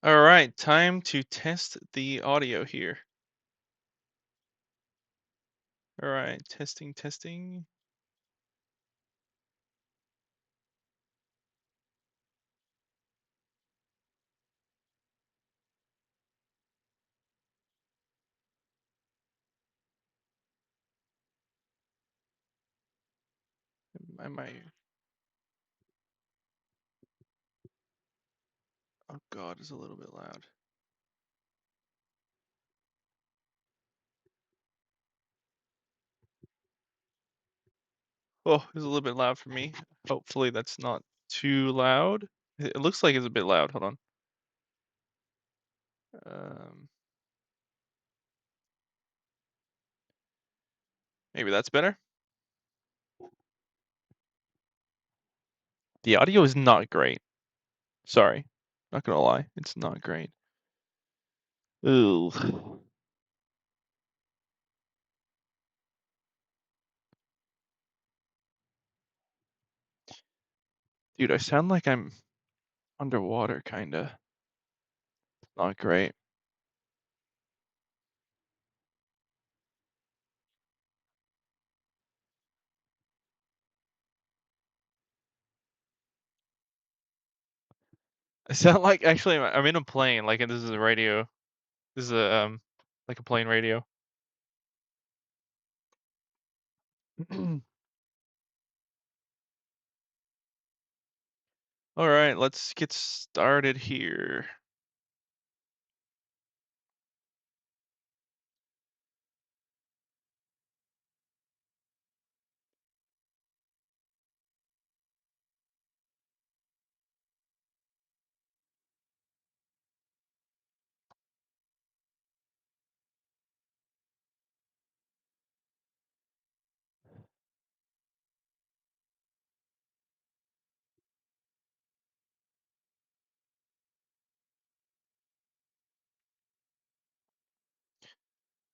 All right, time to test the audio here. All right, testing. I might. Oh God, it's a little bit loud. Oh, it's a little bit loud for me. Hopefully that's not too loud. It looks like it's a bit loud. Hold on. Maybe that's better. The audio is not great. Sorry, not gonna lie, it's not great. Ooh. Dude, I sound like I'm underwater, kinda. Not great. I sound like actually I'm in a plane. Like, and this is a radio. This is a like a plane radio. All right, let's get started here.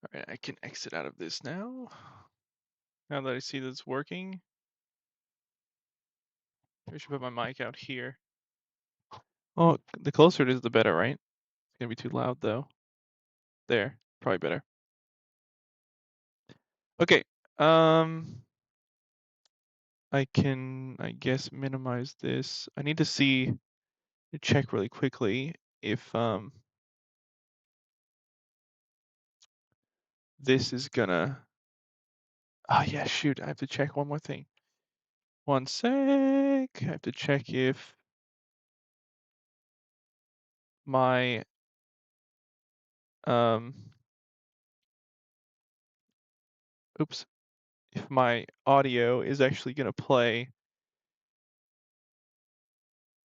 All right, I can exit out of this now. Now that I see that it's working, I should put my mic out here. Oh, the closer it is, the better, right? It's gonna be too loud though. There, probably better. Okay. I can, I guess, minimize this. I need to check really quickly if this is gonna. Oh yeah, shoot! I have to check one more thing. One sec. I have to check if my oops, if my audio is actually gonna play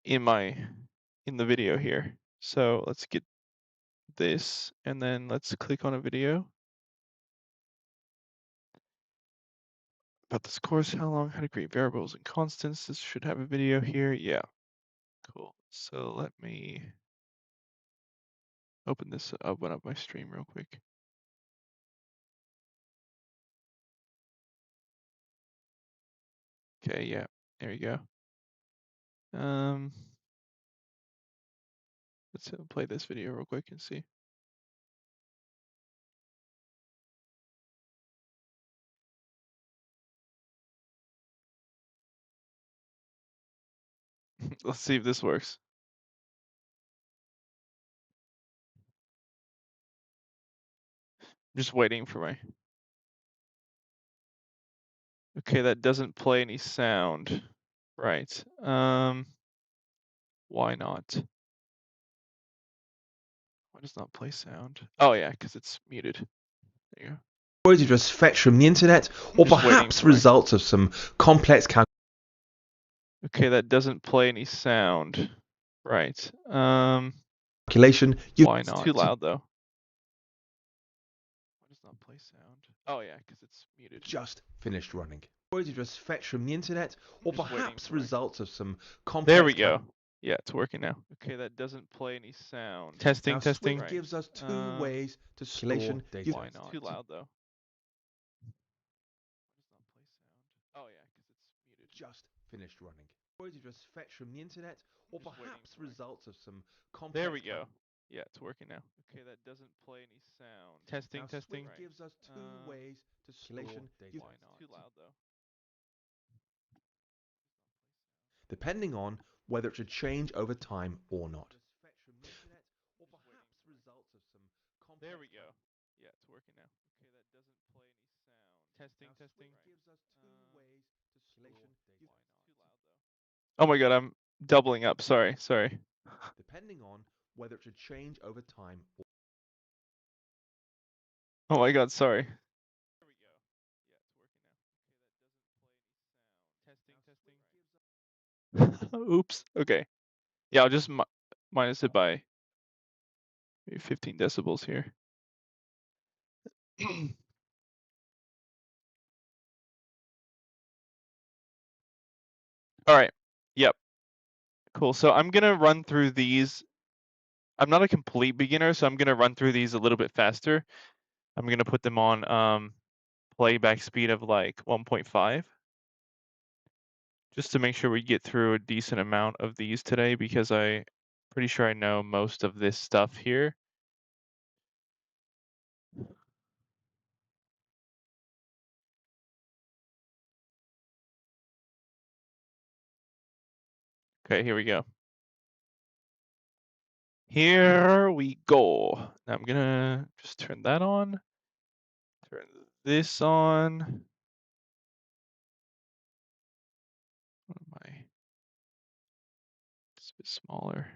in the video here. So let's get this, and then let's click on a video. About this course, how long, how to create variables and constants. This should have a video here. Yeah, cool. So let me open up my stream real quick. Okay, yeah, there you go. Let's play this video real quick and see. Let's see if this works. I'm just waiting for my. Okay, that doesn't play any sound. Right. Why not? Why does not play sound? Oh yeah, because it's muted. There you go. Or is it just fetched from the internet, or perhaps results of some complex Okay, that doesn't play any sound. Right. calculation? Why not? It's too loud though. Why does not play sound? Oh yeah, because it's muted. Just finished running. Or is it just fetched from the internet, or perhaps results of some complex. There we go. Yeah, it's working now. Okay, that doesn't play any sound. Testing. Swift gives us two ways to store data. Why not? It's too loud though. Why does not play sound? Oh yeah, because it's muted. Just finished running. Or is it just fetched from the internet, or perhaps results of some complex. There we go. Yeah, it's working now. Okay, that doesn't play any sound. Testing, Now, testing. Swift gives us two ways to store data. Why not? Too loud though. Depending on whether it should change over time or not. There we go. Yeah, it's working now. Okay, that doesn't play any sound. Testing, testing. Why not? Too loud though. Oh my god, I'm doubling up. Sorry, sorry. Depending on whether it should change over time or Oh my god, sorry. There we go. Yeah, it's working now. Okay, that doesn't play any sound. Testing, testing. Oops. Okay. Yeah, I'll just minus it by maybe 15 decibels here. All right. Yep. Cool. So I'm going to run through these. I'm not a complete beginner, so I'm going to run through these a little bit faster. I'm going to put them on playback speed of like 1.5 just to make sure we get through a decent amount of these today because I'm pretty sure I know most of this stuff here. Okay, here we go. Here we go. Now I'm gonna just turn that on. Turn this on. What am I? Just a bit smaller.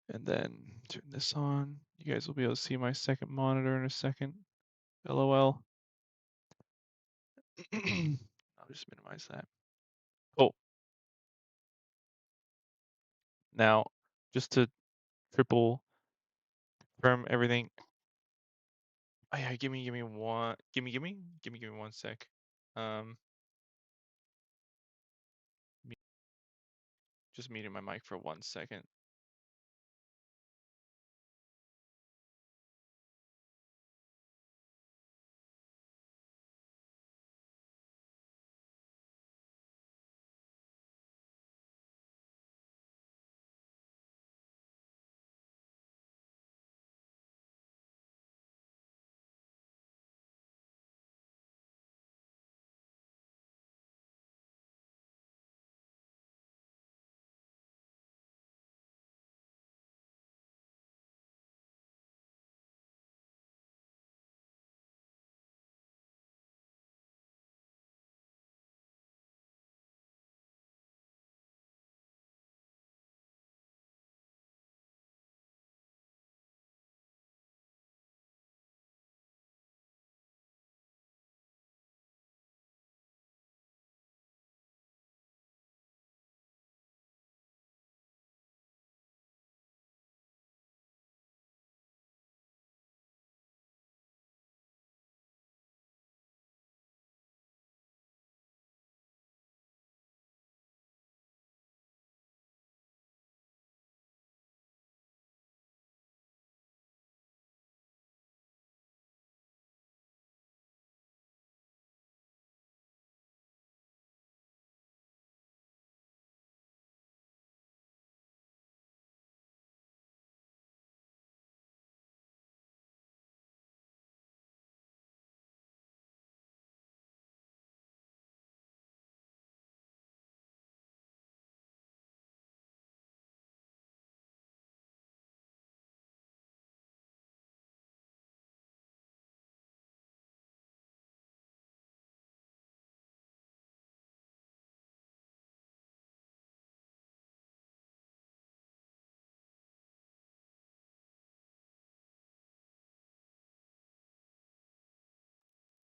And then turn this on. You guys will be able to see my second monitor in a second. LOL. I'll just minimize that. Cool. Now, just to triple confirm everything. Oh yeah, give me one. Give me 1 sec. Just muting my mic for 1 second.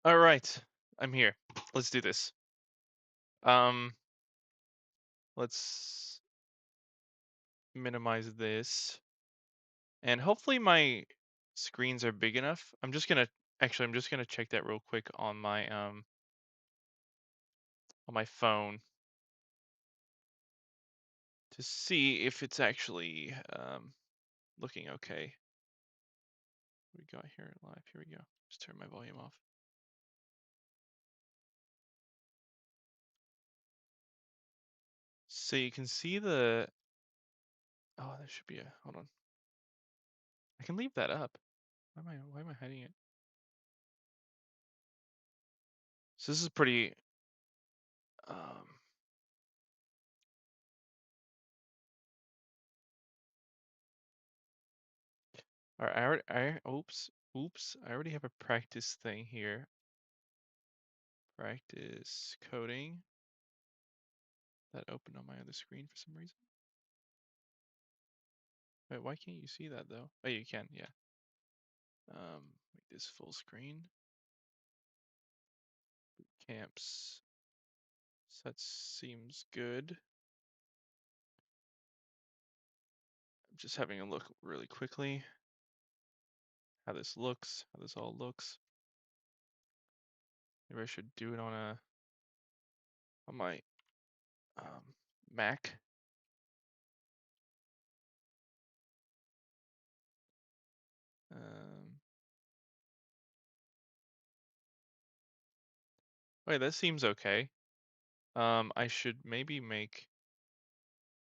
All right, I'm here. Let's do this. Let's minimize this. And hopefully my screens are big enough. I'm just gonna check that real quick on my phone to see if it's actually looking okay. What we got here live? Here we go. Just turn my volume off. So you can see the Oh, there should be a, hold on. I can leave that up. Why am I hiding it? So this is pretty, um, all right, oops, I already have a practice thing here. Practice coding. That opened on my other screen for some reason. Wait, why can't you see that though? Oh, you can, yeah. Make this full screen. Camps. So that seems good. I'm just having a look really quickly. How this looks, how this all looks. Maybe I should do it on my Mac. Wait, that seems okay. I should maybe make.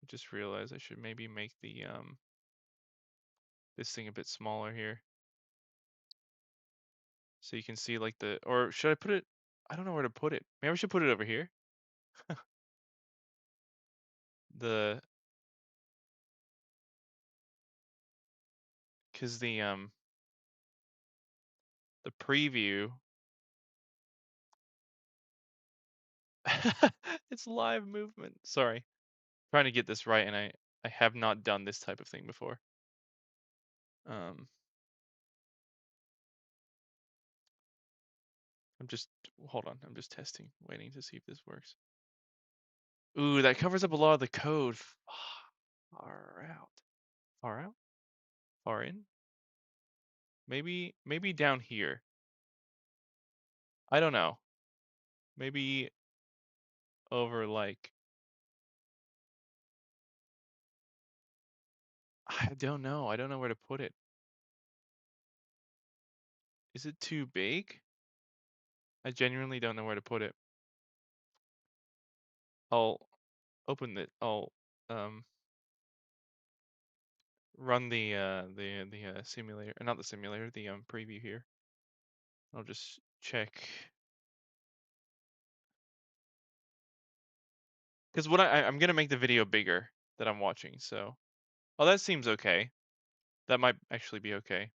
I just realized I should maybe make the this thing a bit smaller here, so you can see like the. Or should I put it? I don't know where to put it. Maybe I should put it over here. The because the preview. It's live movement. Sorry, trying to get this right, and I have not done this type of thing before. I'm just hold on. I'm just testing, waiting to see if this works. Ooh, that covers up a lot of the code. Far out. Far out? Far in? Maybe down here. I don't know. Maybe over like I don't know. I don't know where to put it. Is it too big? I genuinely don't know where to put it. I'll open it. I'll um run the simulator, not the simulator, the preview here. I'll just check because what I'm gonna make the video bigger that I'm watching. So, oh, that seems okay. That might actually be okay.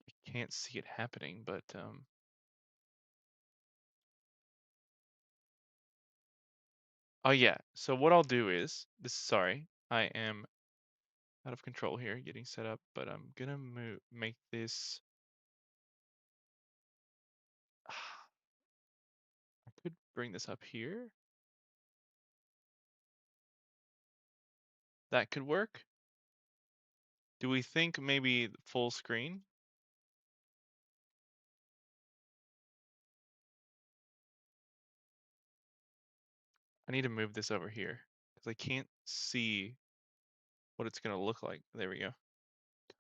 I can't see it happening, but oh yeah. So what I'll do is this. Sorry, I am out of control here, getting set up, but I'm gonna make this. I could bring this up here. That could work. Do we think maybe full screen? I need to move this over here because I can't see what it's gonna look like. There we go.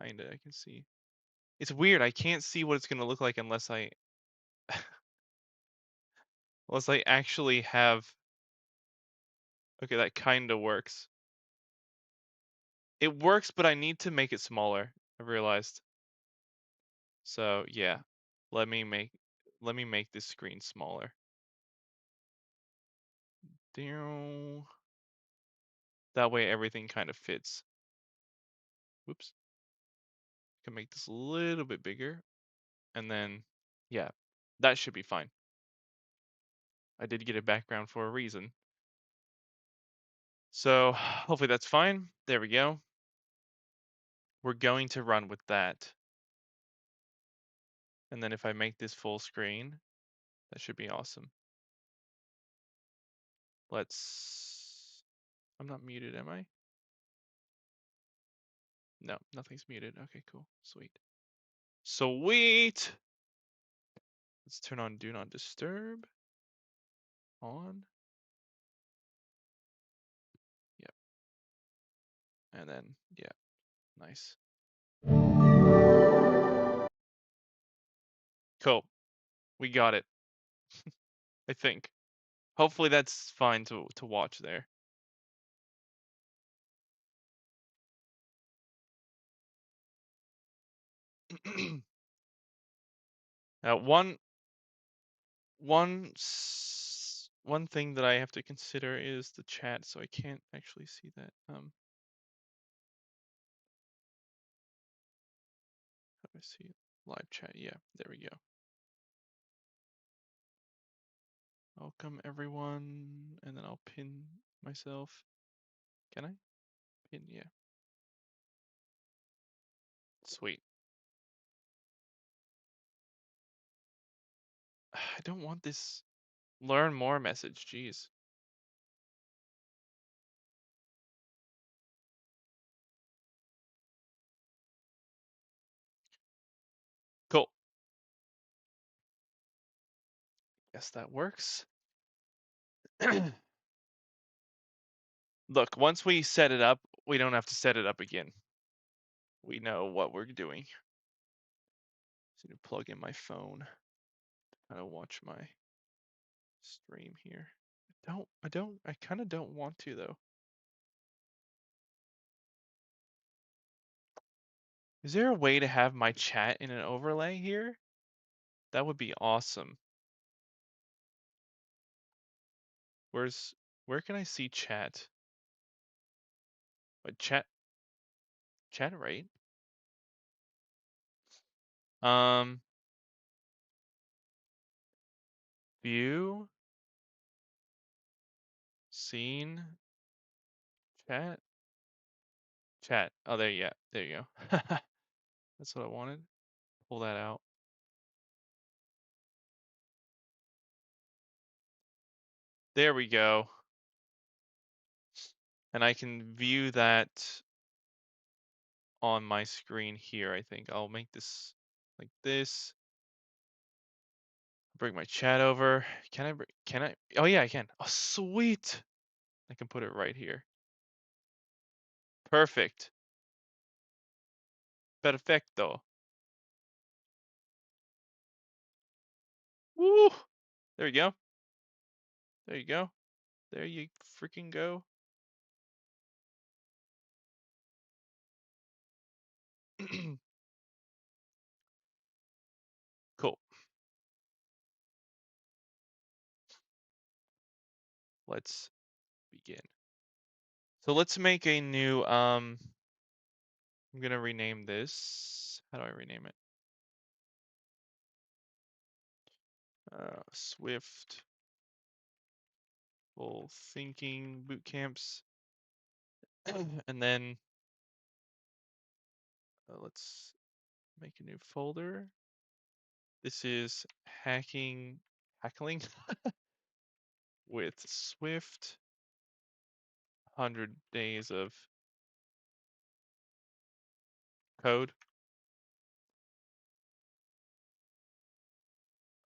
Kinda, I can see. It's weird. I can't see what it's gonna look like unless I unless I actually have. Okay, that kinda works. It works, but I need to make it smaller. I realized. So yeah, let me make this screen smaller. That way everything kind of fits. Whoops. I can make this a little bit bigger, and then yeah, that should be fine. I did get a background for a reason. So hopefully that's fine. There we go. We're going to run with that. And then if I make this full screen, that should be awesome. I'm not muted, am I? No, nothing's muted. Okay, cool. Sweet. Sweet! Let's turn on Do Not Disturb. On. Yep. And then, yeah, nice. Cool. We got it. I think. Hopefully that's fine to watch there. Now, one thing that I have to consider is the chat, so I can't actually see that. How do I see it? Live chat? Yeah, there we go. Welcome everyone, and then I'll pin myself. Can I? Pin, yeah. Sweet. I don't want this learn more message, jeez. Cool. Guess that works. Look, once we set it up, we don't have to set it up again. We know what we're doing. Just need to plug in my phone. I watch my stream here. I kind of don't want to though. Is there a way to have my chat in an overlay here? That would be awesome. Where can I see chat? What chat rate? View, scene, chat. Oh, there you go. That's what I wanted. Pull that out. There we go. And I can view that on my screen here, I think. I'll make this like this. Bring my chat over. Can I? Oh yeah, I can. Oh, sweet. I can put it right here. Perfect. Perfecto. Woo! There you go. There you go. There you freaking go. Cool. Let's begin. So let's make a new, I'm gonna rename this. How do I rename it? Swift full thinking boot camps. And then let's make a new folder. This is hackling with Swift. 100 days of code.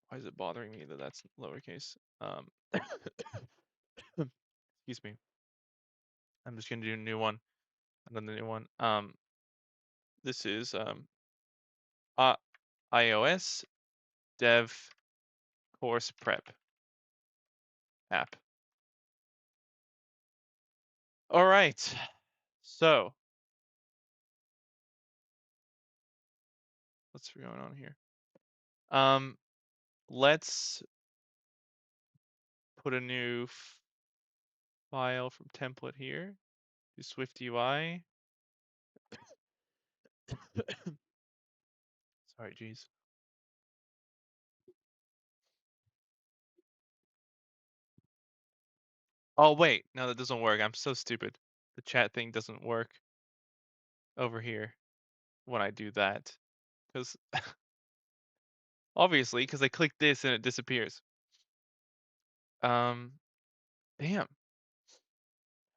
Why is it bothering me that that's lowercase? Excuse me. I'm just gonna do a new one. Another new one. This is iOS dev course prep app. All right. So what's going on here? Let's put a new file from template here to SwiftUI. Sorry, geez. Oh wait, no, that doesn't work. I'm so stupid. The chat thing doesn't work over here when I do that. Because obviously, because I click this and it disappears. Damn.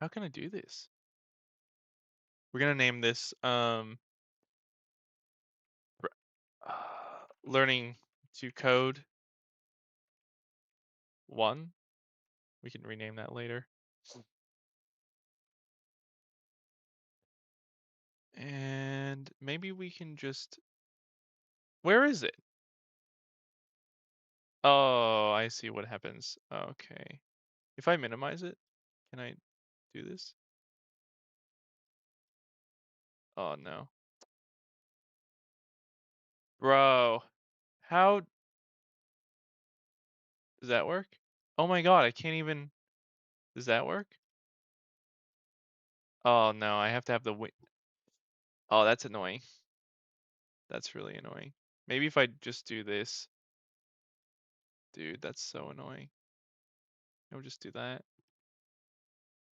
How can I do this? We're gonna name this learning to code 1. We can rename that later. And maybe we can just, where is it? Oh, I see what happens. Okay. If I minimize it, can I do this? Oh no. Bro, how does that work? Oh my god, I can't even. Does that work? Oh no, I have to have the Oh, that's annoying. That's really annoying. Maybe if I just do this. Dude, that's so annoying. I'll just do that.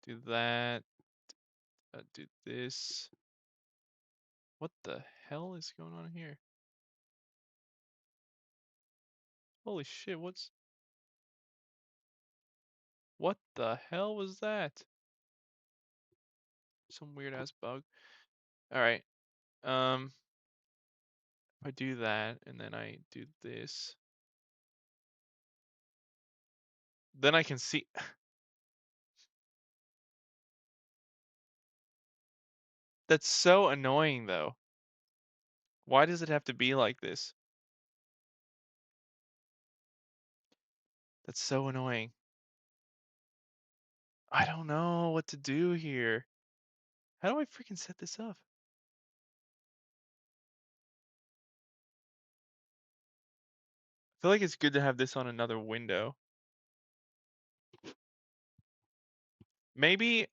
Do that. Do this. What the hell is going on here? Holy shit, what the hell was that? Some weird ass bug. Alright. If I do that and then I do this, then I can see. That's so annoying though. Why does it have to be like this? That's so annoying. I don't know what to do here. How do I freaking set this up? I feel like it's good to have this on another window. Maybe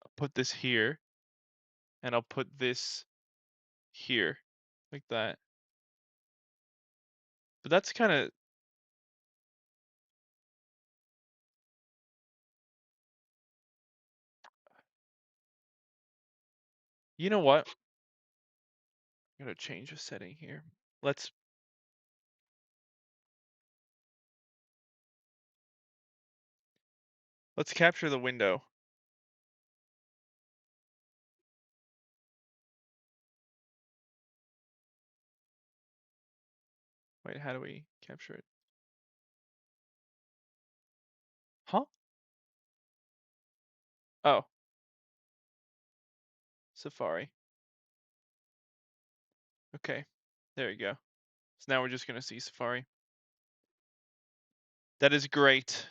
I'll put this here and I'll put this here like that. But that's kind of. You know what? I'm gonna change a setting here. Let's capture the window. Wait, how do we capture it? Huh? Oh, Safari. Okay, there you go. So now we're just gonna see Safari. That is great.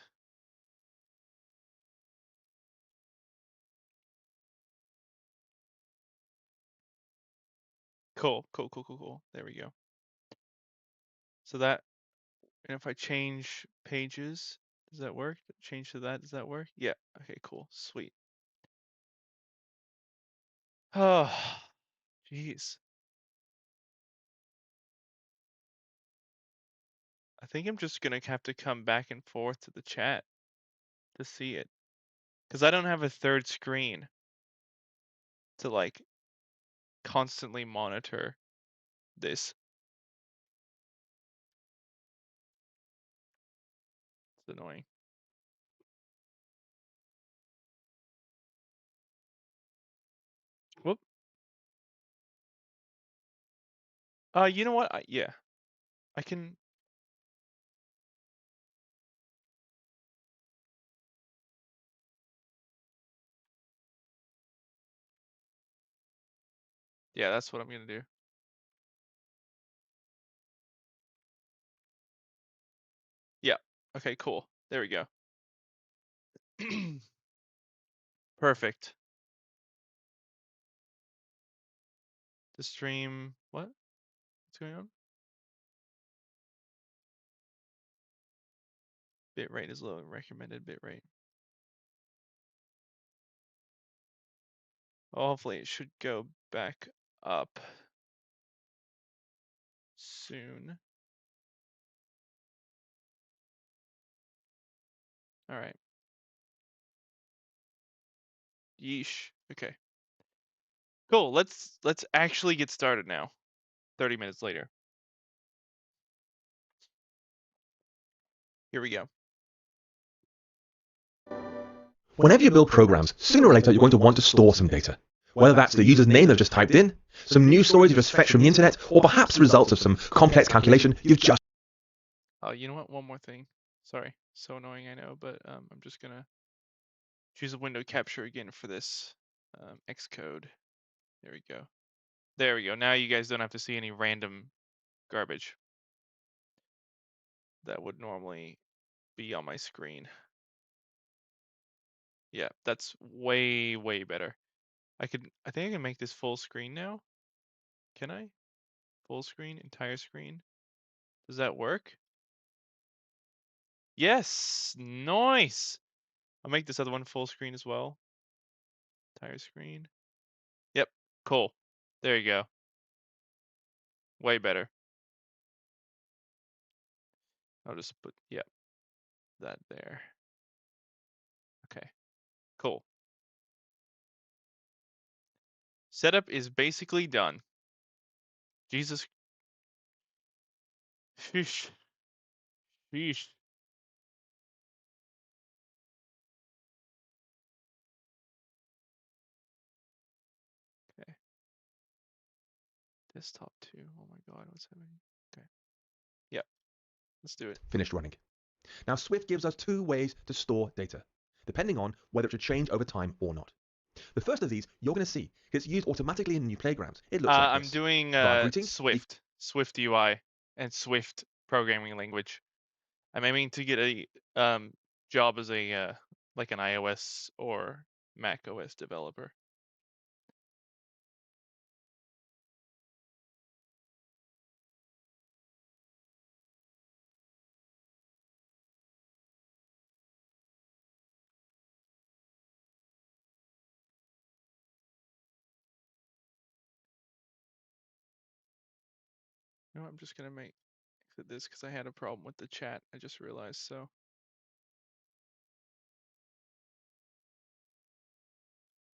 Cool, cool, cool, cool, cool. There we go. So that, and if I change pages, does that work? Change to that, does that work? Yeah, okay, cool, sweet. Oh, jeez. I think I'm just gonna have to come back and forth to the chat to see it. Because I don't have a third screen to like constantly monitor this. It's annoying. Whoop. You know what? Yeah, I can. Yeah, that's what I'm gonna do. Yeah. Okay, cool. There we go. Perfect. The stream. What? What's going on? Bitrate is low. Recommended bitrate. Well, hopefully it should go back up soon. All right. Yeesh. Okay. Cool. Let's actually get started now. 30 minutes later. Here we go. Whenever you build programs, sooner or later you're going to want to store some data. Whether that's the user's name they've just typed in, some news stories you've just fetched from the internet, or perhaps the results of some complex calculation you've just. Oh, you know what? One more thing. Sorry. So annoying, I know, but I'm just gonna choose a window capture again for this Xcode. There we go. There we go. Now you guys don't have to see any random garbage that would normally be on my screen. Yeah, that's way, way better. I think I can make this full screen now. Can I? Full screen, entire screen. Does that work? Yes, nice. I'll make this other one full screen as well. Entire screen. Yep, cool. There you go. Way better. I'll just put, yep, that there. Okay, cool. Setup is basically done. Jesus. Sheesh. Sheesh. Okay. Desktop 2. Oh my god, what's happening? Okay. Yep, let's do it. Finished running. Now Swift gives us two ways to store data, depending on whether it should change over time or not. The first of these you're going to see, it's used automatically in new playgrounds. It looks like I'm this. doing Via greeting, SwiftUI, and Swift programming language. I'm aiming to get a job as a like an iOS or Mac OS developer. No, I'm just gonna exit this because I had a problem with the chat. I just realized. So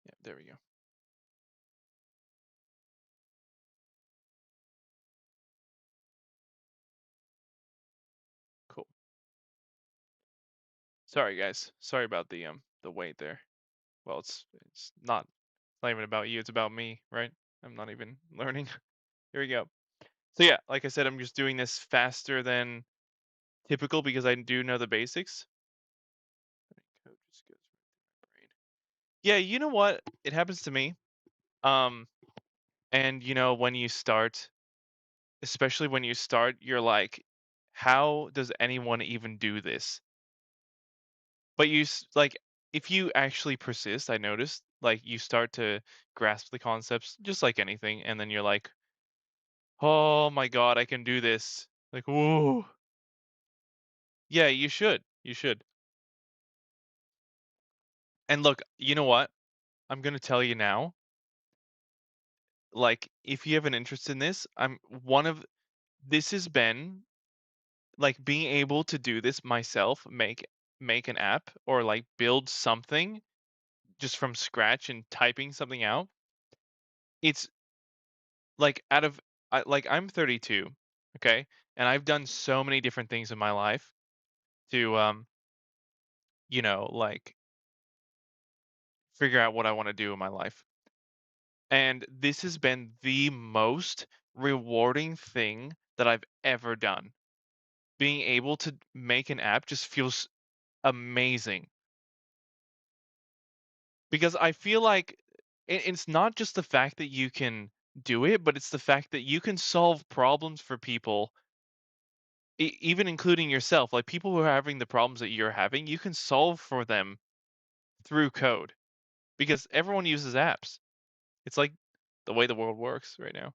yeah, there we go. Cool. Sorry guys. Sorry about the wait there. Well, it's not even about you. It's about me, right? I'm not even learning. Here we go. So yeah, like I said, I'm just doing this faster than typical because I do know the basics. Code just goes right through my brain. Yeah, you know what? It happens to me. Um, and when you start, especially when you start, you're like, how does anyone even do this? But like, if you actually persist, I noticed, like, you start to grasp the concepts just like anything, and then you're like, oh my god, I can do this. Like, whoa. Yeah, you should. You should. And look, you know what? I'm gonna tell you now. Like, if you have an interest in this, this has been like being able to do this myself, make an app or like build something just from scratch and typing something out. It's like I'm 32, okay? And I've done so many different things in my life to like figure out what I want to do in my life. And this has been the most rewarding thing that I've ever done. Being able to make an app just feels amazing because I feel like it's not just the fact that you can do it, but it's the fact that you can solve problems for people, even including yourself. Like people who are having the problems that you're having, you can solve for them through code because everyone uses apps. It's like the way the world works right now.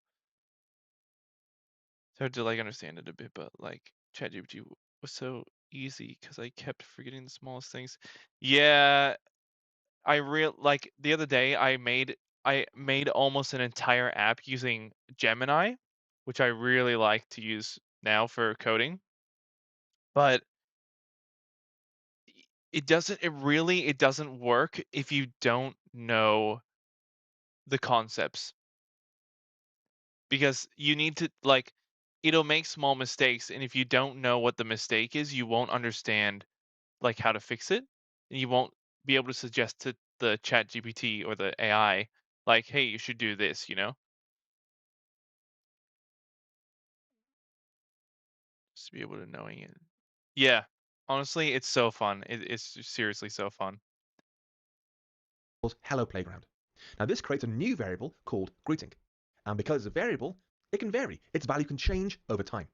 It's hard to like understand it a bit, but like ChatGPT was so easy because I kept forgetting the smallest things. Yeah, like the other day I made almost an entire app using Gemini, which I really like to use now for coding. But it doesn't work if you don't know the concepts because you need to like it'll make small mistakes, and if you don't know what the mistake is, you won't understand like how to fix it, and you won't be able to suggest to the chat GPT or the AI like, hey, you should do this. Just to be able to knowing it. Yeah. Honestly, it's so fun. It's seriously so fun. hello playground. Now this creates a new variable called greeting. And because it's a variable, it can vary. Its value can change over time.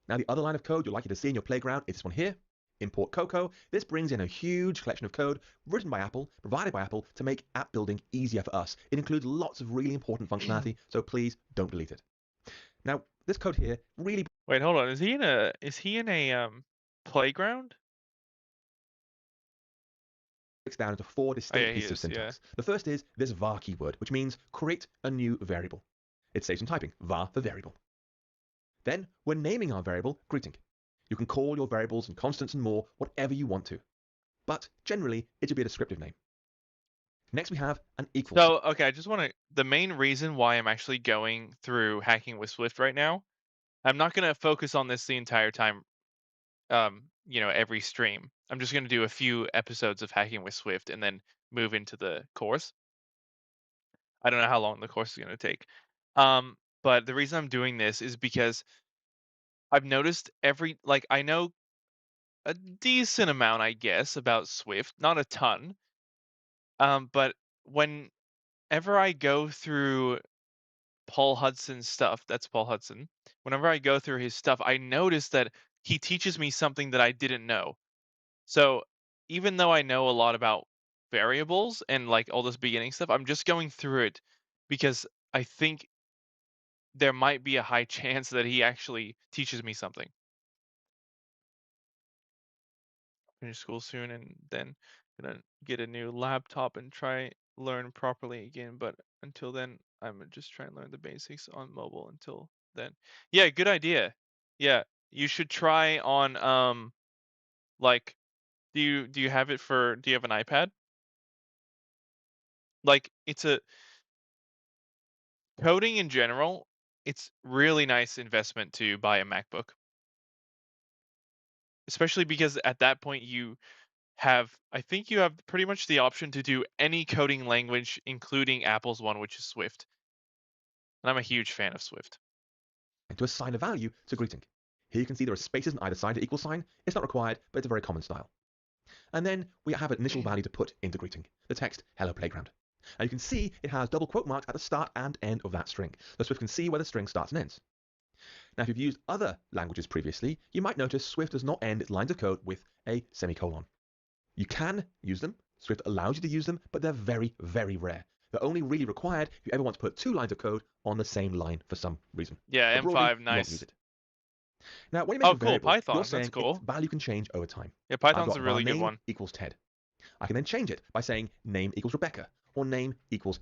Now the other line of code you're likely to see in your playground is this one here. Import Cocoa. This brings in a huge collection of code written by Apple, provided by Apple, to make app building easier for us. It includes lots of really important functionality, so please don't delete it. Now, this code here really Wait, hold on. Is he in a playground? breaks down into four Oh distinct yeah, he pieces of is. Yeah. syntax. The first is this var keyword, which means create a new variable. It saves in typing, var for variable. Then we're naming our variable greeting. You can call your variables and constants and more whatever you want to, but generally it should be a descriptive name. Next we have an equals sign. So okay, I just want to. The main reason why I'm actually going through hacking with Swift right now, I'm not gonna focus on this the entire time. Every stream. I'm just gonna do a few episodes of hacking with Swift and then move into the course. I don't know how long the course is gonna take. But the reason I'm doing this is because I've noticed I know a decent amount, I guess, about Swift, not a ton. But whenever I go through Paul Hudson's stuff, that's Paul Hudson. Whenever I go through his stuff, I notice that he teaches me something that I didn't know. So even though I know a lot about variables and like all this beginning stuff, I'm just going through it because I think there might be a high chance that he actually teaches me something. Finish school soon and then gonna get a new laptop and try learn properly again. But until then, I'm just trying to learn the basics on mobile. Until then, yeah, good idea. Yeah, you should try on like do you have it for do you have an iPad? Like it's a coding in general. It's really nice investment to buy a MacBook, especially because at that point I think you have pretty much the option to do any coding language, including Apple's one, which is Swift. And I'm a huge fan of Swift. To assign a value to greeting. Here you can see there are spaces on either side to equal sign. It's not required, but it's a very common style. And then we have an initial value to put into greeting, the text hello playground. And you can see it has double quote marks at the start and end of that string, so Swift can see where the string starts and ends. Now if you've used other languages previously, you might notice Swift does not end its lines of code with a semicolon. You can use them, Swift allows you to use them, but they're very, very rare. They're only really required if you ever want to put two lines of code on the same line for some reason. Yeah, But broadly, M5, you won't use nice. it. Now, when you make Oh, a cool, variable, you're Python. That's saying its cool. value can change over time. Yeah, I've Python's got a var really good name one. equals Ted. I can then change it by saying name equals Rebecca or name equals.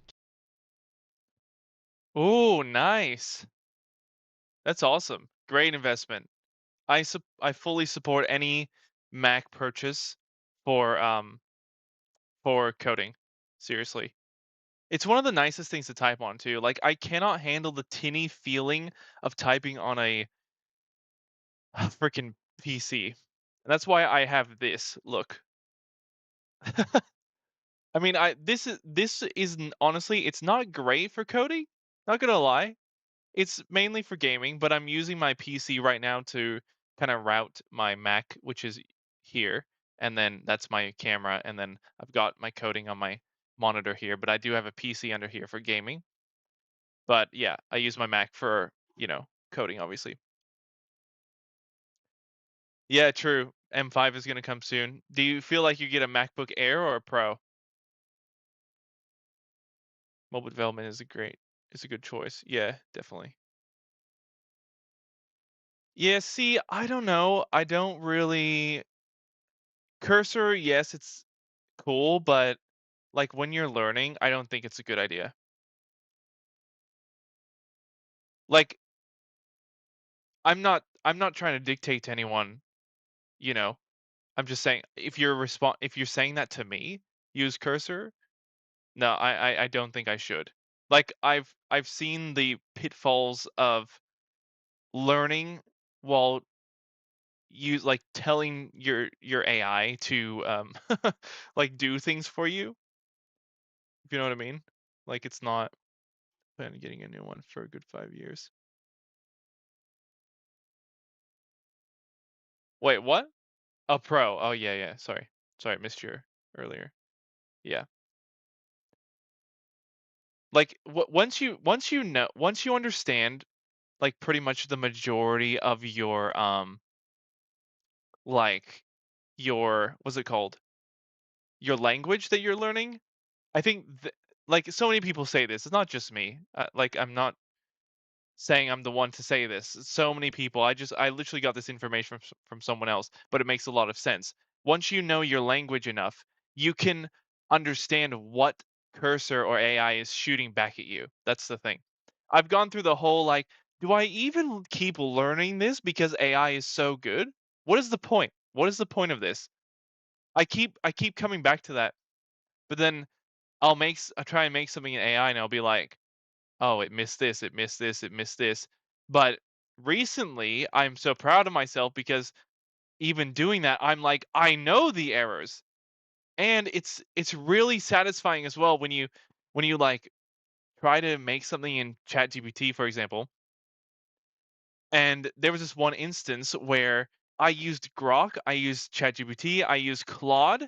Ooh, nice. That's awesome. Great investment. I fully support any Mac purchase for coding. Seriously. It's one of the nicest things to type on too. Like I cannot handle the tinny feeling of typing on a freaking PC. And that's why I have this. Look. I mean, honestly, it's not great for coding. Not gonna lie. It's mainly for gaming, but I'm using my PC right now to kind of route my Mac, which is here, and then that's my camera, and then I've got my coding on my monitor here, but I do have a PC under here for gaming. But yeah, I use my Mac for, coding obviously. Yeah, true. M5 is going to come soon. Do you feel like you get a MacBook Air or a Pro? Mobile development is a good choice. Yeah, definitely. Yeah, see, I don't know. I don't really Cursor, yes, it's cool, but like when you're learning, I don't think it's a good idea. Like I'm not trying to dictate to anyone, you know. I'm just saying if you're saying that to me, use cursor. No, I don't think I should. Like I've seen the pitfalls of learning while telling your AI to like do things for you, if you know what I mean. Like it's not plan on getting a new one for a good 5 years. Wait, what? A pro. Oh yeah, yeah. Sorry, missed your earlier. Yeah. Like once you understand like pretty much the majority of your like your what's it called? Your language that you're learning. I think like so many people say this. It's not just me. Like I'm not saying I'm the one to say this. So many people. I literally got this information from someone else, but it makes a lot of sense. Once you know your language enough, you can understand what cursor or AI is shooting back at you. That's the thing. I've gone through the whole like, do I even keep learning this because AI is so good? What is the point? What is the point of this? I keep coming back to that. But then I'll try and make something in AI and I'll be like, oh, it missed this, it missed this, it missed this. But recently, I'm so proud of myself because even doing that, I'm like, I know the errors. And it's really satisfying as well when you like try to make something in ChatGPT, for example. And there was this one instance where I used Grok, I used ChatGPT, I used Claude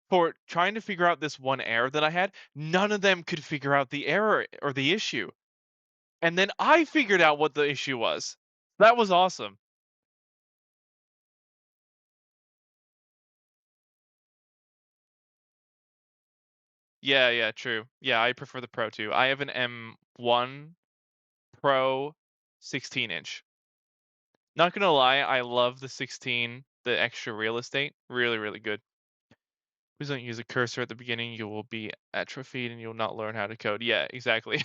for trying to figure out this one error that I had. None of them could figure out the error or the issue. And then I figured out what the issue was. That was awesome. Yeah, yeah, true. Yeah, I prefer the Pro too. I have an M1 Pro 16-inch. Not gonna lie, I love the 16, the extra real estate. Really, really good. Please don't use a cursor at the beginning. You will be atrophied and you'll not learn how to code. Yeah, exactly.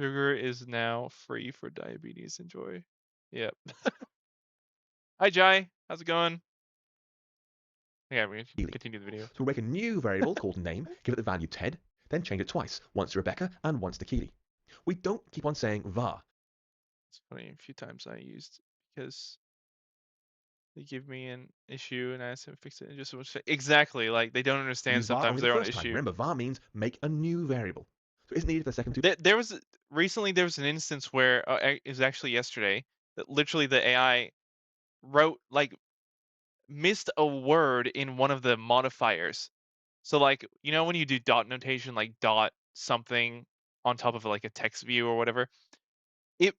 Sugar is now free for diabetes. Enjoy. Yep. Hi, Jai. How's it going? Yeah, we can Really. continue the video. So we'll make a new variable called name, give it the value Ted, then change it twice, once to Rebecca and once to Keely. We don't keep on saying var. It's funny, a few times I used because they give me an issue and I ask them to fix it and just exactly like they don't We understand use var sometimes only the their own first time. issue. Remember, var means make a new variable. So it isn't needed for the second two. There was recently there was an instance where it was actually yesterday that literally the AI wrote like missed a word in one of the modifiers. So like you know when you do dot notation like dot something on top of like a text view or whatever, it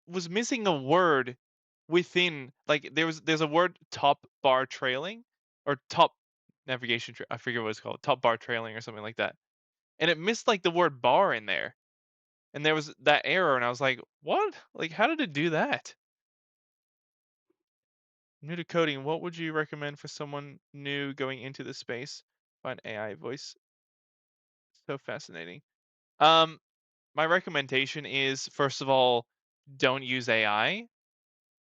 was missing a word within like there's a word top bar trailing or top I forget what it's called, top bar trailing or something like that, and it missed like the word bar in there, and there was that error, and I was like, what, like how did it do that? New to coding, what would you recommend for someone new going into the space? Find AI voice so fascinating. um my recommendation is, first of all, don't use AI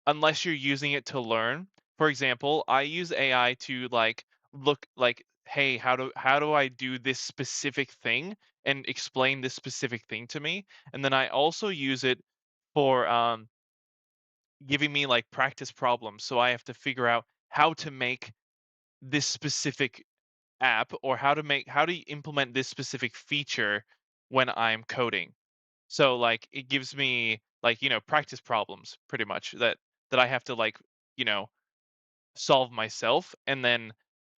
unless you're using it to learn. For example, I use AI to like look like, hey, how do I do this specific thing and explain this specific thing to me? And then I also use it for giving me like practice problems. So I have to figure out how to make this specific app or how to implement this specific feature when I'm coding. So like it gives me like, practice problems pretty much that I have to like, you know, solve myself, and then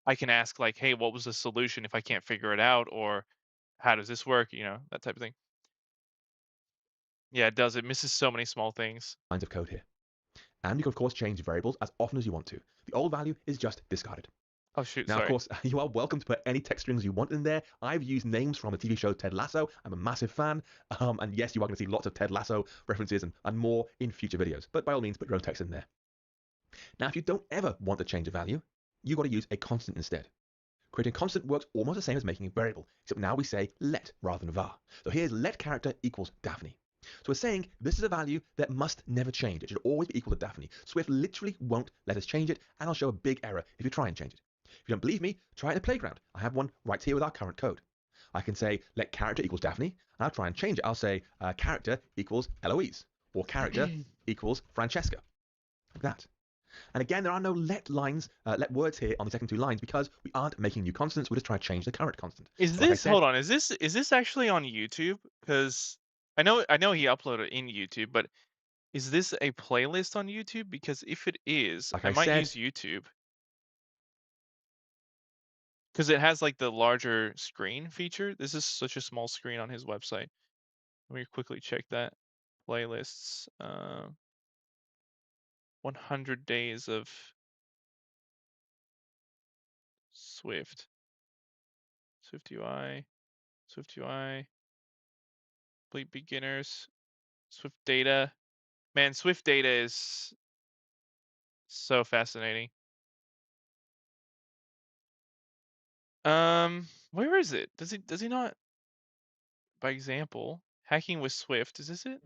I can ask like, "Hey, what was the solution if I can't figure it out?" or "How does this work?" That type of thing. Yeah, it does. It misses so many small things. Lines of code here. And you can of course change variables as often as you want to. The old value is just discarded. Oh shoot, Now, of sorry. course, you are welcome to put any text strings you want in there. I've used names from the TV show Ted Lasso. I'm a massive fan. And yes, you are going to see lots of Ted Lasso references and more in future videos. But by all means, put your own text in there. Now, if you don't ever want to change a value, you've got to use a constant instead. Creating a constant works almost the same as making a variable, except now we say let rather than var. So here's let character equals Daphne. So we're saying this is a value that must never change. It should always be equal to Daphne. Swift literally won't let us change it, and I'll show a big error if you try and change it. If you don't believe me, try it in the playground. I have one right here with our current code. I can say let character equals Daphne, and I'll try and change it. I'll say character equals Eloise, or character equals Francesca, like that. And again, there are no let lines, let words here on the second two lines because we aren't making new constants. We're just trying to change the current constant. Is But like I this said, hold on, is this actually on YouTube? Because I know he uploaded in YouTube, but is this a playlist on YouTube? Because if it is, like I I might said, use YouTube because it has like the larger screen feature. This is such a small screen on his website. Let me quickly check that. Playlists. 100 days of Swift. SwiftUI. SwiftUI. Complete beginners. Swift data. Man, Swift data is so fascinating. Where is it? Does he not, by example, hacking with Swift, is this it?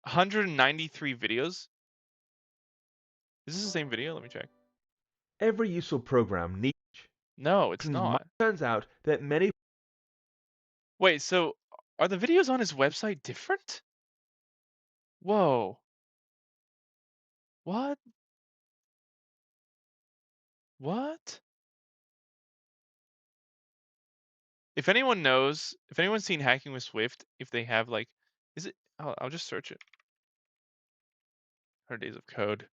193 videos? Is this the same video? Let me check. Every useful program needs. No, it's not. Turns out that many. Wait, so are the videos on his website different? Whoa. What? What? If anyone knows, if anyone's seen hacking with Swift, if they have like, is it? I'll just search it. 100 days of code.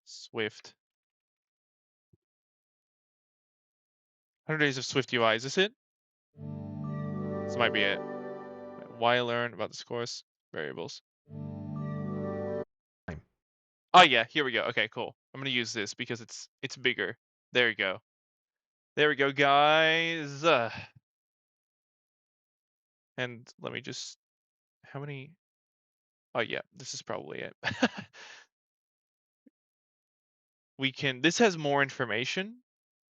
Swift. 100 days of Swift UI. Is this it? This might be it. Why learn about this course? Variables. Oh yeah, here we go. Okay, cool. I'm gonna use this because it's bigger. There you go. There we go, guys. And let me just, how many? Oh yeah, this is probably it. This has more information.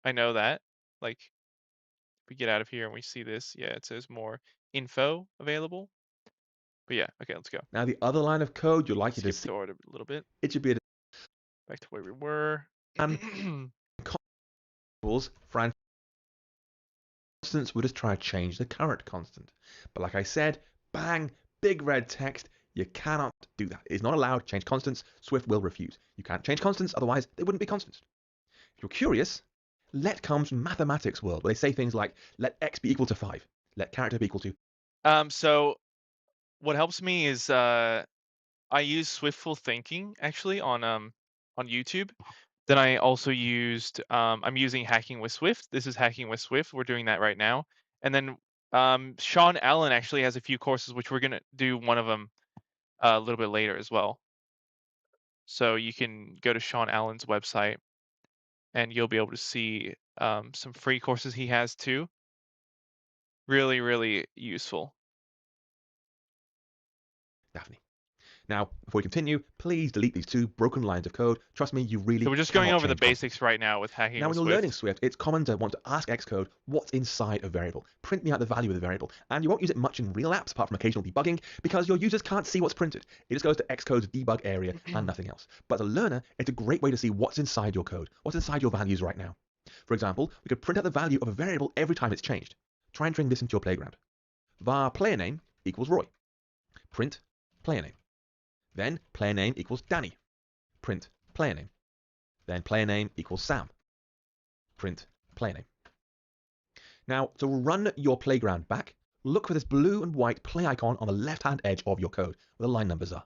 I know that. Like, if we get out of here and we see this, yeah, it says more info available. But yeah, okay, let's go. Now, the other line of code you're likely to Skip see, forward a little bit. it should be a Back to where we were. for constants, we'll just try to change the current constant. But like I said, bang, big red text, you cannot do that. It is not allowed to change constants. Swift will refuse. You can't change constants, otherwise they wouldn't be constants. If you're curious, let comes from mathematics world, where they say things like, let x be equal to 5, let character be equal to. So what helps me is I use Swiftful Thinking actually on YouTube. Then I also used I'm using Hacking with Swift. This is Hacking with Swift. We're doing that right now. And then Sean Allen actually has a few courses which we're gonna do one of them a little bit later as well. So you can go to Sean Allen's website and you'll be able to see some free courses he has too. Really, really useful. Daphne. Now, before we continue, please delete these two broken lines of code. Trust me, you really So we're just going cannot over the change constants. basics right now with Hacking Now, with when you're learning Swift. Swift, it's common to want to ask Xcode what's inside a variable. Print me out the value of the variable. And you won't use it much in real apps, apart from occasional debugging, because your users can't see what's printed. It just goes to Xcode's debug area and nothing else. But as a learner, it's a great way to see what's inside your code, what's inside your values right now. For example, we could print out the value of a variable every time it's changed. Try entering this into your playground. var player name equals Roy. Print player name. Then player name equals Danny. Print player name. Then player name equals Sam. Print player name. Now, to run your playground back, look for this blue and white play icon on the left-hand edge of your code, where the line numbers are.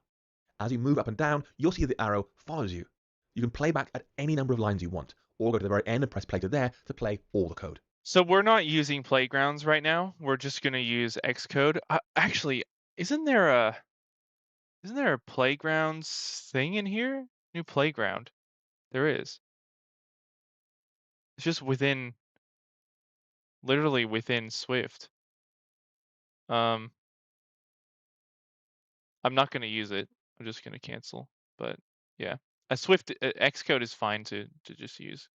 As you move up and down, you'll see the arrow follows you. You can play back at any number of lines you want, or go to the very end and press play to there to play all the code. So we're not using playgrounds right now. We're just going to use Xcode. Actually, isn't there a playgrounds thing in here? New playground. There is. It's just literally within Swift. I'm not going to use it. I'm just going to cancel. But yeah, a Swift Xcode is fine to just use.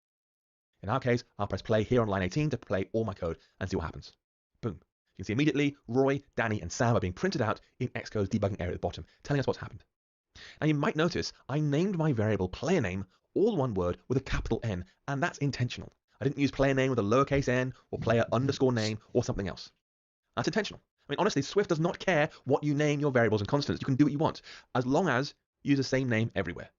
In our case, I'll press play here on line 18 to play all my code and see what happens. Boom. You can see immediately Roy, Danny, and Sam are being printed out in Xcode's debugging area at the bottom, telling us what's happened. Now you might notice I named my variable player name all one word with a capital N, and that's intentional. I didn't use player name with a lowercase n or player underscore name or something else. That's intentional. I mean, honestly, Swift does not care what you name your variables and constants. You can do what you want, as long as you use the same name everywhere.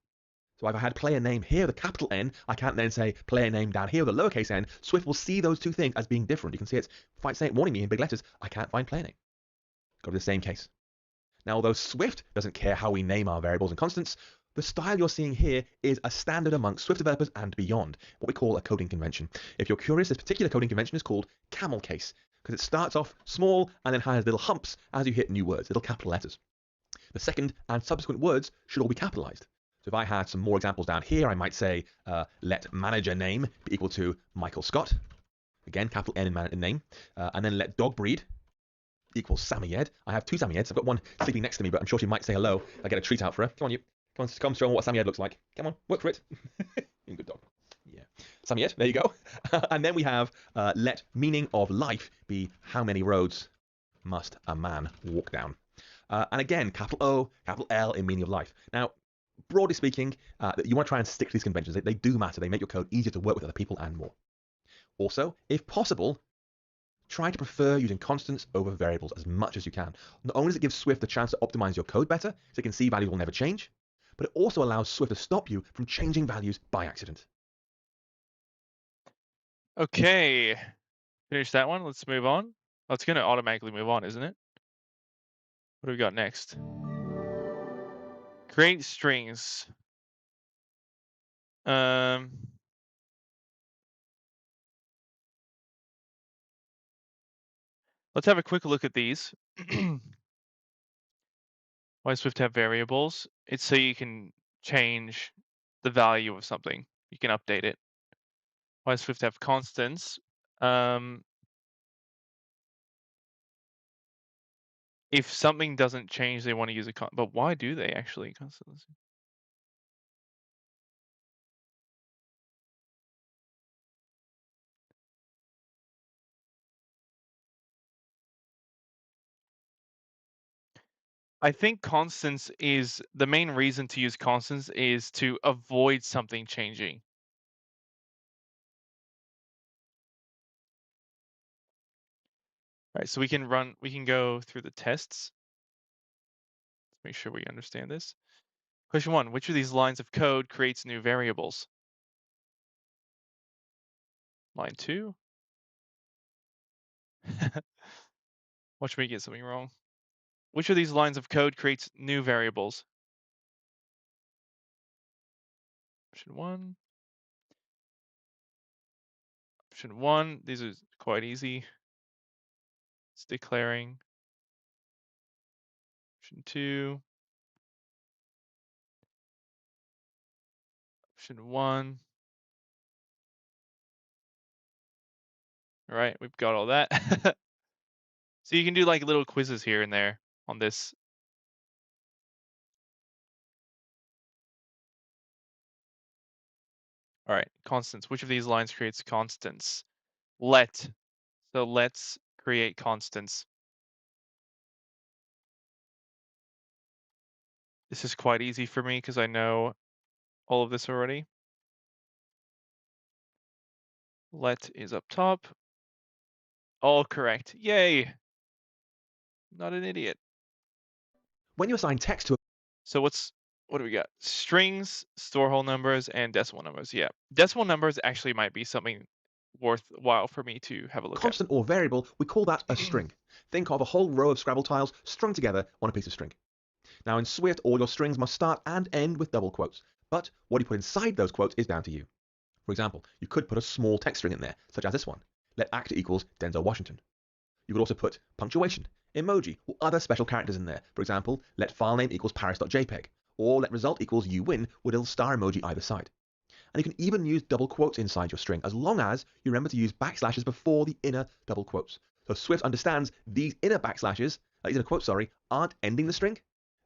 So if I had player name here with a capital N, I can't then say player name down here with a lowercase n. Swift will see those two things as being different. You can see it's warning me in big letters, I can't find player name. Go to the same case. Now, although Swift doesn't care how we name our variables and constants, the style you're seeing here is a standard amongst Swift developers and beyond, what we call a coding convention. If you're curious, this particular coding convention is called camel case, because it starts off small and then has little humps as you hit new words, little capital letters. The second and subsequent words should all be capitalized. So if I had some more examples down here, I might say let manager name be equal to Michael Scott. Again, capital N in name. And then let dog breed equals Sammy Ed. I have two Sammy Eds. I've got one sleeping next to me, but I'm sure she might say hello. I get a treat out for her. Come on, you. Come show me what Sammy Ed looks like. Come on, work for it. You're a good dog. Yeah. Sammy Ed, there you go. And then we have let meaning of life be how many roads must a man walk down. And again, capital O, capital L in meaning of life. Now, broadly speaking, you want to try and stick to these conventions. They do matter. They make your code easier to work with other people and more. Also, if possible, try to prefer using constants over variables as much as you can. Not only does it give Swift the chance to optimize your code better, so it can see values will never change, but it also allows Swift to stop you from changing values by accident. Okay. Finish that one. Let's move on. Oh, it's going to automatically move on, isn't it? What do we got next? Create strings. Let's have a quick look at these. Why does Swift have variables? It's so you can change the value of something. You can update it. Why does Swift have constants? If something doesn't change, they want to use a but why do they actually constantly? I think constants is the main reason to use constants is to avoid something changing. All right, so we can go through the tests. Let's make sure we understand this. Question 1, which of these lines of code creates new variables? Line 2. Watch me get something wrong. Which of these lines of code creates new variables? Option 1. Option 1, these are quite easy. It's declaring. Option 2. Option 1. All right, we've got all that. So you can do like little quizzes here and there on this. All right, constants. Which of these lines creates constants? Let. So let's create constants. This is quite easy for me because I know all of this already. Let is up top. All correct. Yay! Not an idiot. When you assign text to a So what do we got? Strings, store whole numbers, and decimal numbers. Yeah, decimal numbers actually might be something worthwhile for me to have a look at. constant or variable, we call that a string. Think of a whole row of Scrabble tiles strung together on a piece of string. Now in Swift, all your strings must start and end with double quotes, but what you put inside those quotes is down to you. For example, you could put a small text string in there, such as this one. Let actor equals Denzel Washington. You could also put punctuation, emoji, or other special characters in there. For example, let file name equals paris.jpg, or let result equals you win with a little star emoji either side. And you can even use double quotes inside your string, as long as you remember to use backslashes before the inner double quotes. So Swift understands these inner backslashes, these inner quotes, aren't ending the string.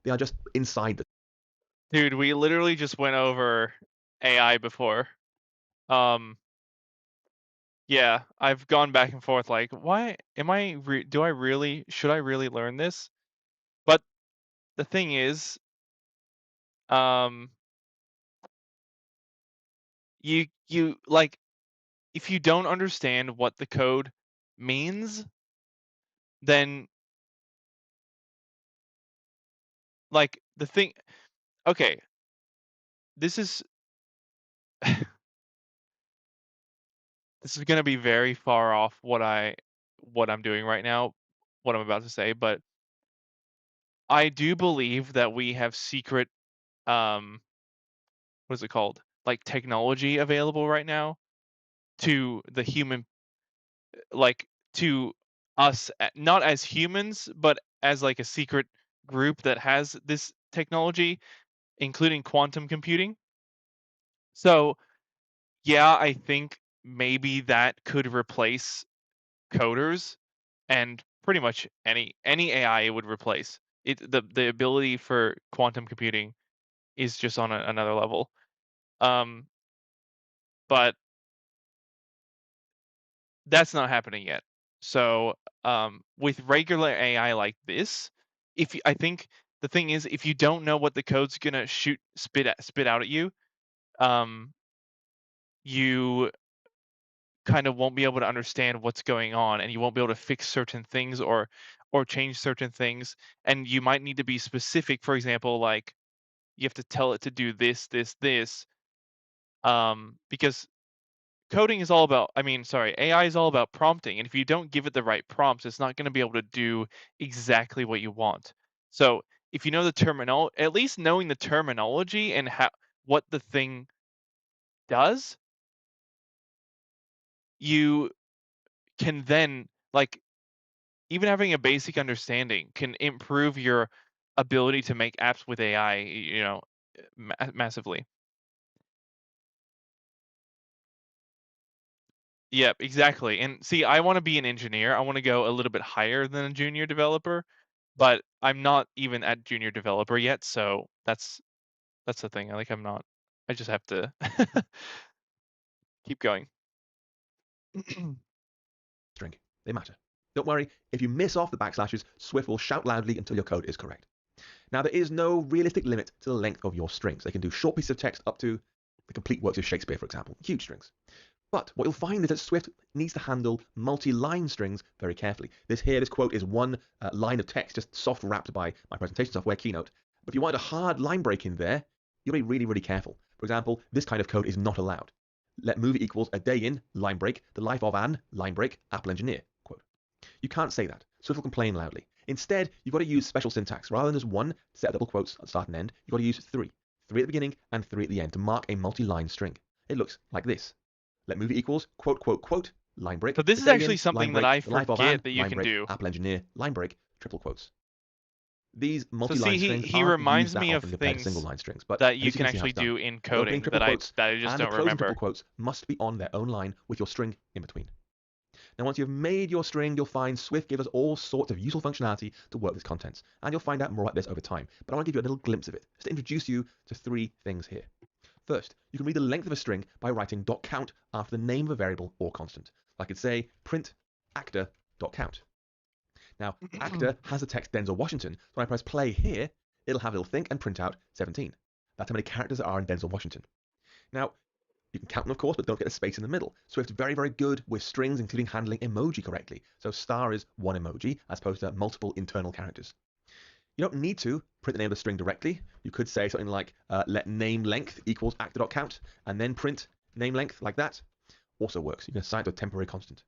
They are just inside the. Dude, we literally just went over AI before. Yeah, I've gone back and forth like, why am I should I really learn this? But the thing is, um, you like if you don't understand what the code means, then like the thing, okay, this is this is gonna be very far off what I'm doing right now, what I'm about to say, but I do believe that we have secret um what is it called? Like technology available right now to the human, like to us, not as humans, but as like a secret group that has this technology including quantum computing. So yeah, I think maybe that could replace coders and pretty much any AI it would replace. The ability for quantum computing is just on another level. Um, but that's not happening yet. So with regular AI like this, I think the thing is, if you don't know what the code's gonna spit out at you, um, you kind of won't be able to understand what's going on, and you won't be able to fix certain things or change certain things. And you might need to be specific. For example, like you have to tell it to do this, because coding is all about, I mean, sorry, AI is all about prompting. And if you don't give it the right prompts, it's not going to be able to do exactly what you want. So if you know the terminal, at least knowing the terminology and what the thing does, you can then, like, even having a basic understanding can improve your ability to make apps with AI, massively. Yep, exactly. And see, I want to be an engineer. I want to go a little bit higher than a junior developer, but I'm not even at junior developer yet, so that's the thing. Like I'm not. I just have to keep going. String. They matter. Don't worry, if you miss off the backslashes, Swift will shout loudly until your code is correct. Now, there is no realistic limit to the length of your strings. They can do short pieces of text up to the complete works of Shakespeare, for example, huge strings. But what you'll find is that Swift needs to handle multi-line strings very carefully. This quote is one line of text just soft wrapped by my presentation software, Keynote. But if you want a hard line break in there, you'll be really, really careful. For example, this kind of code is not allowed. Let movie equals a day in, line break, the life of an, line break, Apple engineer, quote. You can't say that. Swift will complain loudly. Instead, you've got to use special syntax. Rather than just one set of double quotes at start and end, you've got to use three. Three at the beginning and three at the end to mark a multi-line string. It looks like this. Let movie equals quote, quote, quote, line break, So this the is day actually in, line something that break, I the life of an, forget that you line can break, do. Apple engineer, line break, triple quotes. These So see, multi-line he strings he aren't used reminds that me of often compared to single things line strings, but that at you least you can can see how actually it's done. do in The opening coding triple quotes that I just and the don't closing triple remember. quotes must be on their own line with your string in between. Now, once you've made your string, you'll find Swift gives us all sorts of useful functionality to work with contents, and you'll find out more about this over time. But I want to give you a little glimpse of it, just to introduce you to three things here. First, you can read the length of a string by writing .count after the name of a variable or constant. I could say print actor.count. Now, actor has the text Denzel Washington, so when I press play here, it'll have a little think and print out 17. That's how many characters there are in Denzel Washington. Now, you can count them, of course, but don't get a space in the middle. Swift's very, very good with strings, including handling emoji correctly. So star is one emoji, as opposed to multiple internal characters. You don't need to print the name of the string directly. You could say something like let name length equals actor.count, and then print name length like that. Also works. You can assign it to a temporary constant.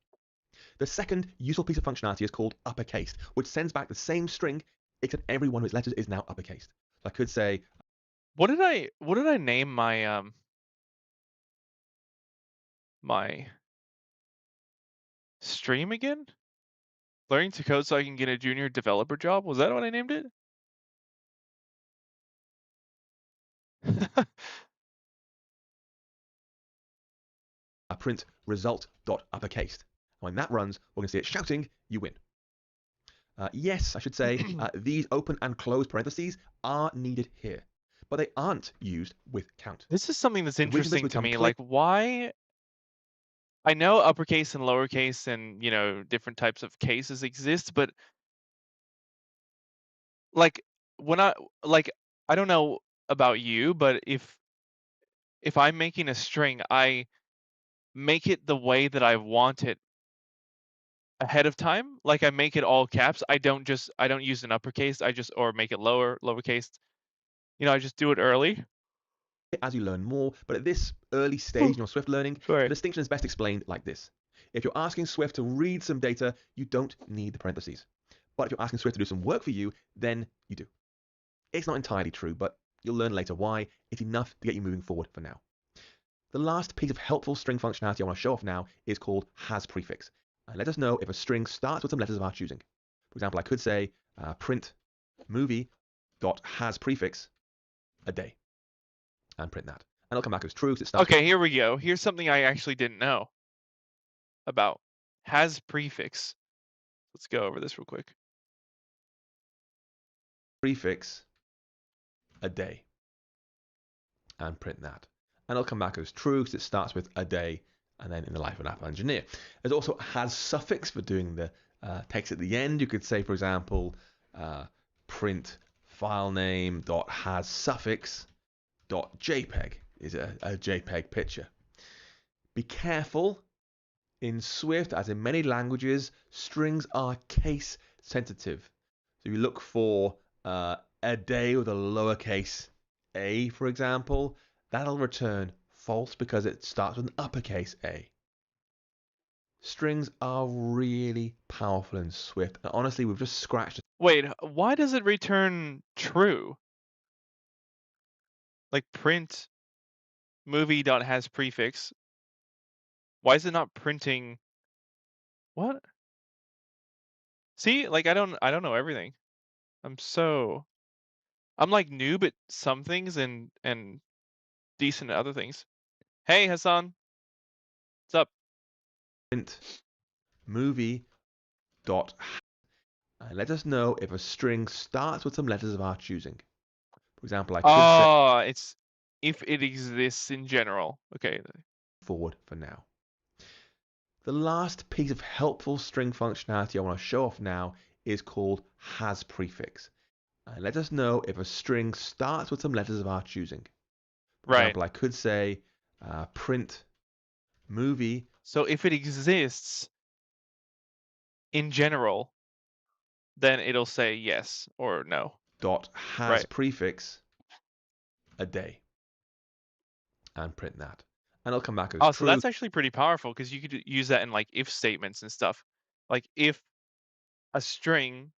The second useful piece of functionality is called uppercase, which sends back the same string, except every one of its letters is now uppercased. So I could say What did I name my stream again? Learning to code so I can get a junior developer job? Was that what I named it? print result.uppercased. When that runs, we're going to see it shouting, you win. Yes, I should say, these open and close parentheses are needed here, but they aren't used with count. This is something that's The reason this interesting to become me. clear Like, why? I know uppercase and lowercase and, different types of cases exist, but like when like I don't know about you, but if I'm making a string, I make it the way that I want it ahead of time. Like I make it all caps. I don't use an uppercase. Or make it lowercase. I just do it early. as you learn more, but at this early stage Oh, in your Swift learning, the sorry. distinction is best explained like this. If you're asking Swift to read some data, you don't need the parentheses. But if you're asking Swift to do some work for you, then you do. It's not entirely true, but you'll learn later why. It's enough to get you moving forward for now. The last piece of helpful string functionality I want to show off now is called has prefix. And let us know if a string starts with some letters of our choosing. For example, I could say print movie dot has prefix a day. and print that. And it'll come back as true because it starts with Okay, here we go. Here's something I actually didn't know about. Has prefix. Let's go over this real quick. prefix a day and print that. And it'll come back as true because it starts with a day and then in the life of an Apple engineer. It also has suffix for doing the text at the end. You could say, for example, print file name dot has suffix dot JPEG is a JPEG picture. Be careful. In Swift, as in many languages, strings are case sensitive. So you look for a day with a lowercase a, for example, that'll return false because it starts with an uppercase A. Strings are really powerful in Swift, and honestly, we've just scratched. Wait, why does it return true? Like print movie dot has prefix. Why is it not printing what? See, like I don't know everything. I'm like noob at some things and decent at other things. Hey Hassan, what's up? Print movie dot and let us know if a string starts with some letters of our choosing. For example, I could say Oh, it's if it exists in general. Okay. forward for now. The last piece of helpful string functionality I want to show off now is called has prefix. And let us know if a string starts with some letters of our choosing. For Right. example, I could say print movie So if it exists in general, then it'll say yes or no. dot has Right. prefix a day and print that. And it'll come back as Oh, so true. that's actually pretty powerful because you could use that in like if statements and stuff. Like if a string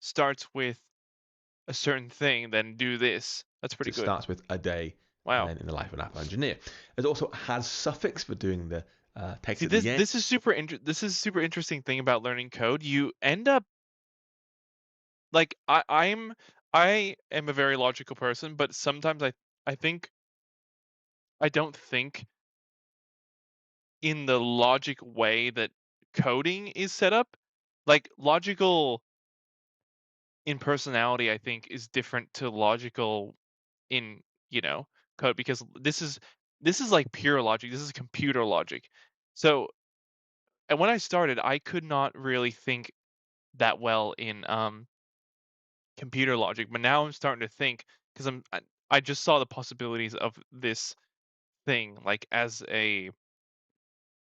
starts with a certain thing, then do this. That's pretty It good. starts with a day and Wow. then in the life of an Apple engineer. It also has suffix for doing the text See, at the end. this is super interesting thing about learning code. You end up like I am a very logical person, but sometimes I think I don't think in the logic way that coding is set up. Like logical in personality, I think is different to logical in, you know, code because this is like pure logic. This is computer logic. So, and when I started, I could not really think that well in computer logic, but now I'm starting to think because I just saw the possibilities of this thing like as a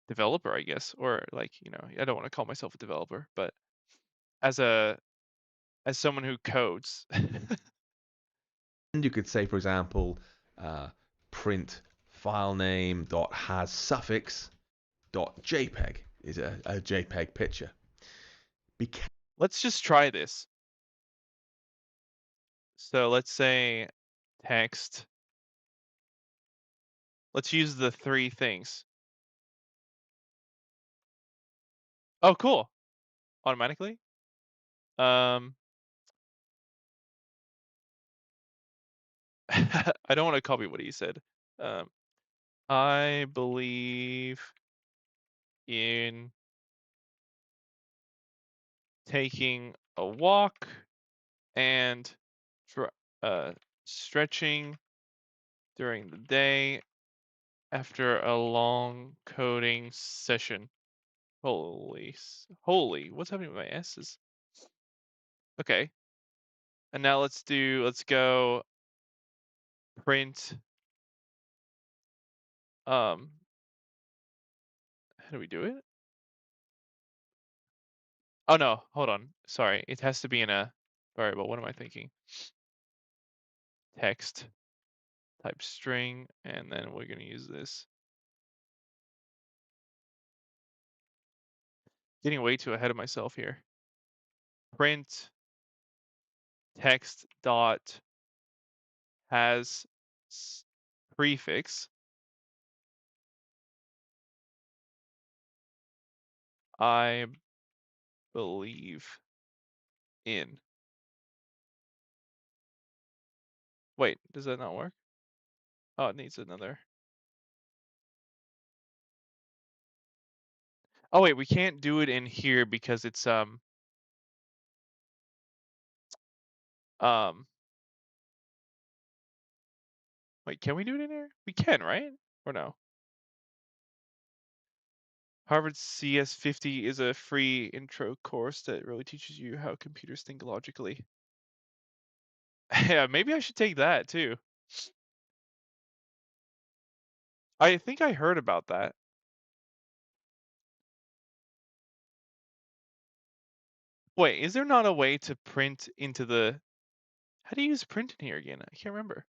developer, I guess, or like, I don't want to call myself a developer, but as a as someone who codes. And you could say, for example, print file name dot has suffix dot JPEG is a JPEG picture. Be Let's just try this. So let's say text. Let's use the three things. Oh, cool. Automatically. Um, I don't want to copy what he said. Um, I believe in taking a walk and uh, stretching during the day after a long coding session. Holy, what's happening with my S's? Okay, and now let's go print. Um, how do we do it? Oh no, hold on. Sorry, it has to be in a variable. What am I thinking? Text type string, and then we're gonna use this. Getting way too ahead of myself here. Print text dot has prefix. I believe in. Wait, does that not work? Oh, it needs another. Oh wait, we can't do it in here because it's um wait, can we do it in here? We can, right? Or no? Harvard CS50 is a free intro course that really teaches you how computers think logically. Yeah, maybe I should take that too. I think I heard about that. Wait, is there not a way to print into the... How do you use print in here again? I can't remember.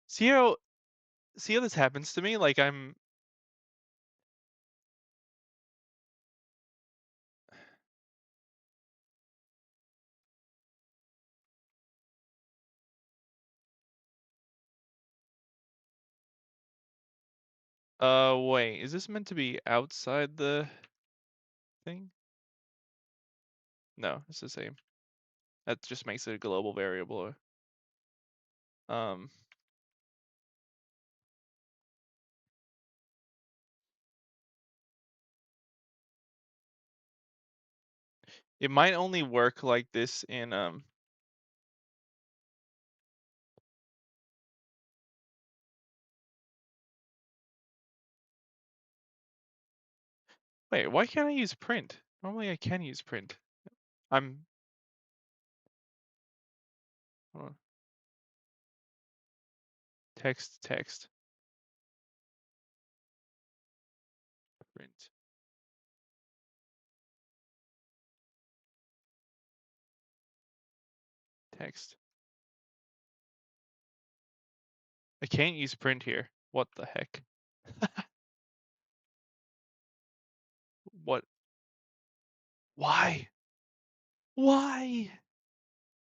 See how this happens to me? Like I'm... Wait, is this meant to be outside the thing? No, it's the same. That just makes it a global variable. Um, it might only work like this in wait, why can't I use print? Normally I can use print. I'm hold on. Text, print, text. I can't use print here. What the heck? What? Why? Why?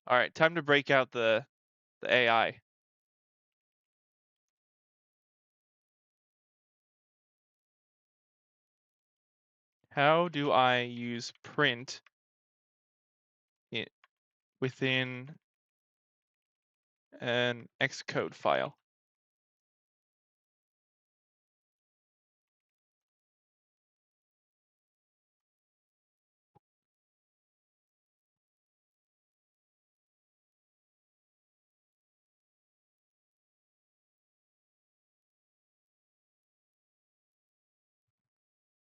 All right, time to break out the AI. How do I use print it within an Xcode file?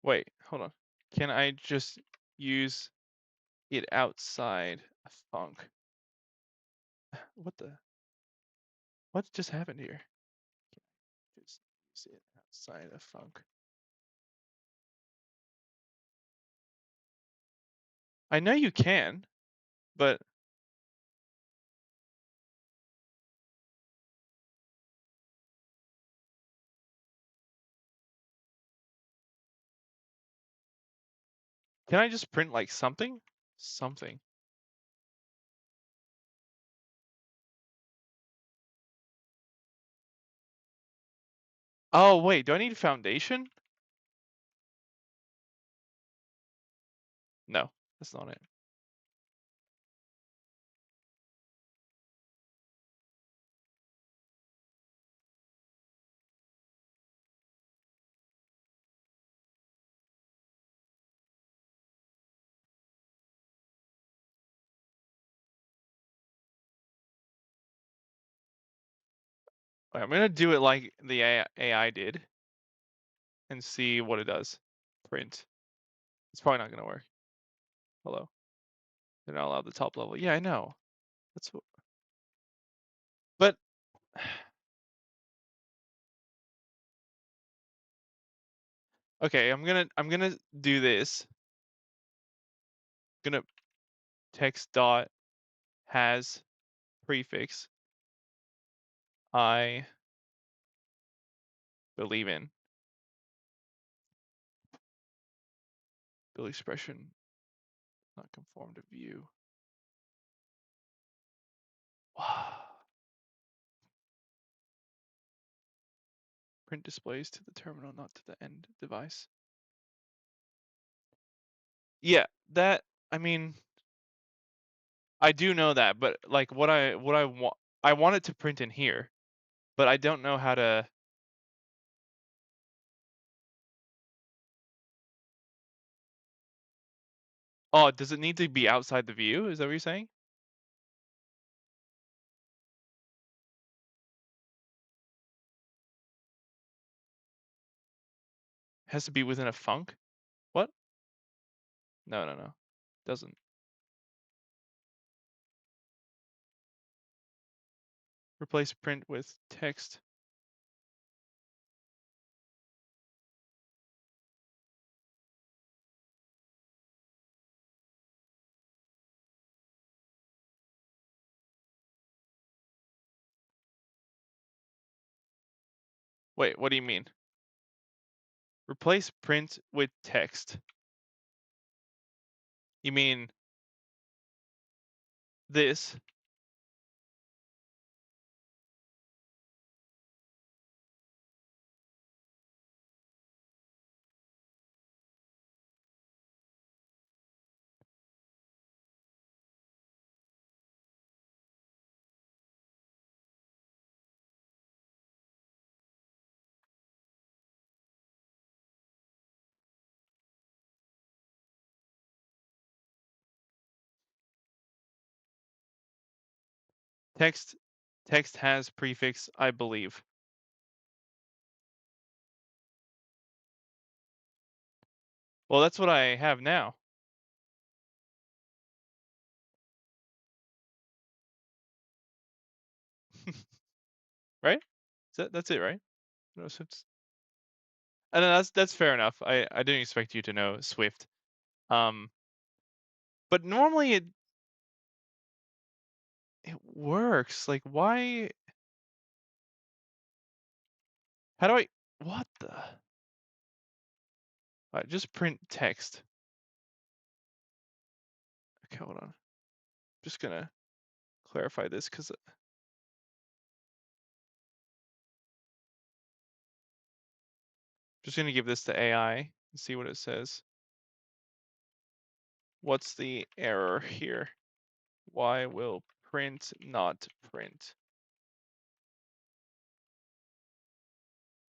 Wait, hold on. Can I just use it outside a func? What the? What just happened here? Just use it outside a func. I know you can, but can I just print like something? Something. Oh, wait, do I need foundation? No, that's not it. Wait, I'm gonna do it like the AI did and see what it does. Print. It's probably not gonna work. Hello. They're not allowed the top level. Yeah, I know. That's what... But okay, I'm gonna do this. I'm gonna text dot has prefix I believe in. Build expression not conform to view. Wow. Print displays to the terminal, not to the end device. Yeah, that, I mean, I do know that, but like I want it to print in here, but I don't know how to. Oh, does it need to be outside the view? Is that what you're saying? Has to be within a func? What? No, no, no. Doesn't. Replace print with text. Wait, what do you mean? Replace print with text. You mean this? Text text has prefix, I believe. Well, that's what I have now. Right? That's it, right? No, so and then that's fair enough. I didn't expect you to know Swift. Um, but normally it works. Like why? How do I? What the? Just print text. Okay, hold on. Just gonna clarify this because just gonna give this to AI and see what it says. What's the error here? Why will print not print?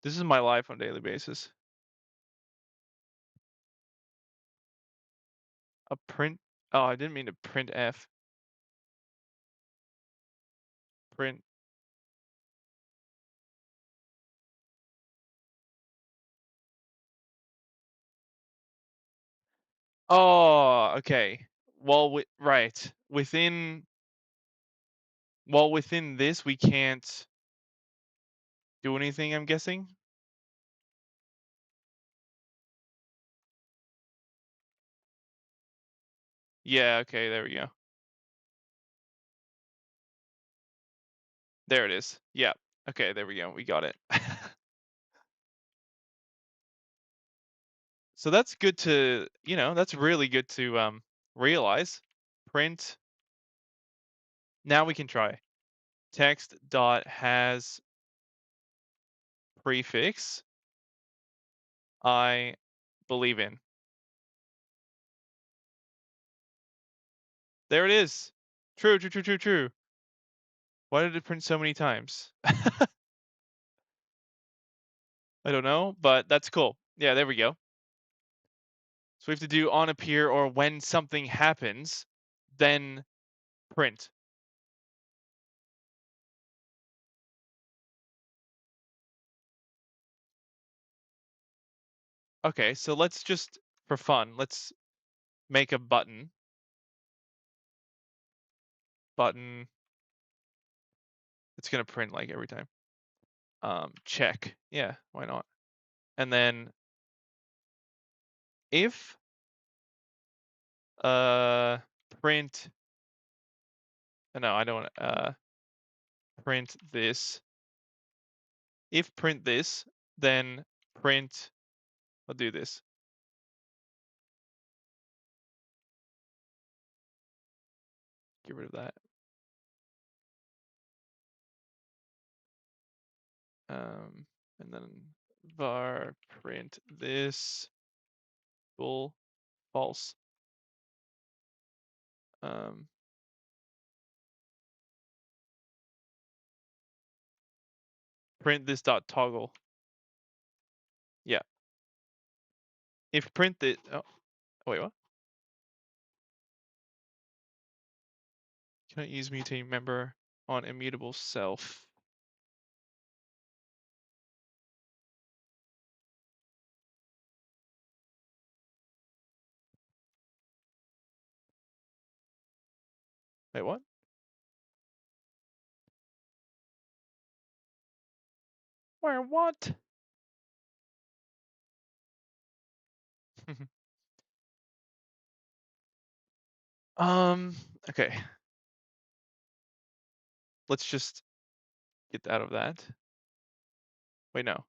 This is my life on a daily basis. A print. Oh, I didn't mean to print F. Print. Oh, okay. Well, right. Within this, we can't do anything, I'm guessing. Yeah, okay, there we go. There it is. Yeah. Okay, there we go. We got it. So that's good to, that's really good to realize. Print. Now we can try. Text dot has prefix I believe in. There it is. True, true, true, true, true. Why did it print so many times? I don't know, but that's cool. Yeah, there we go. So we have to do on appear or when something happens, then print. Okay, so let's just, for fun, let's make a button. Button. It's gonna print like every time. Check. Yeah, why not? And then if print. No, I don't. Print this. If print this, then print. I'll do this. Get rid of that. And then var print this full false. print this dot toggle. Yeah. If print the oh wait, what? Cannot use mutating member on immutable self. Wait, what? Where what? um okay. Let's just get out of that. Wait, no.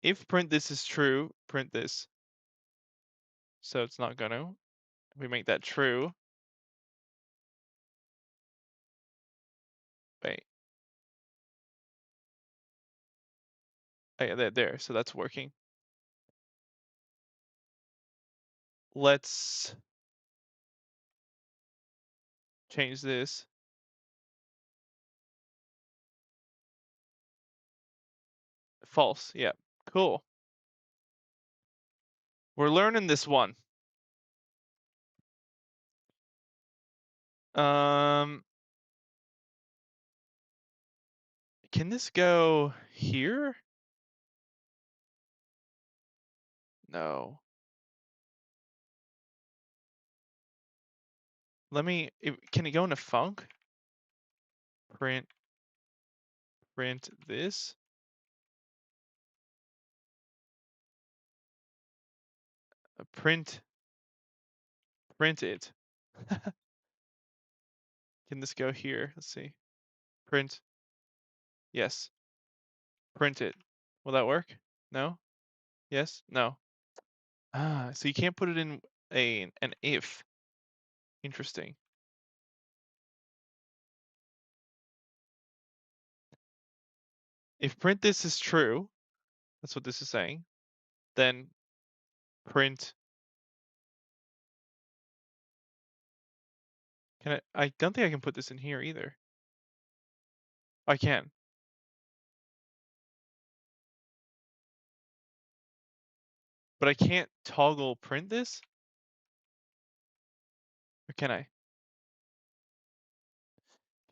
If print this is true, print this. So it's not gonna. If we make that true. Wait. Oh, yeah, there. So that's working. Let's change this. False. Yeah. Cool. We're learning this one. Um, can this go here? No. Can it go into func? Print this. Print it. Can this go here? Let's see. Print. Yes. Print it. Will that work? No? Yes? No. Ah, so you can't put it in an if. Interesting. If print this is true, that's what this is saying, then print. I don't think I can put this in here either. I can. But I can't toggle print this? Or can I?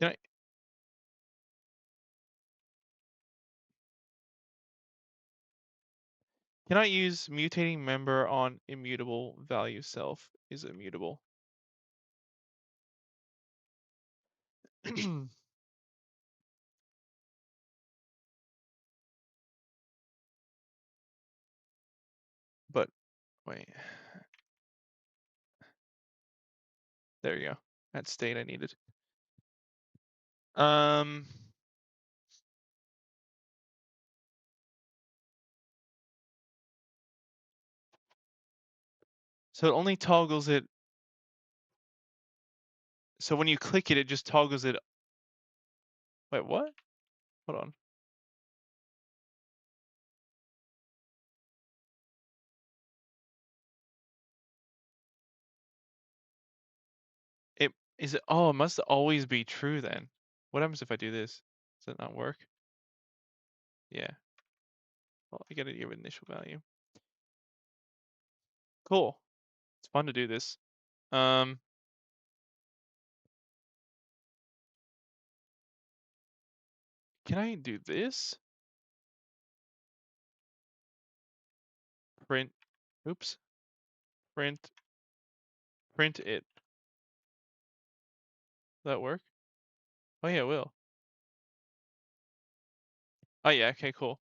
Can I? Can I use mutating member on immutable value self is immutable? But wait. There you go. That state I needed. Um so it only toggles it. So when you click it, it just toggles it. Wait, what? Hold on. It must always be true then. What happens if I do this? Does that not work? Yeah. Well, I gotta give it initial value. Cool. It's fun to do this. Um can I do this? Print oops. Print it. Will that work? Oh yeah, it will. Oh yeah, okay, cool.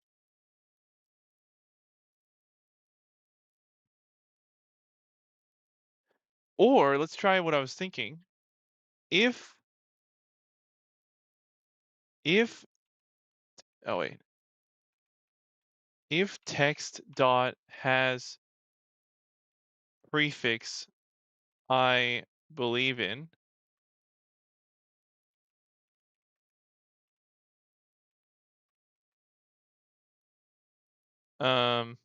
Or let's try what I was thinking. If oh wait. If text dot has prefix I believe in, um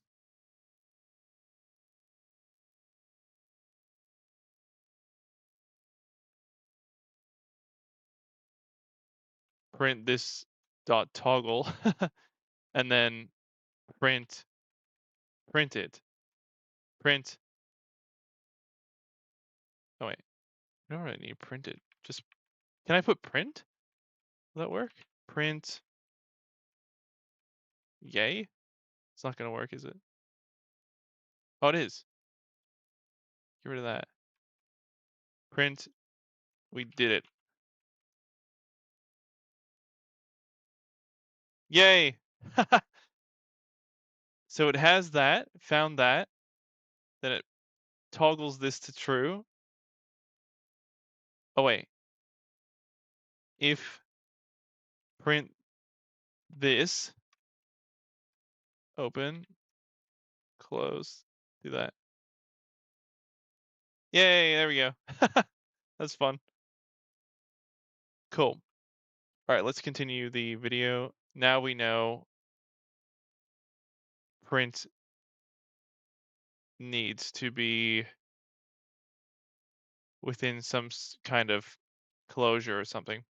print this dot toggle and then print it. Print. Oh wait, I don't really need print it. Just can I put print? Will that work? Print. Yay. It's not gonna work, is it? Oh, it is. Get rid of that. Print. We did it. Yay. So it has that. Found that. Then it toggles this to true. Oh wait. If print this, open, close, do that. Yay, there we go. That's fun. Cool. All right, let's continue the video. Now we know print needs to be within some kind of closure or something.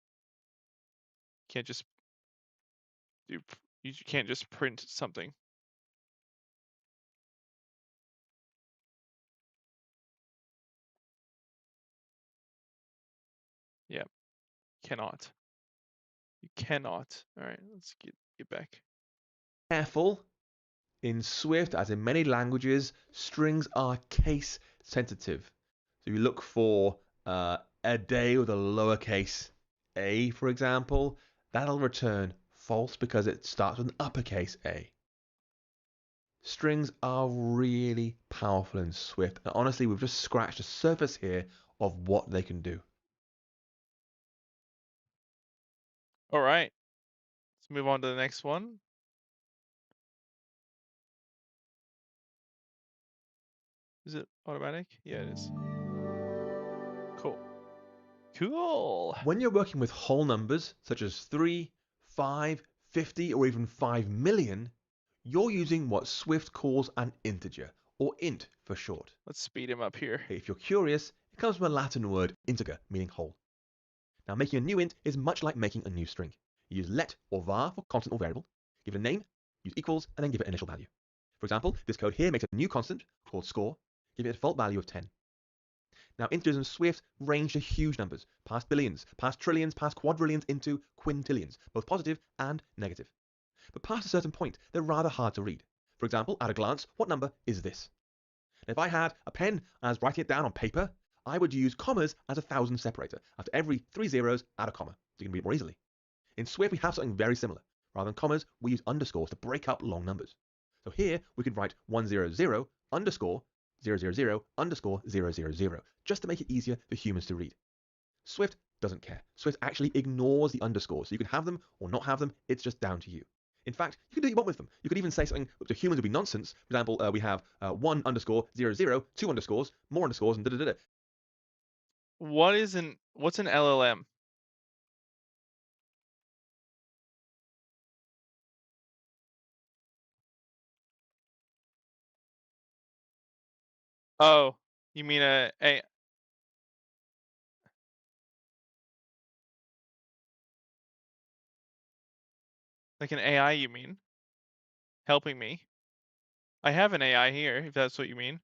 Can't just do. You can't just print something. Yeah, cannot. You cannot. All right, let's get back. Careful. In Swift, as in many languages, strings are case sensitive. So you look for a day with a lowercase a, for example, that'll return false because it starts with an uppercase A. Strings are really powerful in Swift, and honestly, we've just scratched the surface here of what they can do. All right, let's move on to the next one. Is it automatic? Yeah, it is. Cool. Cool. When you're working with whole numbers, such as 3, 5, 50, or even 5 million, you're using what Swift calls an integer, or int for short. Let's speed him up here. If you're curious, it comes from a Latin word integer, meaning whole. Now, making a new int is much like making a new string. You use let or var for constant or variable, give it a name, use equals, and then give it initial value. For example, this code here makes a new constant called score, give it a default value of 10. Now, integers in Swift range to huge numbers, past billions, past trillions, past quadrillions, into quintillions, both positive and negative. But past a certain point, they're rather hard to read. For example, at a glance, what number is this? And if I had a pen and I was writing it down on paper, I would use commas as a thousand separator. After every 3 zeros, add a comma, so you can read it more easily. In Swift, we have something very similar. Rather than commas, we use underscores to break up long numbers. So here, we could write 100 underscore 000 underscore 000, just to make it easier for humans to read. Swift doesn't care. Swift actually ignores the underscores, so you can have them or not have them, it's just down to you. In fact, you can do what you want with them. You could even say something to humans would be nonsense. For example, we have 1 underscore 00, 2 underscores, more underscores, and da da da. What's an LLM? Oh, you mean a like an AI, you mean? Helping me. I have an AI here, if that's what you mean.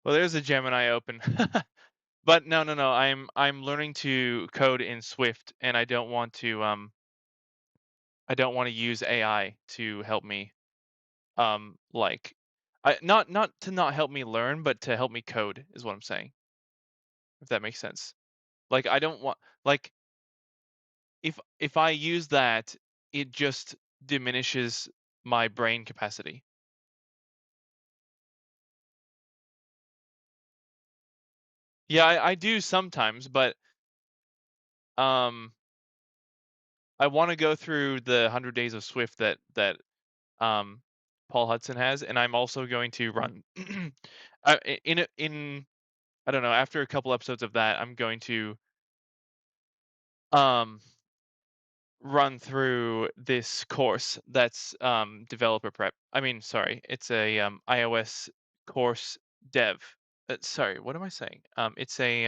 Well, there's a Gemini open. But no, no, no. I'm learning to code in Swift, and I don't want to use AI to help me. Like, not to not help me learn, but to help me code is what I'm saying. If that makes sense. Like, I don't want like if I use that, it just diminishes my brain capacity. Yeah, I do sometimes, but um, I want to go through the 100 Days of Swift that um, Paul Hudson has, and I'm also going to run in I don't know, after a couple episodes of that, I'm going to um, run through this course that's developer prep. I mean, sorry, it's a iOS course dev. Sorry, what am I saying? It's a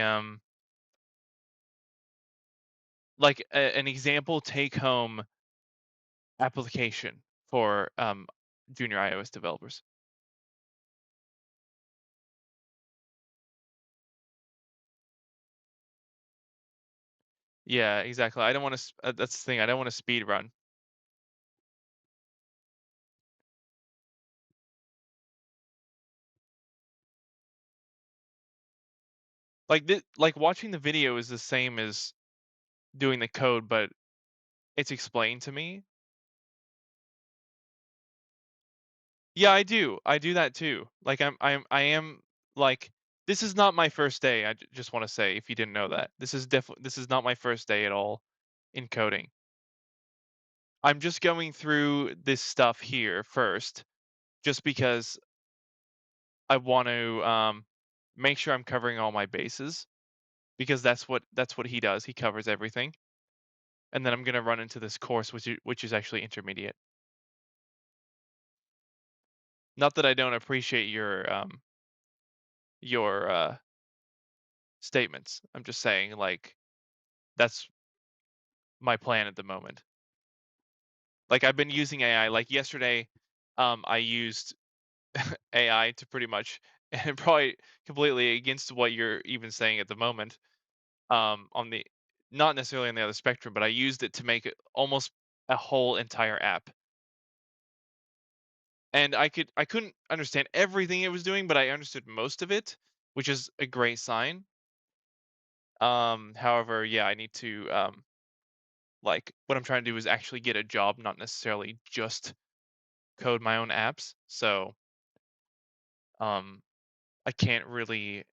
an example take home application for junior iOS developers. Yeah, exactly. I don't want to. That's the thing. I don't want to speed run. Like watching the video is the same as doing the code, but it's explained to me. Yeah, I do. I do that too. Like I am like this is not my first day. Just want to say if you didn't know that. This is not my first day at all in coding. I'm just going through this stuff here first just because I want to make sure I'm covering all my bases because that's what he does. He covers everything. And then I'm going to run into this course which is actually intermediate. Not that I don't appreciate your statements. I'm just saying like that's my plan at the moment. Like I've been using AI. Like yesterday, I used AI to pretty much and probably completely against what you're even saying at the moment. On the not necessarily on the other spectrum, but I used it to make it almost a whole entire app. And I couldn't understand everything it was doing, but I understood most of it, which is a great sign. However, yeah, I need to like what I'm trying to do is actually get a job, not necessarily just code my own apps. So um I can't really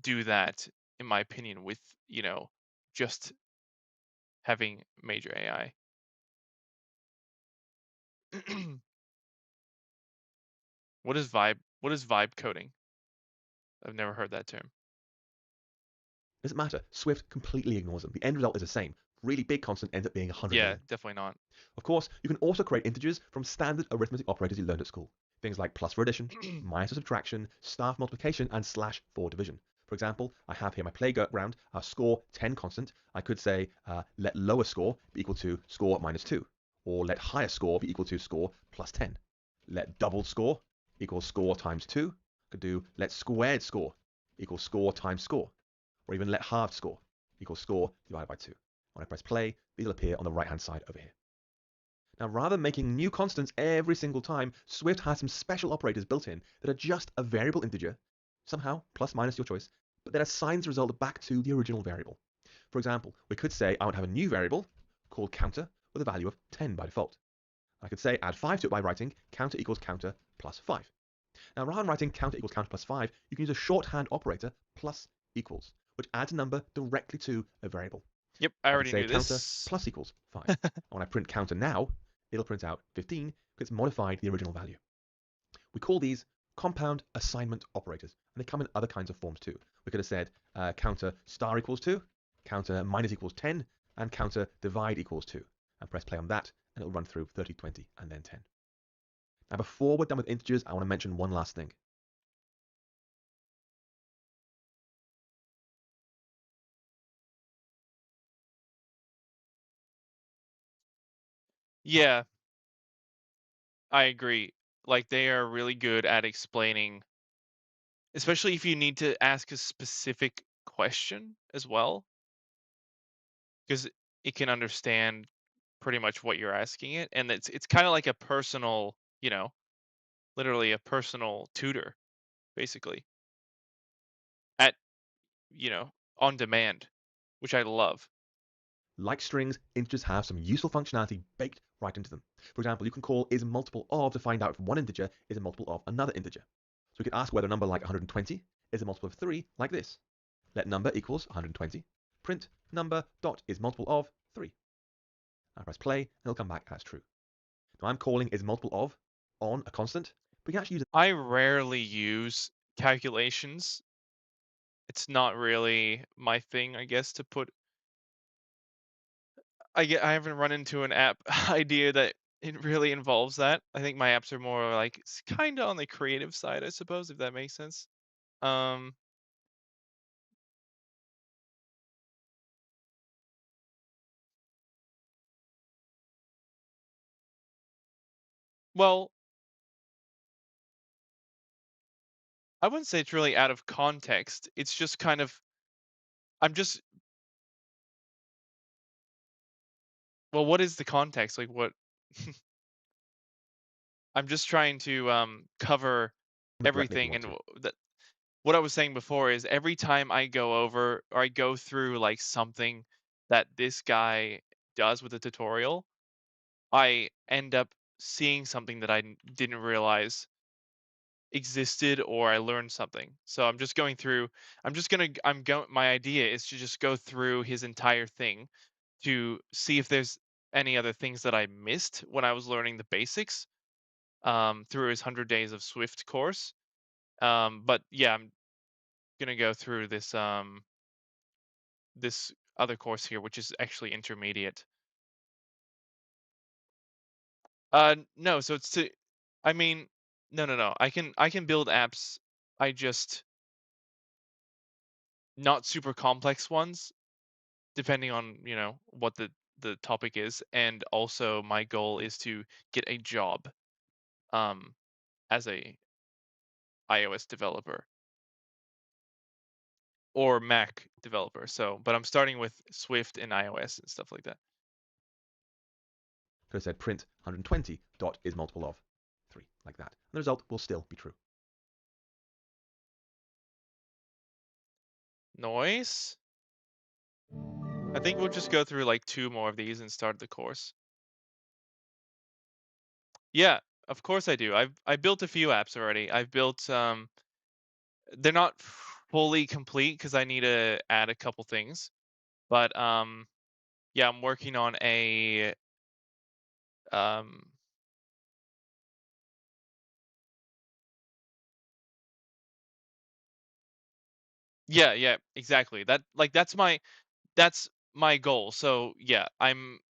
do that in my opinion with, you know, just having major AI. What is vibe coding? I've never heard that term. Doesn't matter. Swift completely ignores them. The end result is the same. Really big constant ends up being 100 Yeah, million. definitely not. Of course, you can also create integers from standard arithmetic operators you learned at school. Things like plus for addition, minus for subtraction, staff multiplication, and slash for division. For example, I have here my playground, score 10 constant. I could say let lower score be equal to score minus 2, or let higher score be equal to score plus 10. Let doubled score equals score times 2. I could do let squared score equals score times score, or even let halved score equals score divided by 2. When I press play, these will appear on the right hand side over here. Now, rather than making new constants every single time, Swift has some special operators built in that are just a variable integer, somehow plus minus your choice, but that assigns the result back to the original variable. For example, we could say I want to have a new variable called counter with a value of 10 by default. I could say add 5 to it by writing counter equals counter plus 5. Now, rather than writing counter equals counter plus 5, you can use a shorthand operator plus equals, which adds a number directly to a variable. Yep, I I could already say knew counter this. plus equals 5. And when I print counter now, it'll print out 15 because it's modified the original value. We call these compound assignment operators, and they come in other kinds of forms too. We could have said counter star equals 2, counter minus equals 10, and counter divide equals 2. And press play on that, and it'll run through 30, 20, and then 10. Now, before we're done with integers, I want to mention one last thing. Yeah, I agree. Like they are really good at explaining, especially if you need to ask a specific question as well, because it can understand pretty much what you're asking it, and it's kind of like a personal, you know, literally a personal tutor, basically at on demand, which I love. Like strings, integers have some useful functionality baked right into them. For example, you can call is multiple of to find out if one integer is a multiple of another integer. So we could ask whether a number like 120 is a multiple of 3 like this. Let number equals 120. Print number dot is multiple of 3. I press play and it'll come back as true. Now I'm calling is multiple of on a constant. We can actually use I rarely use calculations. It's not really my thing, I guess, to put I haven't run into an app idea that it really involves that. I think my apps are more like kind of on the creative side, I suppose, if that makes sense. Um, well, I wouldn't say it's really out of context. It's just kind of I'm just well, what is the context? Like what I'm just trying to cover Correct me if you everything want and to. that what I was saying before is every time I go over or I go through like something that this guy does with a tutorial, I end up seeing something that didn't realize existed or I learned something. So I'm just going through I'm just going to I'm going my idea is to just go through his entire thing to see if there's any other things that I missed when I was learning the basics through his 100 days of Swift course. But yeah, I'm going to go through this other course here which is actually intermediate. No, so it's to I mean, no. I can build apps. I just not super complex ones, depending on, what the topic is. And also my goal is to get a job um as a iOS developer or Mac developer. So, but I'm starting with Swift and iOS and stuff like that. Could have said print 120 dot is multiple of 3, like that. And the result will still be true. Noise? I think we'll just go through like two more of these and start the course. Yeah, of course I do. I built a few apps already. I've built they're not fully complete because I need to add a couple things. But yeah, I'm working on a um yeah, exactly. That's my goal. So yeah, I'm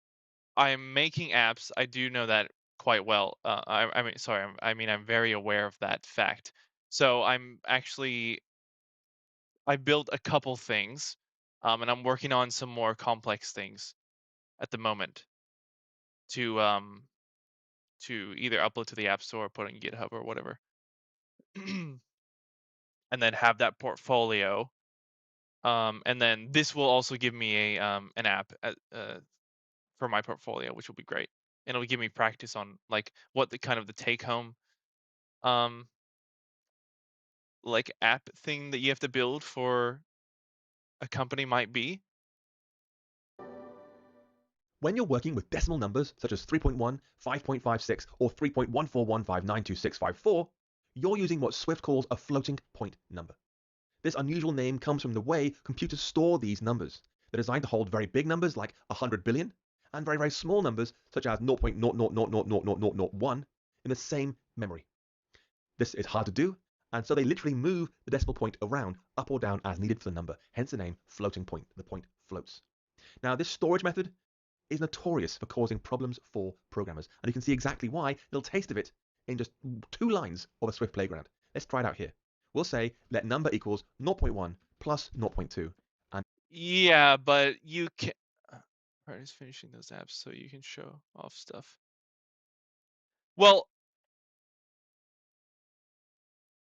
making apps. I do know that quite well. I mean, sorry, I mean I'm very aware of that fact. So I built a couple things, and I'm working on some more complex things at the moment to to either upload to the App Store or put on GitHub or whatever, and then have that portfolio. And then this will also give me a an app for my portfolio, which will be great, and it'll give me practice on like what the kind of the take home um like app thing that you have to build for a company might be. When you're working with decimal numbers such as 3.1, 5.56, or 3.141592654, you're using what Swift calls a floating point number. This unusual name comes from the way computers store these numbers. They're designed to hold very big numbers like 100 billion and very, very small numbers such as 0.0000001 in the same memory. This is hard to do, and so they literally move the decimal point around up or down as needed for the number, hence the name floating point. The point floats. Now, this storage method is notorious for causing problems for programmers, and you can see exactly why, a little taste of it, in just 2 lines of a Swift playground. Let's try it out here. We'll say let number equals 0.1 plus 0.2, and Yeah, but you can. Practice finishing those apps so you can show off stuff. Well,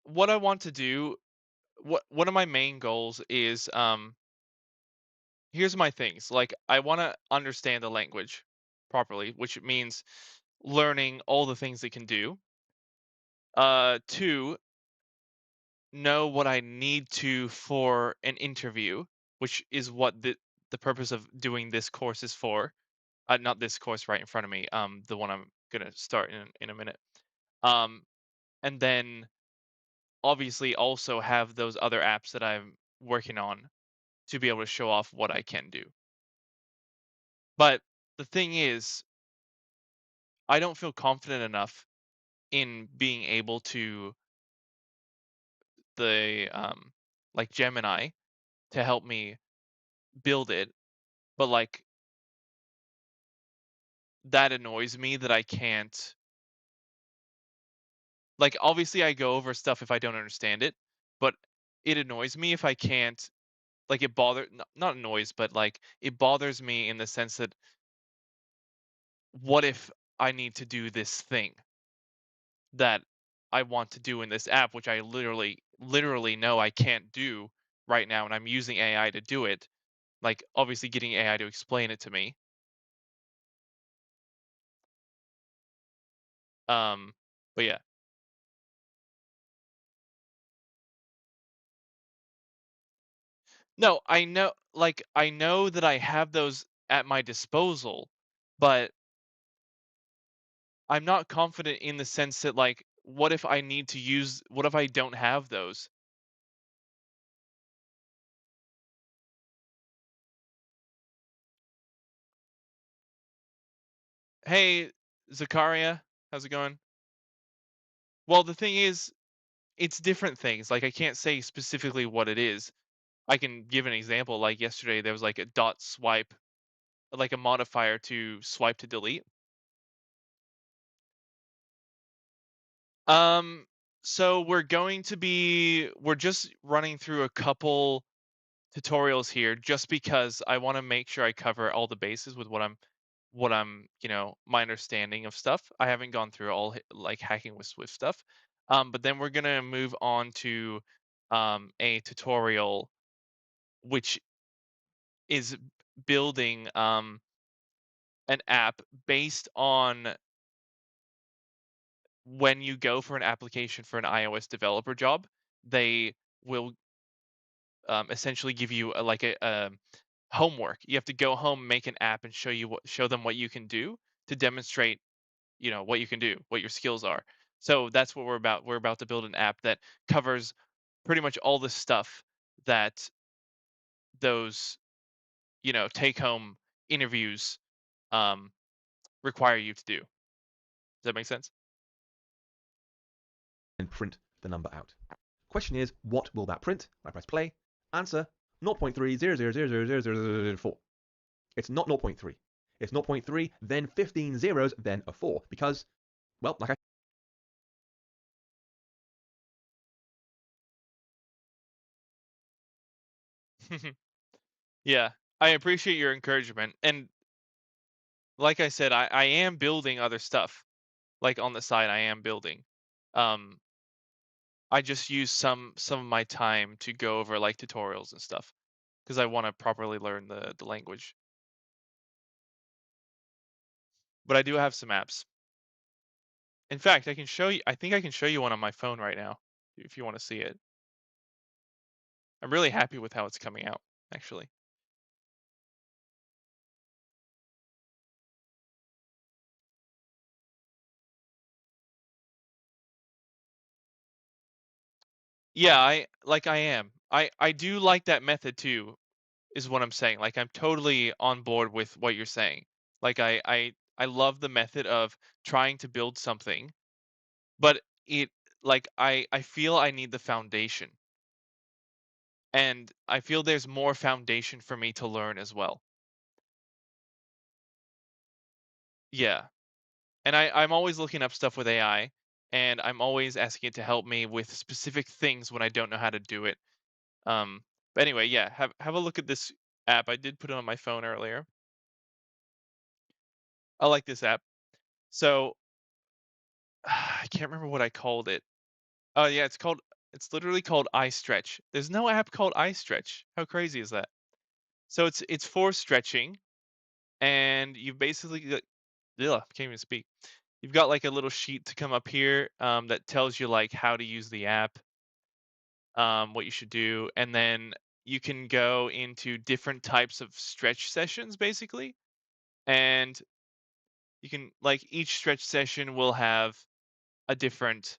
what I want to do, what one of my main goals is, here's my things. Like, I want to understand the language properly, which means learning all the things it can do. Two, know what I need to for an interview, which is what the purpose of doing this course is for. Not this course right in front of me. The one I'm gonna start in a minute. Um, and then obviously also have those other apps that I'm working on to be able to show off what I can do. But the thing is, I don't feel confident enough in being able to the like Gemini to help me build it. But like that annoys me that I can't, like, obviously I go over stuff if I don't understand it, but it annoys me if I can't, like, it bother not annoys, but, like, it bothers me in the sense that, what if I need to do this thing that I want to do in this app, which I literally know I can't do right now, and I'm using AI to do it. Like, obviously getting AI to explain it to me. Um, but yeah. No, I know that I have those at my disposal, but I'm not confident in the sense that, like, what if I don't have those? Hey, Zakaria, how's it going? Well, the thing is, it's different things. Like, I can't say specifically what it is. I can give an example. Like yesterday, there was like a dot swipe, like a modifier to swipe to delete. Um, so we're just running through a couple tutorials here just because I want to make sure I cover all the bases with my understanding of stuff. I haven't gone through all like hacking with Swift stuff. But then we're gonna move on to a tutorial which is building an app based on when you go for an application for an iOS developer job, they will essentially give you a homework. You have to go home, make an app, and show them what you can do to demonstrate, what you can do, what your skills are. So that's what we're about. We're about to build an app that covers pretty much all the stuff that those take home interviews um, require you to do. Does that make sense? And print the number out. Question is, what will that print? I press play. Answer, 0.300000004. It's not zero point 0.3. It's zero point 0.3, then 15 zeros, then a 4. Because, well, like I Yeah, I appreciate your encouragement. And like I said, I am building other stuff. Like on the side, I am building. Um, I just use some of my time to go over like tutorials and stuff because I want to properly learn the language. But I do have some apps. In fact, I can show you. I think I can show you one on my phone right now if you want to see it. I'm really happy with how it's coming out, actually. Yeah, I am. I do like that method too, is what I'm saying. Like I'm totally on board with what you're saying. Like I love the method of trying to build something, but it like I feel I need the foundation. And I feel there's more foundation for me to learn as well. Yeah. And I'm always looking up stuff with AI, and I'm always asking it to help me with specific things when I don't know how to do it. But anyway, yeah, have a look at this app. I did put it on my phone earlier. I like this app. So I can't remember what I called it. Oh yeah, it's literally called iStretch. There's no app called iStretch. How crazy is that? So it's for stretching, and you basically ugh, can't even speak. You've got like a little sheet to come up here that tells you like how to use the app, what you should do, and then you can go into different types of stretch sessions basically, and you can like each stretch session will have a different,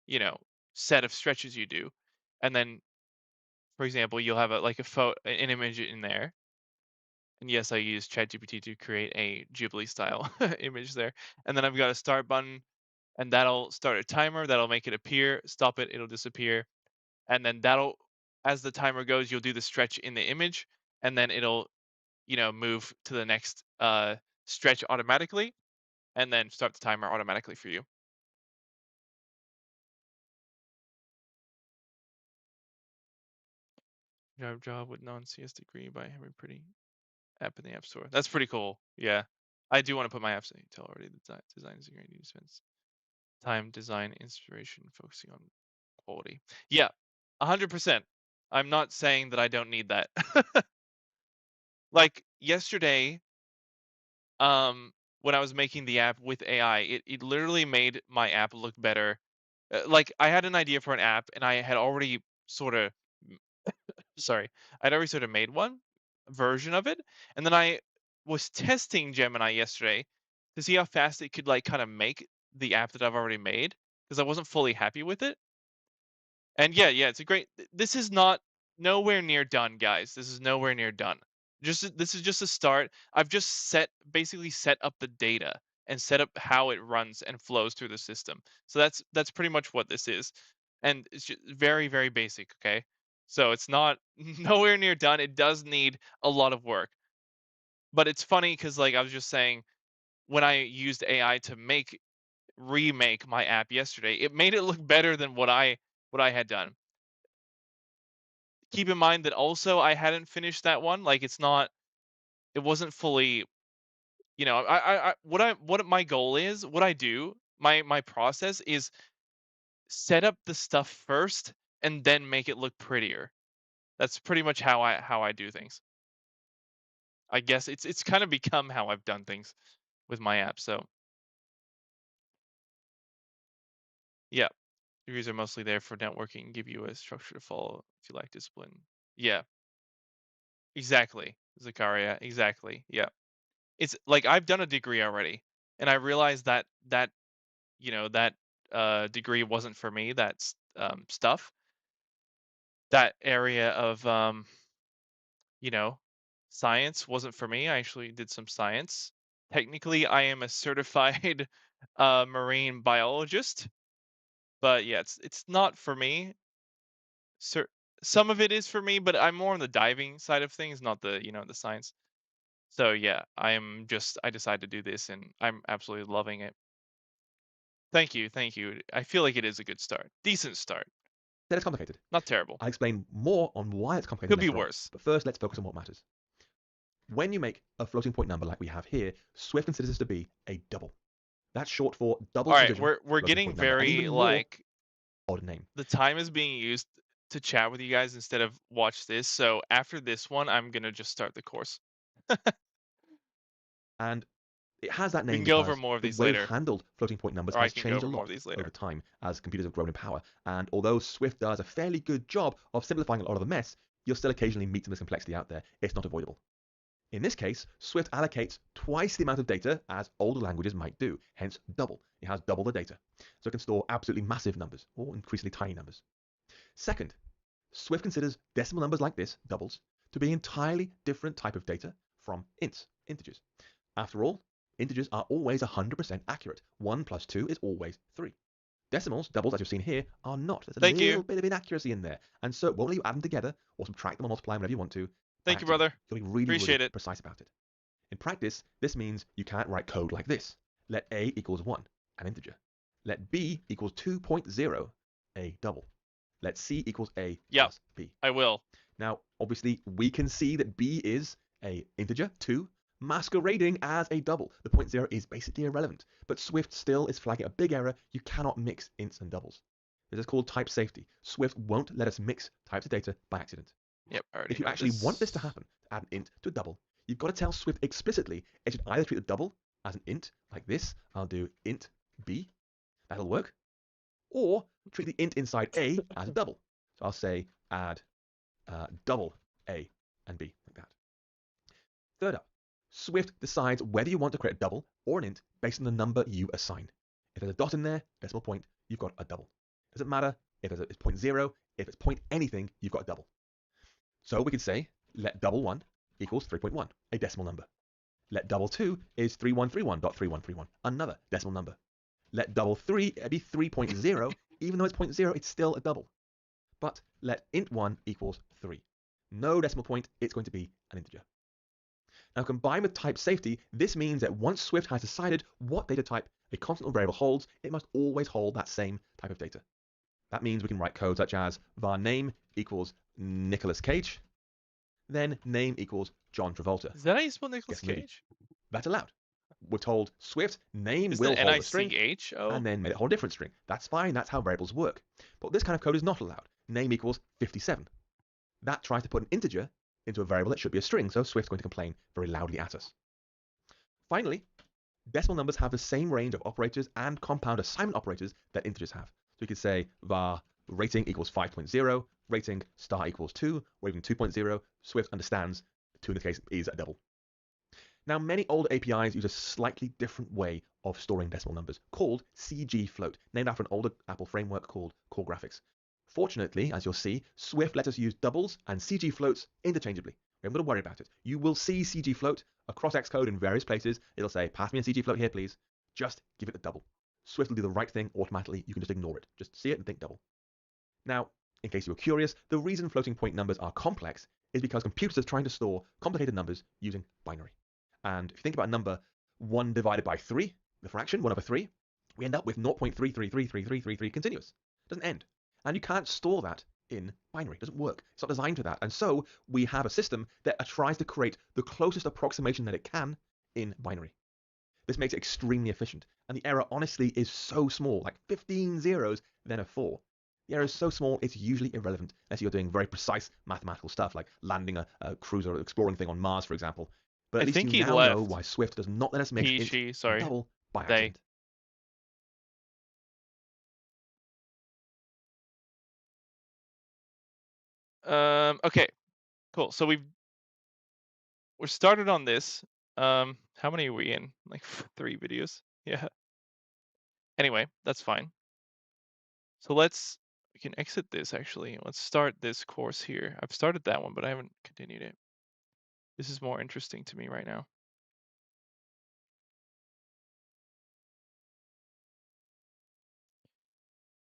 you know, set of stretches you do, and then for example, you'll have an image in there. And yes, I use ChatGPT to create a Ghibli style image there. And then I've got a start button, and that'll start a timer. That'll make it appear. Stop it, it'll disappear. And then as the timer goes, you'll do the stretch in the image, and then it'll, move to the next. stretch automatically, and then start the timer automatically for you. Job with non-CS degree by having pretty app in the App Store. That's pretty cool. Yeah. I do want to put my apps in until already. The design is a great spends time, design, inspiration, focusing on quality. Yeah, 100%. I'm not saying that I don't need that. Like yesterday, when I was making the app with AI, it literally made my app look better. Like I had an idea for an app, and I had already sort of sorry, I'd already sort of made one version of it, and then I was testing Gemini yesterday to see how fast it could like kind of make the app that I've already made because I wasn't fully happy with it. And yeah, it's a great. This is not nowhere near done, guys. This is nowhere near done. This is just a start. I've just basically set up the data and set up how it runs and flows through the system. So that's pretty much what this is, and it's just very basic. Okay, so it's not nowhere near done. It does need a lot of work, but it's funny because like I was just saying, when I used AI to remake my app yesterday, it made it look better than what I had done. Keep in mind that also I hadn't finished that one. Like it wasn't fully, what my goal is, what I do, my process is set up the stuff first and then make it look prettier. That's pretty much how I do things. I guess it's kind of become how I've done things with my app. So yeah, degrees are mostly there for networking, give you a structure to follow if you like discipline. Yeah, exactly. Zakaria, exactly. Yeah. It's like I've done a degree already, and I realized that degree wasn't for me. That's stuff. That area of you know, science wasn't for me. I actually did some science. Technically, I am a certified marine biologist, but yeah, it's not for me. Cer- some of it is for me, but I'm more on the diving side of things, not the science. So yeah, I decided to do this, and I'm absolutely loving it. Thank you, thank you. I feel like it is a good start. Decent start. Then it's complicated. Not terrible. I'll explain more on why it's complicated Could be later on. worse. But first, let's focus on what matters. When you make a floating point number like we have here, Swift considers this to be a double. That's short for double All right, integer we're floating getting point number, and very even more like odd name. the time is being used to chat with you guys instead of watch this. So after this one, I'm gonna just start the course. And it has that We name can go over because more of the these way we've later, handled floating point numbers or I has can go changed a over more of lot these over later. time as computers have grown in power. And although Swift does a fairly good job of simplifying a lot of the mess, you'll still occasionally meet some of this complexity out there. It's not avoidable. In this case, Swift allocates twice the amount of data as older languages might do, hence double. It has double the data. So it can store absolutely massive numbers, or increasingly tiny numbers. Second, Swift considers decimal numbers like this, doubles, to be an entirely different type of data from ints, integers. After all, integers are always 100% accurate. 1 plus 2 is always 3. Decimals, doubles, as you've seen here, are not. There's a Thank you, little bit of inaccuracy in there. And so it won't let you add them together or subtract them or multiply them whenever you want to by thank you, accident. brother. You'll be really Appreciate it. precise about it. In practice, this means you can't write code like this. Let a equals 1, an integer. Let b equals 2.0, a double. Let c equals a Yep, plus b. I will. Now, obviously, we can see that b is a integer, 2, masquerading as a double. The point 0 is basically irrelevant, but Swift still is flagging a big error. You cannot mix ints and doubles. This is called type safety. Swift won't let us mix types of data by accident. Yep, I already If you know actually want this to this. happen, to add an int to a double, you've got to tell Swift explicitly it should either treat the double as an int, like this, I'll do int b, that'll work, or treat the int inside a as a double. So I'll say add double a and b, like that. Third up, Swift decides whether you want to create a double or an int based on the number you assign. If there's a dot in there, decimal point, you've got a double. Doesn't matter if it's point 0, if it's point anything, you've got a double. So we could say let double 1 equals 3.1, a decimal number. Let double 2 is 3131.3131, another decimal number. Let double 3 be 3.0, even though it's 0.0, it's still a double. But let int 1 equals 3. No decimal point, it's going to be an integer. Now, combined with type safety, this means that once Swift has decided what data type a constant or variable holds, it must always hold that same type of data. That means we can write code such as var name equals Nicolas Cage, then name equals John Travolta. Is that how you spell Nicolas Guess the movie. Cage? That's allowed. We're told Swift name Isn't will it hold a string, Nicho? and then made it hold a different string. That's fine, that's how variables work. But this kind of code is not allowed. Name equals 57. That tries to put an integer into a variable that should be a string, so Swift's going to complain very loudly at us. Finally, decimal numbers have the same range of operators and compound assignment operators that integers have. So you could say var rating equals 5.0, rating star equals 2, or even 2.0. Swift understands 2 in this case is a double. Now, many older APIs use a slightly different way of storing decimal numbers, called CG float, named after an older Apple framework called Core Graphics. Fortunately, as you'll see, Swift lets us use doubles and CG floats interchangeably. We haven't got to worry about it. You will see CG float across Xcode in various places. It'll say, pass me a CG float here, please. Just give it a double. Swift will do the right thing automatically. You can just ignore it. Just see it and think double. Now, in case you were curious, the reason floating point numbers are complex is because computers are trying to store complicated numbers using binary. And if you think about a number 1 divided by 3, the fraction 1 over 3, we end up with 0.33333333 continuous. It doesn't end. And you can't store that in binary. It doesn't work. It's not designed for that. And so we have a system that tries to create the closest approximation that it can in binary. This makes it extremely efficient. And the error honestly is so small, like 15 zeros, then a 4. The error is so small, it's usually irrelevant unless you're doing very precise mathematical stuff, like landing a cruiser or exploring thing on Mars, for example. But I at least think you he now know left. why Swift does not let us mix He, int she, and sorry. double by They. accident. Okay, cool. So we're started on this. How many are we in? Like 3 videos? Yeah. Anyway, that's fine. So we can exit this actually. Let's start this course here. I've started that one, but I haven't continued it. This is more interesting to me right now.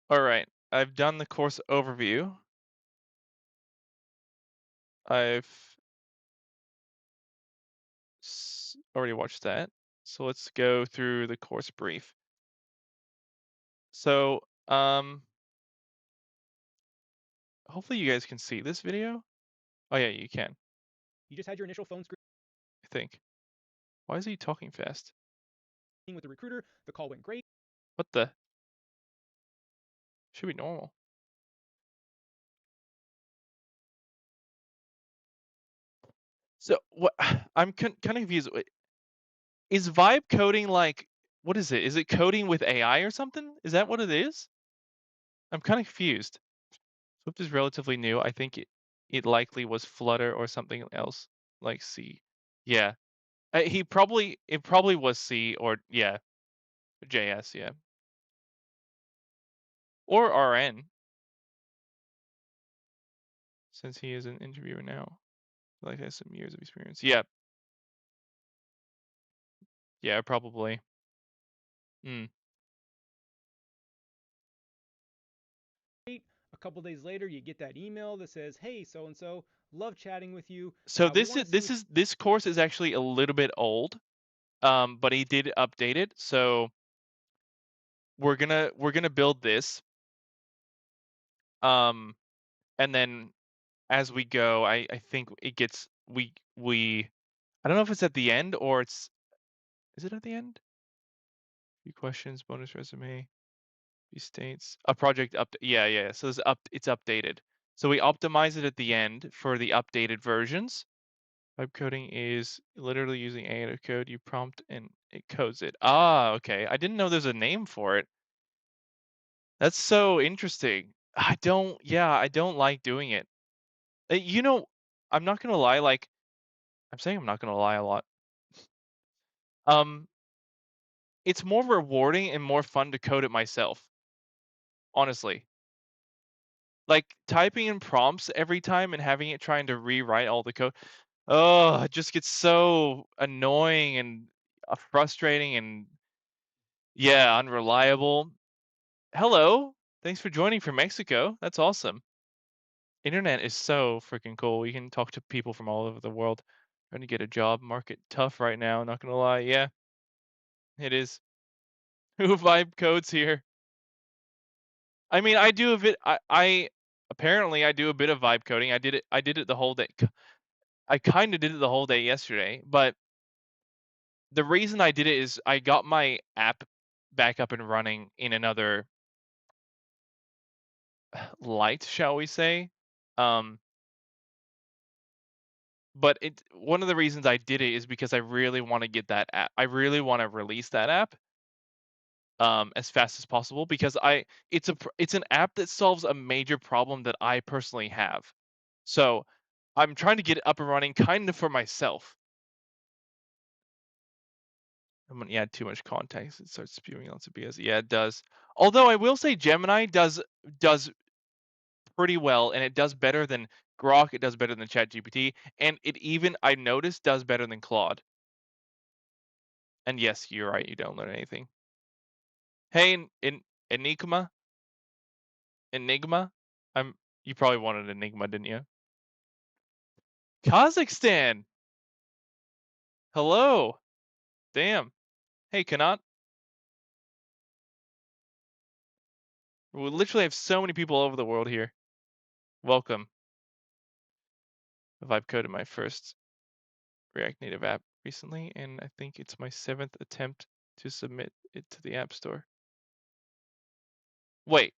All right, I've done the course overview. I've already watched that. So let's go through the course brief. So, hopefully you guys can see this video. Oh yeah, you can. You just had your initial phone screen I think. Why is he talking fast? with the recruiter. The call went great. What the? Should be normal. So what? I'm kind of confused. Is vibe coding like, what is it? Is it coding with AI or something? Is that what it is? I'm kind of confused. Swift is relatively new. I think it likely was Flutter or something else like C. Yeah. It probably was C or yeah, JS, yeah. Or RN, since he is an interviewer now. Like has some years of experience. Yeah. Yeah, probably. Hmm. A couple days later, you get that email that says, "Hey, so and so, love chatting with you. So We this want is to see this if is this course is actually a little bit old. But he did update it. So we're gonna build this. And then as we go, I think it gets we I don't know if it's at the end or is it at the end? Few questions, bonus resume, few states, a project up. Yeah. So it's updated. So we optimize it at the end for the updated versions. Web coding is literally using AI to code. You prompt and it codes it. Ah, okay. I didn't know there's a name for it. That's so interesting. I don't like doing it. You know, I'm not gonna lie, like I'm saying I'm not gonna lie a lot. Um, it's more rewarding and more fun to code it myself, honestly. Like typing in prompts every time and having it trying to rewrite all the code. Oh, it just gets so annoying and frustrating and yeah, unreliable. Hello. Thanks for joining from Mexico. That's awesome. Internet is so freaking cool. We can talk to people from all over the world. Trying to get a job market tough right now, not gonna lie. Yeah, it is. Who vibe codes here? I mean, I do a bit. I apparently I do a bit of vibe coding. I did it the whole day. I kind of did it the whole day yesterday, but the reason I did it is I got my app back up and running in another light, shall we say? Um, but one of the reasons I did it is because I really want to get that app. I really want to release that app as fast as possible because it's an app that solves a major problem that I personally have. So I'm trying to get it up and running kind of for myself. And when you add too much context, it starts spewing lots of BS. Yeah, it does. Although I will say Gemini does pretty well, and it does better than Grok. It does better than ChatGPT, and it even I noticed does better than Claude. And yes, you're right. You don't learn anything. Hey, Enigma, Enigma. You probably wanted Enigma, didn't you? Kazakhstan. Hello. Damn. Hey, Kanat. We literally have so many people all over the world here. Welcome. I've coded my first React Native app recently, and I think it's my 7th attempt to submit it to the App Store. Wait.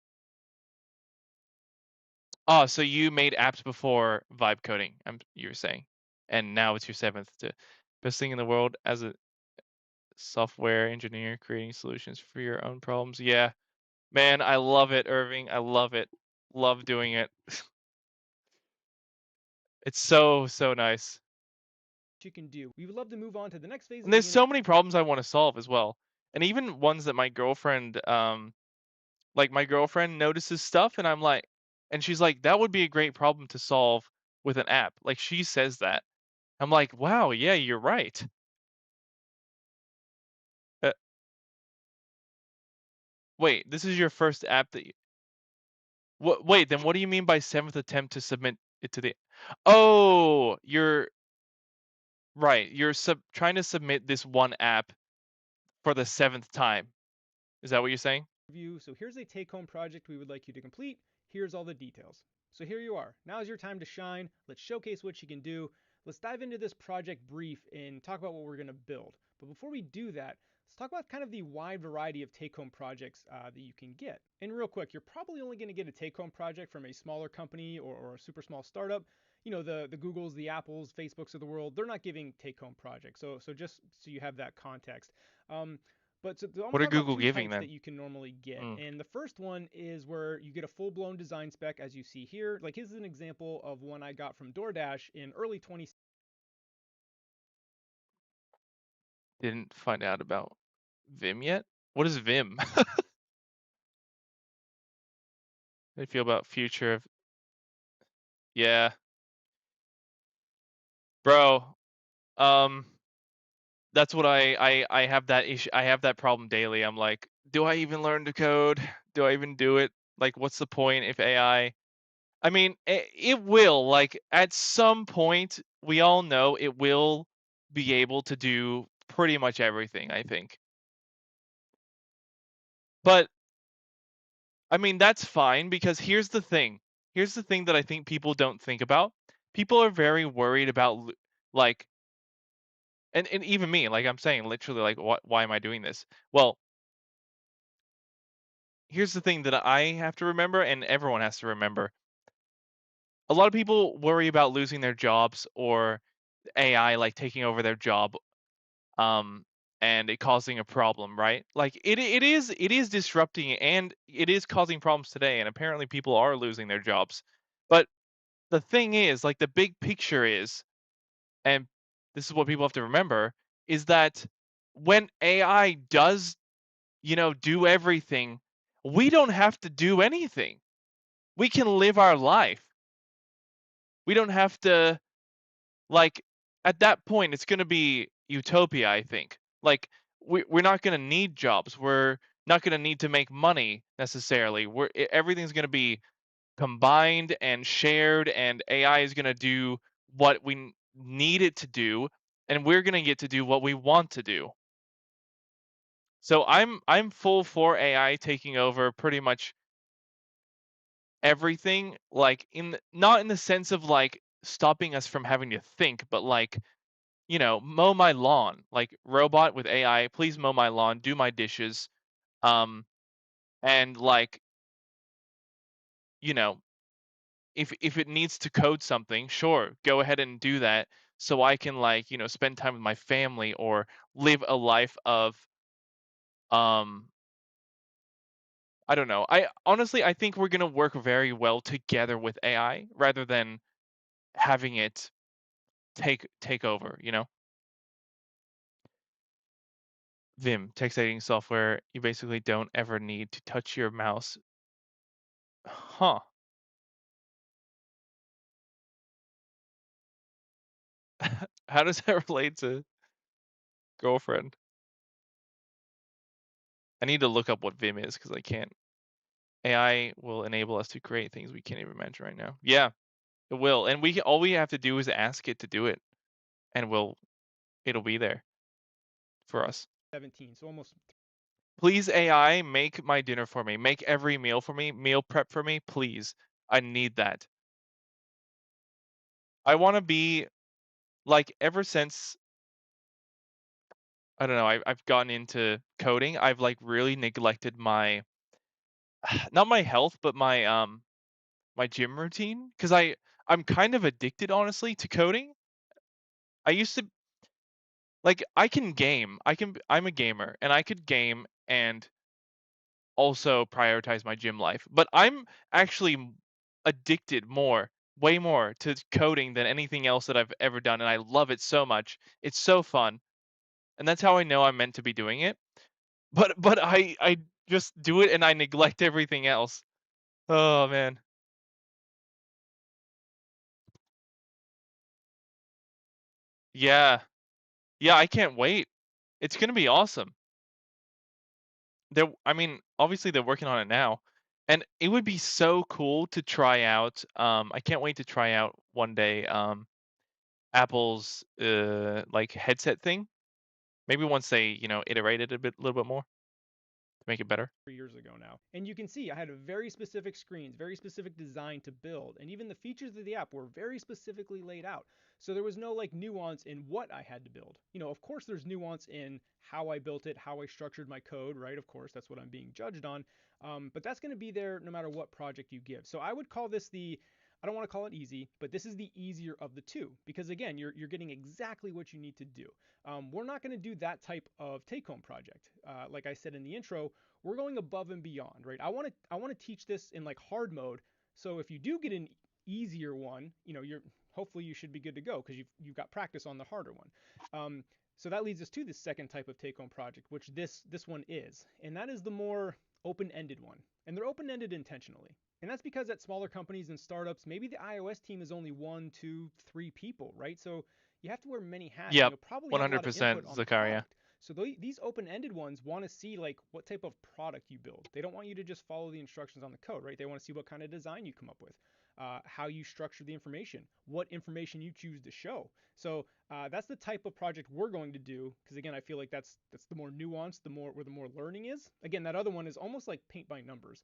Oh, so you made apps before vibe coding, you were saying. And now it's your 7th to best thing in the world as a software engineer creating solutions for your own problems. Yeah. Man, I love it, Irving. I love it. Love doing it. It's so nice. You can do. We would love to move on to the next phase And of there's the so many problems I want to solve as well. And even ones that my girlfriend like my girlfriend notices stuff and I'm like and she's like that would be a great problem to solve with an app. Like she says that. I'm like, "Wow, yeah, you're right." Uh, wait, this is your first app that what wait, then what do you mean by 7th attempt to submit it to the Oh, you're right. You're trying to submit this one app for the 7th time. Is that what you're saying? review. So here's a take-home project we would like you to complete. Here's all the details. So here you are. Now is your time to shine. Let's showcase what you can do. Let's dive into this project brief and talk about what we're going to build. But before we do that, let's talk about kind of the wide variety of take-home projects that you can get. And real quick, you're probably only going to get a take-home project from a smaller company or a super small startup. You know, the Googles, the Apples, Facebooks of the world, they're not giving take-home projects. So just so you have that context. Um, but so I'm What gonna are talk about Google two giving types then? that you can normally get. Mm, And the first one is where you get a full-blown design spec as you see here. Like this is an example of one I got from DoorDash in early 20. didn't find out about Vim yet? What is Vim? How do you feel about future of Yeah, bro. Um that's what I have that issue. I have that problem daily. I'm like, do I even learn to code? Do I even do it? Like, what's the point if AI? I mean, it will. Like, at some point, we all know it will be able to do pretty much everything. I think, but I mean, that's fine because here's the thing. Here's the thing that I think people don't think about. People are very worried about like, and even me. Like, I'm saying literally, like, what? Why am I doing this? Well, here's the thing that I have to remember and everyone has to remember. A lot of people worry about losing their jobs or AI like taking over their job um and it causing a problem, right? Like it is disrupting and it is causing problems today and apparently people are losing their jobs. But the thing is, like the big picture is and this is what people have to remember is that when AI does, do everything, we don't have to do anything. We can live our life. We don't have to like at that point it's going to be utopia, I think. Like we're not going to need jobs. We're not going to need to make money necessarily. Everything's going to be combined and shared and AI is going to do what need it to do, and we're gonna get to do what we want to do. So I'm full for AI taking over pretty much everything, like not in the sense of like stopping us from having to think, but like, mow my lawn. Like robot with AI, please mow my lawn, do my dishes. Um and like, you know, if it needs to code something, sure, go ahead and do that so I can like, spend time with my family or live a life of um I don't know. I think we're going to work very well together with AI rather than having it take over, Vim, text editing software, you basically don't ever need to touch your mouse. Huh. How does that relate to girlfriend? I need to look up what Vim is because I can't. AI will enable us to create things we can't even imagine right now. Yeah, it will. And all we have to do is ask it to do it and it'll be there for us. 17, so almost. Please AI, make my dinner for me. Make every meal for me. Meal prep for me, please. I need that. I want to be like ever since I don't know, I've gotten into coding, I've like really neglected my not my health, but my gym routine cuz I'm kind of addicted honestly to coding. I used to like I can game. I'm a gamer and I could game and also prioritize my gym life. But I'm actually addicted way more to coding than anything else that I've ever done and I love it so much. It's so fun. And that's how I know I'm meant to be doing it. But I just do it and I neglect everything else. Oh man. Yeah. Yeah, I can't wait. It's going to be awesome. I mean, obviously they're working on it now. And it would be so cool to try out. I can't wait to try out one day Apple's like headset thing. Maybe once they, iterate it a little bit more to make it better. 3 years ago now. And you can see I had a very specific screens, very specific design to build, and even the features of the app were very specifically laid out. So there was no like nuance in what I had to build. Of course there's nuance in how I built it, how I structured my code, right? Of course, that's what I'm being judged on. But that's going to be there no matter what project you give. So I would call this I don't want to call it easy, but this is the easier of the two because again, you're getting exactly what you need to do. We're not going to do that type of take-home project. Like I said in the intro, we're going above and beyond, right? I want to teach this in like hard mode. So if you do get an easier one, you're hopefully you should be good to go because you've got practice on the harder one. So that leads us to the second type of take-home project, which this one is, and that is the more open-ended one. And they're open-ended intentionally. And that's because at smaller companies and startups, maybe the iOS team is only 1, 2, 3 people, right? So you have to wear many hats and Yep. you'll probably have a lot of input 100% on the Zakaria. product. So these open-ended ones want to see like what type of product you build. They don't want you to just follow the instructions on the code, right? They want to see what kind of design you come up with, how you structure the information, what information you choose to show. So that's the type of project we're going to do. Because again, I feel like that's the more nuanced, the more where the more learning is. Again, that other one is almost like paint by numbers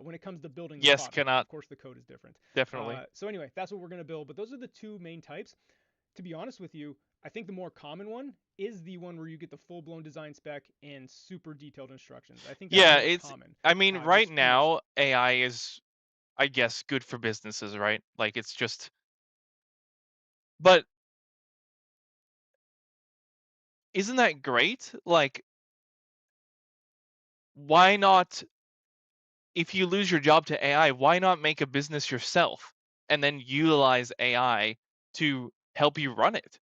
when it comes to building the Yes, product. cannot Of course, the code is different. definitely. So anyway, that's what we're going to build. But those are the two main types. To be honest with you, I think the more common one is the one where you get the full blown design spec and super detailed instructions. I think that's Yeah, more it's common. I mean, right Just now AI is I guess good for businesses, right? Like it's just but isn't that great? Like why not if you lose your job to AI, why not make a business yourself and then utilize AI to help you run it?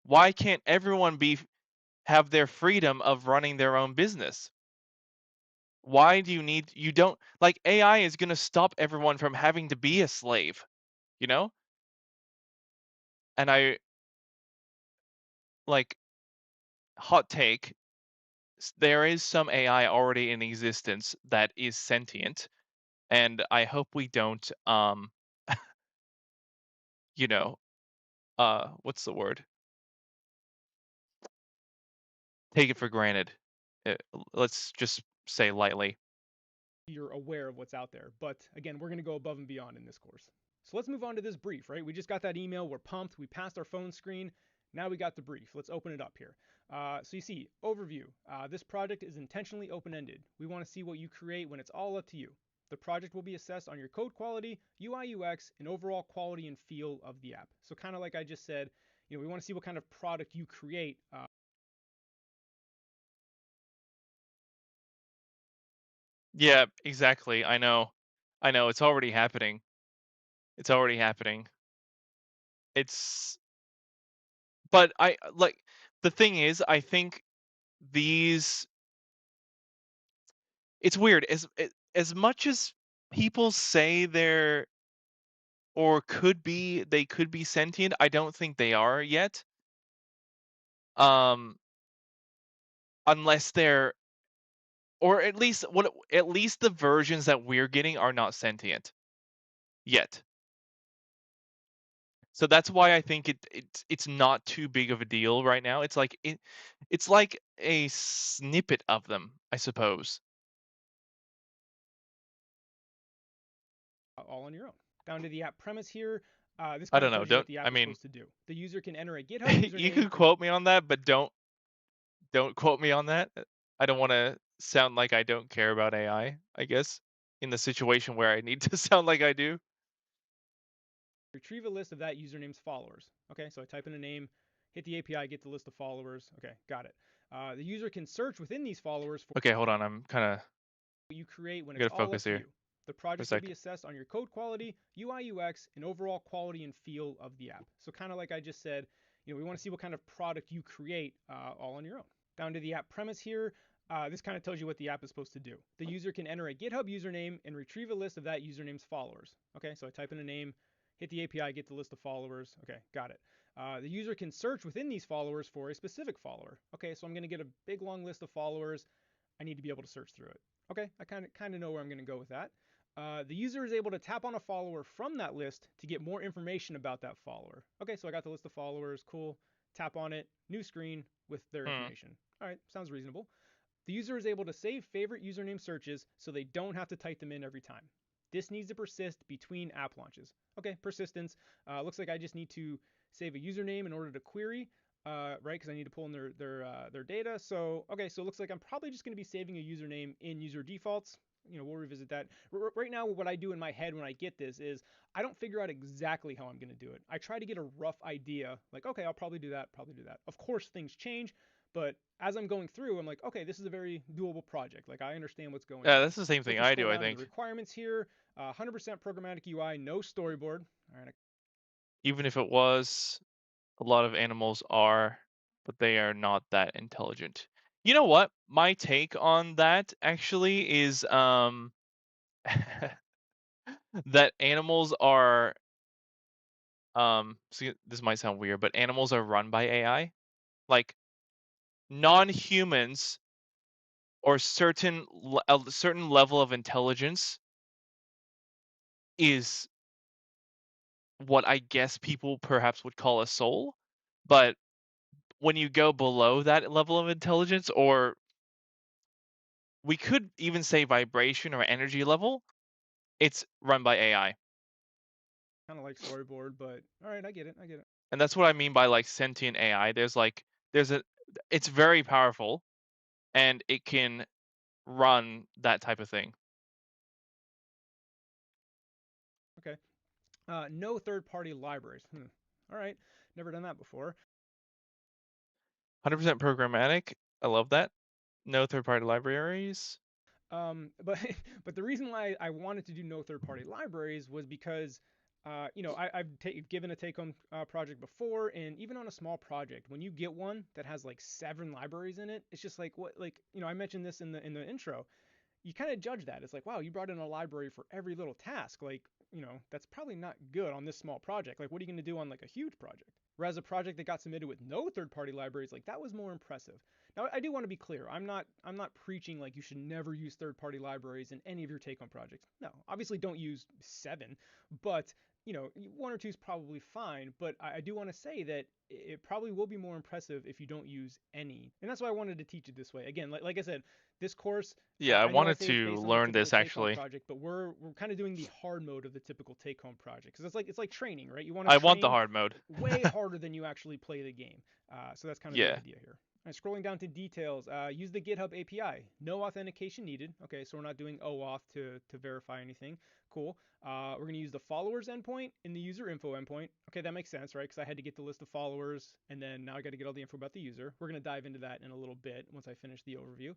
Why can't everyone have their freedom of running their own business? Why do you don't like AI is going to stop everyone from having to be a slave, you know? And I like hot take, there is some AI already in existence that is sentient and I hope we don't you know what's the word? Take it for granted. Uh, let's just say lightly. You're aware of what's out there. But again, we're going to go above and beyond in this course. So let's move on to this brief, right? We just got that email. We're pumped. We passed our phone screen. Now we got the brief. Let's open it up here. So you see, overview. This project is intentionally open-ended. We want to see what you create when it's all up to you. The project will be assessed on your code quality, UI UX, and overall quality and feel of the app. So kind of like I just said, we want to see what kind of product you create. Yeah, exactly. I know. It's already happening. It's already happening. It's but I like the thing is, I think these it's weird as much as people say they're or they could be sentient. I don't think they are yet. Um, unless they're or at least the versions that we're getting are not sentient yet. So that's why I think it's not too big of a deal right now. It's like a snippet of them, I suppose. All on your own. Down to the app premise here. This I kind don't of know. tells you what Don't the I app is mean supposed to do. The user can enter a GitHub you username. can quote me on that, but don't quote me on that. I don't want to sound like I don't care about I guess, in the situation where I need to sound like I do. Retrieve a list of that username's followers. Okay, so I type in a name, hit the API, get the list of followers. Okay, got it. The user can search within these followers for Okay, hold on. I'm kind of what you create when I it's gotta all up focus to here you. The for a project will sec. be assessed on your code quality, UI UX, and overall quality and feel of the app. So kind of like I just said, we want to see what kind of product you create all on your own. Down to the app premise here. This kind of tells you what the app is supposed to do. The user can enter a GitHub username and retrieve a list of that username's followers. Okay, so I type in a name, hit the API, get the list of followers. Okay, got it. The user can search within these followers for a specific follower. Okay, so I'm going to get a big long list of followers. I need to be able to search through it. Okay, I kind of know where I'm going to go with that. The user is able to tap on a follower from that list to get more information about that follower. Okay, so I got the list of followers. Cool. Tap on it. New screen with their Hmm. information. All right, sounds reasonable. The user is able to save favorite username searches so they don't have to type them in every time. This needs to persist between app launches. Okay, persistence. Looks like I just need to save a username in order to query, right? Because I need to pull in their data. So okay, so it looks like I'm probably just going to be saving a username in user defaults. We'll revisit that. Right now, what I do in my head when I get this is I don't figure out exactly how I'm going to do it. I try to get a rough idea, like okay, I'll probably do that, probably do that. Of course, things change, but as I'm going through, I'm like, okay, this is a very doable project. Like I understand what's going Yeah, on. that's the same So if thing we I scroll do, I down to the think. requirements here, 100% programmatic UI, no storyboard. All right. Even if it was, a lot of animals are, but they are not that intelligent. You know what? My take on that actually is that animals are see, this might sound weird, but animals are run by AI. Like non-humans or a certain level of intelligence is what I guess people perhaps would call a soul. But when you go below that level of intelligence, or we could even say vibration or energy level, it's run by AI. Kind of like storyboard, but all right, I get it. I get it. And that's what I mean by like sentient AI. There's a it's very powerful and it can run that type of thing. Okay. No third-party libraries. All right, never done that before. 100% programmatic. I love that. No third-party libraries. But but the reason why I wanted to do no third-party libraries was because I've given a take-home project before, and even on a small project, when you get one that has like 7 libraries in it, it's just like what like I mentioned this in the intro. You kind of judge that. It's like, wow, you brought in a library for every little task. Like, that's probably not good on this small project. Like, what are you going to do on like a huge project? Whereas a project that got submitted with no third-party libraries, like that was more impressive. Now, I do want to be clear. I'm not preaching like you should never use third-party libraries in any of your take-home projects. No, obviously don't use 7, but one or two is probably fine. But I do want to say that it probably will be more impressive if you don't use any. And that's why I wanted to teach it this way. Again, like I said, this course, Yeah, I I know I wanted say it's to based on the learn typical this take-home actually. project, but we're kind of doing the hard mode of the typical take-home project because it's like training, right? You want to I want the train hard mode. way harder than you actually play the game. So that's kind of the Yeah. idea here. And scrolling down to details, use the GitHub API. No authentication needed. Okay, so we're not doing OAuth to verify anything. Cool. We're going to use the followers endpoint in the user info endpoint. Okay, that makes sense, right? Because I had to get the list of followers, and then now I got to get all the info about the user. We're going to dive into that in a little bit once I finish the overview.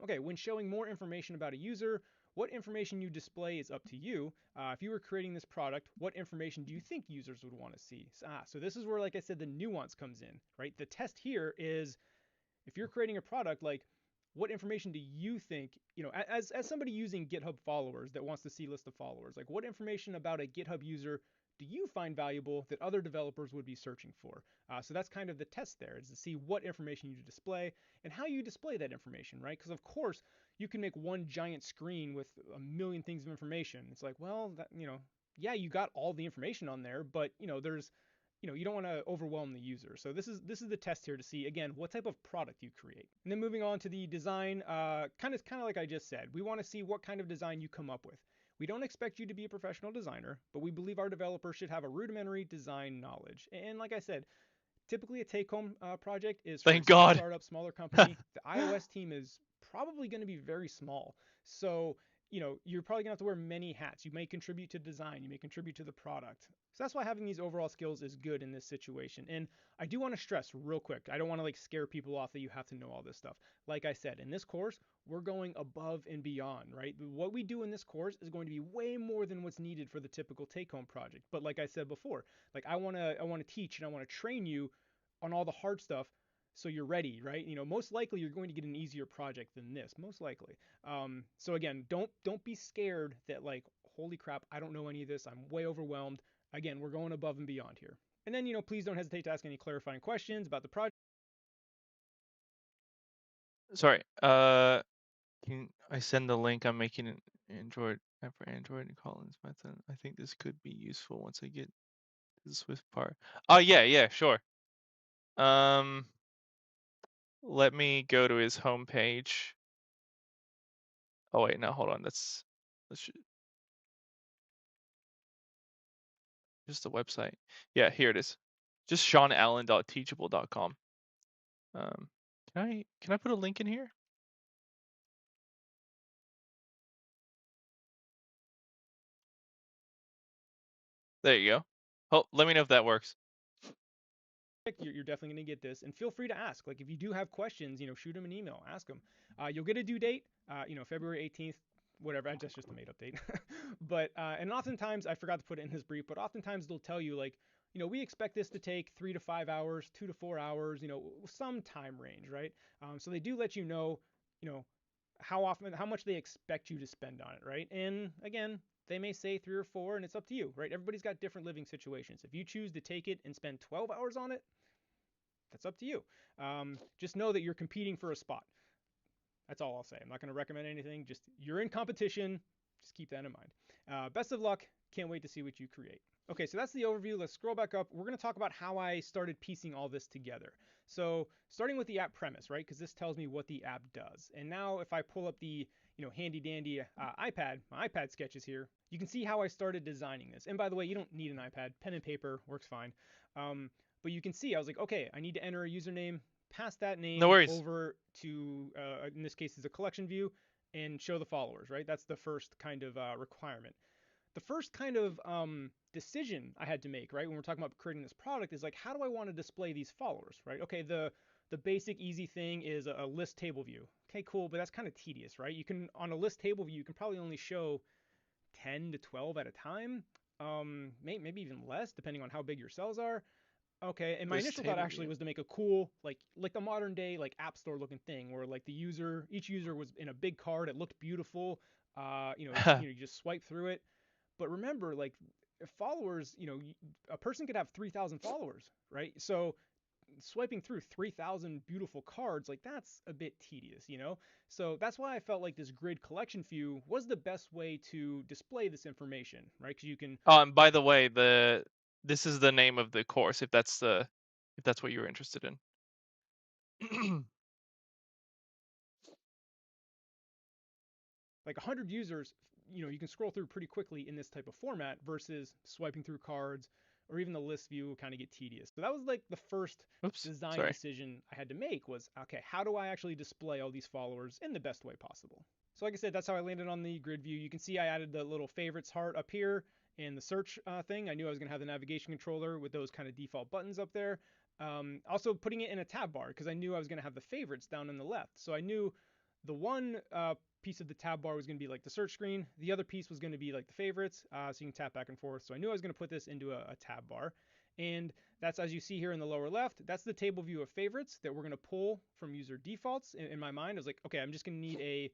Okay, when showing more information about a user, what information you display is up to you. If you were creating this product, what information do you think users would want to see? So this is where, like I said, the nuance comes in, right? The test here is if you're creating a product, like what information do you think, as somebody using GitHub followers that wants to see list of followers, like what information about a GitHub user do you find valuable that other developers would be searching for? So that's kind of the test there, is to see what information you display and how you display that information, right? Because of course you can make one giant screen with a million things of information. It's like, well, yeah, you got all the information on there, but there's you don't want to overwhelm the user. So this is the test here to see again what type of product you create. And then moving on to the design, kind of like I just said, we want to see what kind of design you come up with. We don't expect you to be a professional designer, but we believe our developers should have a rudimentary design knowledge. And like I said, typically a take-home project is for a Thank small God. startup, smaller company. The iOS team is probably going to be very small. So, you're probably going to have to wear many hats. You may contribute to design, you may contribute to the product. So that's why having these overall skills is good in this situation. And I do want to stress real quick, I don't want to like scare people off that you have to know all this stuff. Like I said, in this course, we're going above and beyond, right? What we do in this course is going to be way more than what's needed for the typical take-home project. But like I said before, like I want to teach and I want to train you on all the hard stuff so you're ready, right? Most likely you're going to get an easier project than this, most likely. So again, don't be scared that like, holy crap, I don't know any of this, I'm way overwhelmed. Again, we're going above and beyond here. And then, please don't hesitate to ask any clarifying questions about the project. Sorry. Can I send the link? I'm making an Android app for Android and Collins method. I think this could be useful once I get to the Swift part. Oh yeah, sure. Let me go to his homepage. Oh wait, no, hold on. That's just the website. Yeah, here it is. Just seanallen.teachable.com. Can I put a link in here? There you go. Oh, let me know if that works. You're definitely going to get this, and feel free to ask. Like if you do have questions, shoot them an email, ask them. You'll get a due date, February 18th, whatever. That's just a made up date. But and oftentimes I forgot to put it in this brief, but oftentimes they'll tell you like, we expect this to take 3 to 5 hours, 2 to 4 hours, some time range, right? So they do let you know, how much they expect you to spend on it, right? And again, they may say 3 or 4, and it's up to you, right? Everybody's got different living situations. If you choose to take it and spend 12 hours on it, that's up to you. Just know that you're competing for a spot. That's all I'll say. I'm not going to recommend anything. Just you're in competition. Just keep that in mind. Best of luck. Can't wait to see what you create. Okay, so that's the overview. Let's scroll back up. We're going to talk about how I started piecing all this together. So starting with the app premise, right? Because this tells me what the app does. And now if I pull up the handy dandy iPad, my iPad sketches here, you can see how I started designing this. And by the way, you don't need an iPad. Pen and paper works fine. But you can see I was like, okay, I need to enter a username, pass that No name worries. over to, in this case, is a collection view, and show the followers, right? That's the first kind of requirement. The first kind of decision I had to make, right, when we're talking about creating this product is like, how do I want to display these followers, right? Okay, the basic easy thing is a list table view. Okay, cool, but that's kind of tedious, right? You can, on a list table view, you can probably only show 10 to 12 at a time, maybe even less, depending on how big your cells are. Okay, and my This initial thought table actually view. was to make a cool, like the modern day like app store looking thing, where like each user was in a big card. It looked beautiful. You just swipe through it. But remember, like followers, a person could have 3,000 followers, right? So swiping through 3,000 beautiful cards, like that's a bit tedious, you know? So that's why I felt like this grid collection view was the best way to display this information, right? Because you can. By the way, this is the name of the course if that's what you're interested in. Like 100 users, you know, you can scroll through pretty quickly in this type of format versus swiping through cards or even the list view will kind of get tedious. So that was like the first Oops, design sorry. decision I had to make was, okay, how do I actually display all these followers in the best way possible? So like I said, that's how I landed on the grid view. You can see I added the little favorites heart up here and the search thing. I knew I was going to have the navigation controller with those kind of default buttons up there. Also putting it in a tab bar because I knew I was going to have the favorites down on the left. So I knew the one piece of the tab bar was going to be like the search screen. The other piece was going to be like the favorites, so you can tap back and forth. So I knew I was going to put this into a tab bar. And that's, as you see here in the lower left, that's the table view of favorites that we're going to pull from user defaults. In my mind, I was like, okay, I'm just going to need a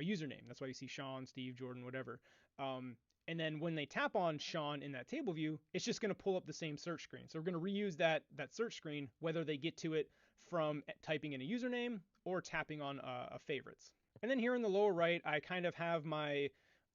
username. That's why you see Sean, Steve, Jordan, whatever. And then when they tap on Sean in that table view, it's just going to pull up the same search screen. So we're going to reuse that search screen, whether they get to it from typing in a username or tapping on a favorites. And then here in the lower right, I kind of have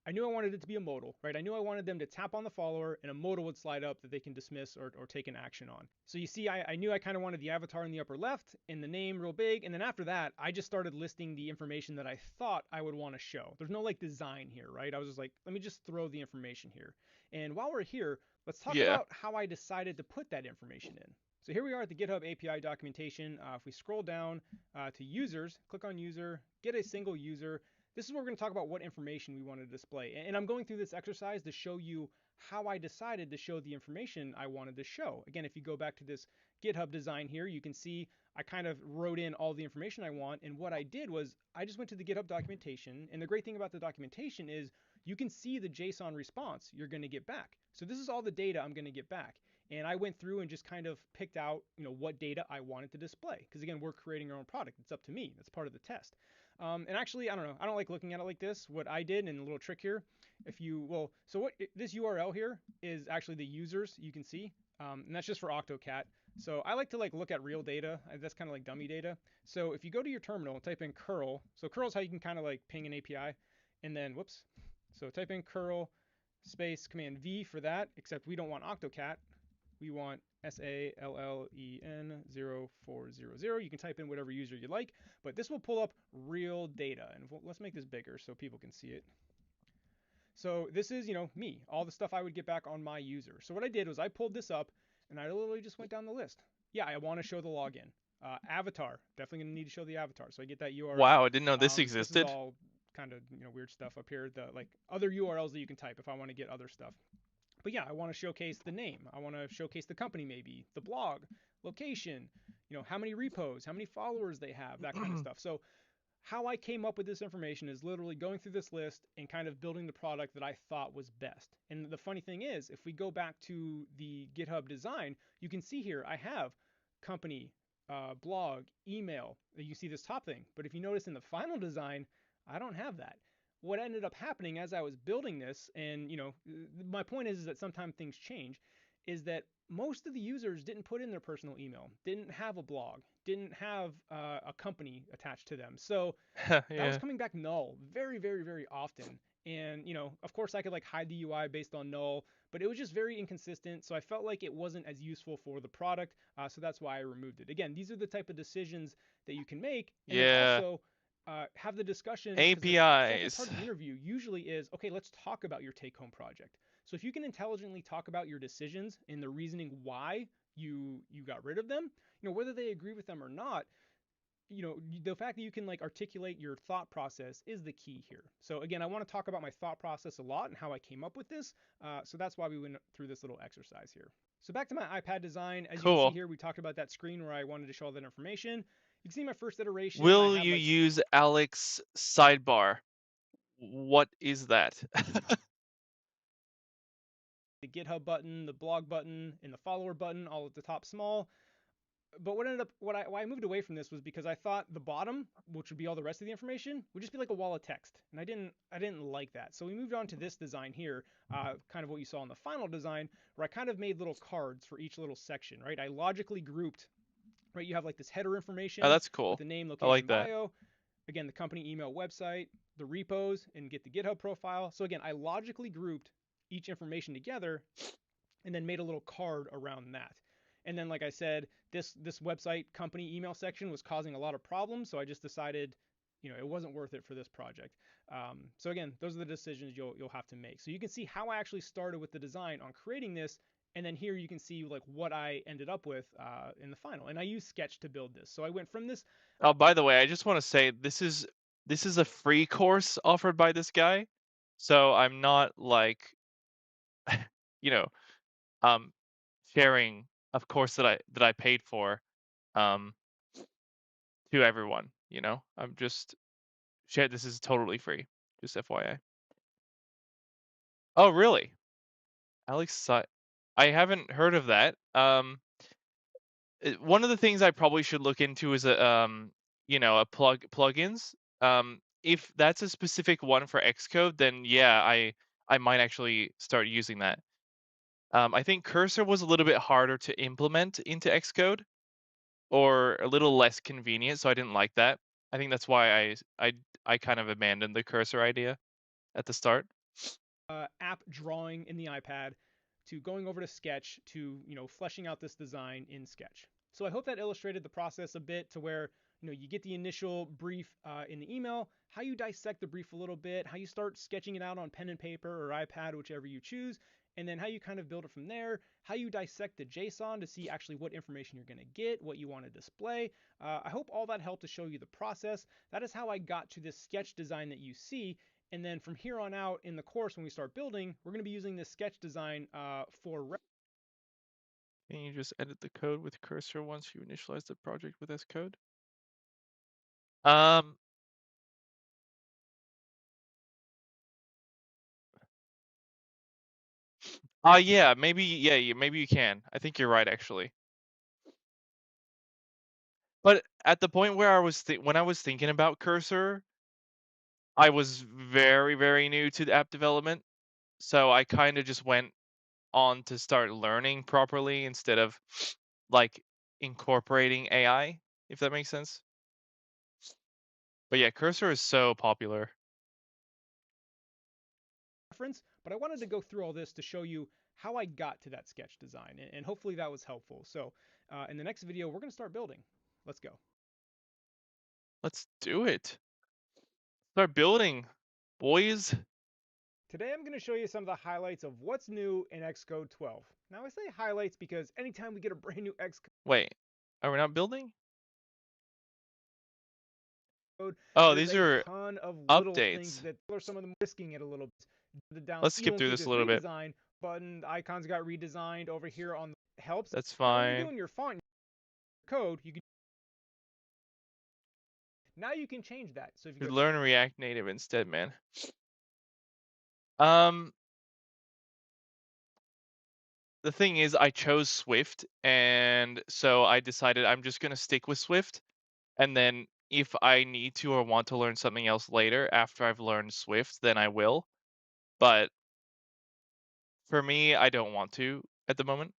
I knew I wanted it to be a modal, right? I knew I wanted them to tap on the follower and a modal would slide up that they can dismiss or take an action on. So you see, I knew I kind of wanted the avatar in the upper left and the name real big. And then after that, I just started listing the information that I thought I would want to show. There's no like design here, right? I was just like, let me just throw the information here. And while we're here, let's talk Yeah. about how I decided to put that information in. So here we are at the GitHub API documentation. If we scroll down to users, click on user, get a single user. This is where we're going to talk about what information we want to display. And I'm going through this exercise to show you how I decided to show the information I wanted to show. Again, if you go back to this GitHub design here, you can see I kind of wrote in all the information I want. And what I did was I just went to the GitHub documentation. And the great thing about the documentation is you can see the JSON response you're going to get back. So this is all the data I'm going to get back. And I went through and just kind of picked out, what data I wanted to display. Because again, we're creating our own product. It's up to me. That's part of the test. And actually, I don't know. I don't like looking at it like this. What I did, and a little trick here, this URL here is actually the users you can see, and that's just for Octocat. So I like to look at real data. That's kind of like dummy data. So if you go to your terminal and type in curl, so curl is how you can kind of ping an API, and then whoops. So type in curl space command V for that, except we don't want Octocat. We want SALLEN 0400. You can type in whatever user you like, but this will pull up real data. And let's make this bigger so people can see it. So this is, me, all the stuff I would get back on my user. So what I did was I pulled this up and I literally just went down the list. Yeah, I want to show the login. Avatar, definitely going to need to show the avatar. So I get that URL. Wow, I didn't know this This is existed. all kind of, weird stuff up here. The other URLs that you can type if I want to get other stuff. But yeah, I want to showcase the name. I want to showcase the company, maybe the blog, location, how many repos, how many followers they have, that kind of stuff. So how I came up with this information is literally going through this list and kind of building the product that I thought was best. And the funny thing is, if we go back to the GitHub design, you can see here I have company, blog, email. You see this top thing. But if you notice in the final design, I don't have that. What ended up happening as I was building this, and my point is that sometimes things change, is that most of the users didn't put in their personal email, didn't have a blog, didn't have a company attached to them. So that was Yeah. coming back null very, very, very often. And of course I could hide the UI based on null, but it was just very inconsistent. So I felt like it wasn't as useful for the product. So that's why I removed it. Again, these are the type of decisions that you can make. And then Yeah. also have the discussion, because the second part APIs. of the interview usually is, okay, let's talk about your take-home project. So if you can intelligently talk about your decisions and the reasoning why you got rid of them, whether they agree with them or not, the fact that you can articulate your thought process is the key here. So again, I want to talk about my thought process a lot and how I came up with this. So that's why we went through this little exercise here. So back to my iPad design, as you can see Cool. here, we talked about that screen where I wanted to show all that information. You can see my first iteration. I Will had you use Alex sidebar? What is that? the GitHub button, the blog button, and the follower button all at the top small. But why I moved away from this was because I thought the bottom, which would be all the rest of the information, would just be like a wall of text, and I didn't like that. So we moved on to this design here, kind of what you saw in the final design, where I kind of made little cards for each little section, right? I logically grouped right? You have like this header Oh, information that's with cool. the name, I location, like that. bio, again, the company email, website, the repos, and get the GitHub profile. So again, I logically grouped each information together and then made a little card around that. And then, like I said, this website company email section was causing a lot of problems, so I just decided, it wasn't worth it for this project. So again, those are the decisions you'll have to make. So you can see how I actually started with the design on creating this, and then here you can see like what I ended up with in the final. And I used Sketch to build this. So I went from this. Oh, by the way, I just want to say this is a free course offered by this guy, so I'm not like, you know, um, sharing a course that I paid for, um, to everyone. I'm just share. This is totally free. Just FYI. Oh, really? Alex, I haven't heard of that. One of the things I probably should look into is a plugins. If that's a specific one for Xcode, then yeah, I might actually start using that. I think Cursor was a little bit harder to implement into Xcode, or a little less convenient, so I didn't like that. I think that's why I kind of abandoned the Cursor idea at the start. App drawing in the iPad to going over to Sketch to fleshing out this design in Sketch. So I hope that illustrated the process a bit to where you get the initial brief in the email, how you dissect the brief a little bit, how you start sketching it out on pen and paper or iPad, whichever you choose, and then how you kind of build it from there, how you dissect the JSON to see actually what information you're going to get, what you want to display. I hope all that helped to show you the process. That is how I got to this sketch design that you see. And then from here on out in the course, when we start building, we're going to be using this sketch design for. Can you just edit the code with Cursor once you initialize the project with Xcode? Um, yeah, maybe you can. I think you're right, actually. But at the point where when I was thinking about Cursor, I was very, very new to the app development, so I kind of just went on to start learning properly instead of like incorporating AI, if that makes sense. But yeah, Cursor is so popular. Reference, but I wanted to go through all this to show you how I got to that sketch design, and hopefully that was helpful. So in the next video, we're going to start building. Let's go. Let's do it. Start building, boys. Today I'm going to show you some of the highlights of what's new in Xcode 12. Now I say highlights because anytime we get a brand new Xcode, Wait, are we not building? Oh, there's these a are ton of little things updates. that are some of them risking it a little bit. Down, Let's skip through include this a this little bit. redesign button. The icons got redesigned over here on the helps. That's Now when you're fine. doing your font code, now you can change that. So if you Should go learn React Native instead, man. Um, the thing is, I chose Swift, and so I decided I'm just gonna stick with Swift, and then if I need to or want to learn something else later after I've learned Swift, then I will. But for me, I don't want to at the moment.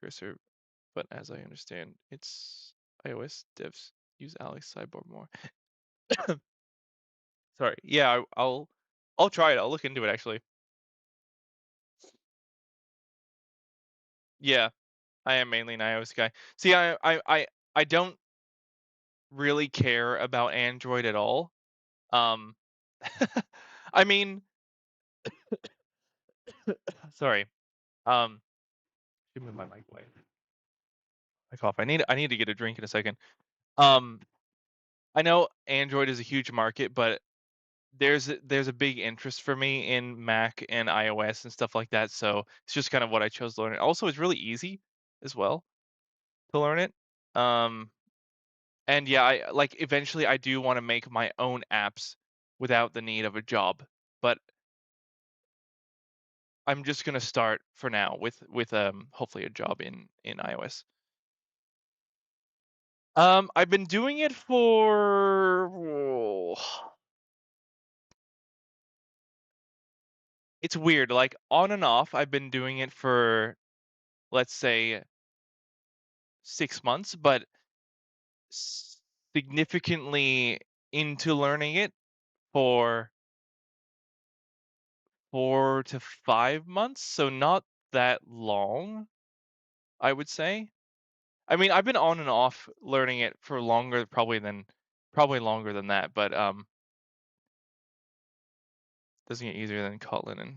Cursor, but as I understand, it's iOS devs use Alex Cyborg more. Sorry. Yeah, I'll try it. I'll look into it actually. Yeah, I am mainly an iOS guy. See, I don't really care about Android at all. Um, I mean, sorry. Give me my mic away. I cough. I need to get a drink in a second. Um, I know Android is a huge market, but there's a big interest for me in Mac and iOS and stuff like that. So it's just kind of what I chose to learn. Also, it's really easy as well to learn it. Um, and yeah, I like eventually I do want to make my own apps without the need of a job, but I'm just gonna start for now with hopefully a job in iOS. I've been doing it for it's weird, like on and off. I've been doing it for let's say 6 months, but significantly into learning it for 4 to 5 months, so not that long, I would say. I mean, I've been on and off learning it for longer, probably longer than that, but doesn't get easier than Kotlin and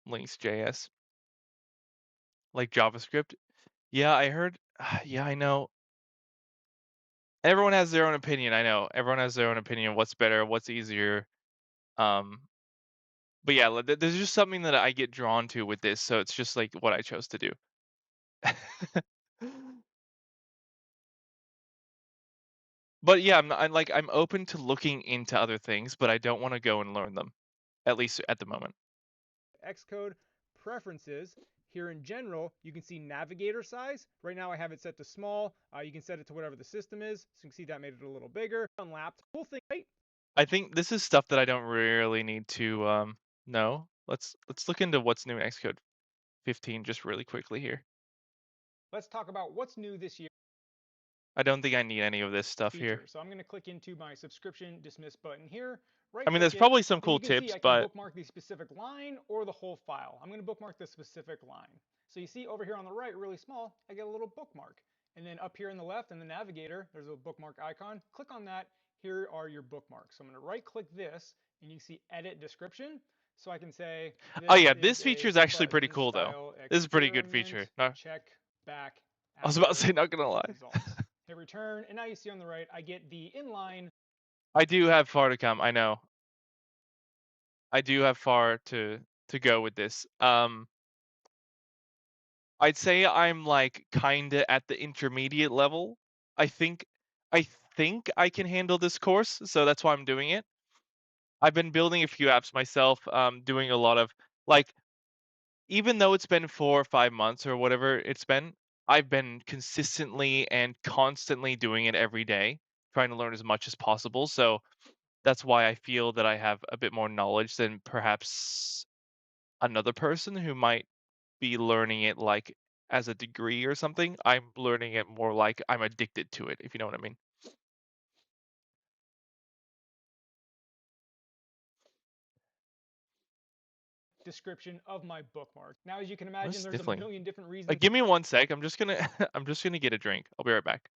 Links.js, like JavaScript. Yeah, I heard. Yeah, I know. Everyone has their own opinion. I know everyone has their own opinion. What's better? What's easier? Um, but yeah, there's just something that I get drawn to with this, so it's just like what I chose to do. But yeah, I'm open to looking into other things, but I don't want to go and learn them, at least at the moment. Xcode preferences. Here in general, you can see navigator size. Right now I have it set to small. You can set it to whatever the system is. So you can see that made it a little bigger. Unlapped. Cool thing, right? I think this is stuff that I don't really need to know. Let's look into what's new in Xcode 15 just really quickly here. Let's talk about what's new this year. I don't think I need any of this stuff here. Feature. So I'm going to click into my subscription dismiss button here. I mean, there's Right-click it, probably some and cool you can see tips, I can but bookmark the specific line or the whole file. I'm going to bookmark the specific line. So you see over here on the right, really small, I get a little bookmark. And then up here in the left in the navigator, there's a bookmark icon. Click on that. Here are your bookmarks. So I'm going to right-click this, and you see edit description. So I can say oh this yeah, is this feature a is actually pretty button cool though. style This is a pretty good feature. experiment. No, Check back I was about to after say, not gonna lie. results. Hit return, and now you see on the right, I get the inline. I do have far to come. I know. I do have far to go with this. I'd say I'm like kinda at the intermediate level. I think I think I can handle this course, so that's why I'm doing it. I've been building a few apps myself, doing a lot of like even though it's been 4 or 5 months or whatever it's been, I've been consistently and constantly doing it every day, trying to learn as much as possible. So that's why I feel that I have a bit more knowledge than perhaps another person who might be learning it like as a degree or something. I'm learning it more like I'm addicted to it, if you know what I mean. Description of my bookmark. Now, as you can What imagine, is there's a sniffling? million different reasons. Give me 1 sec. I'm just gonna I'm just gonna get a drink. I'll be right back.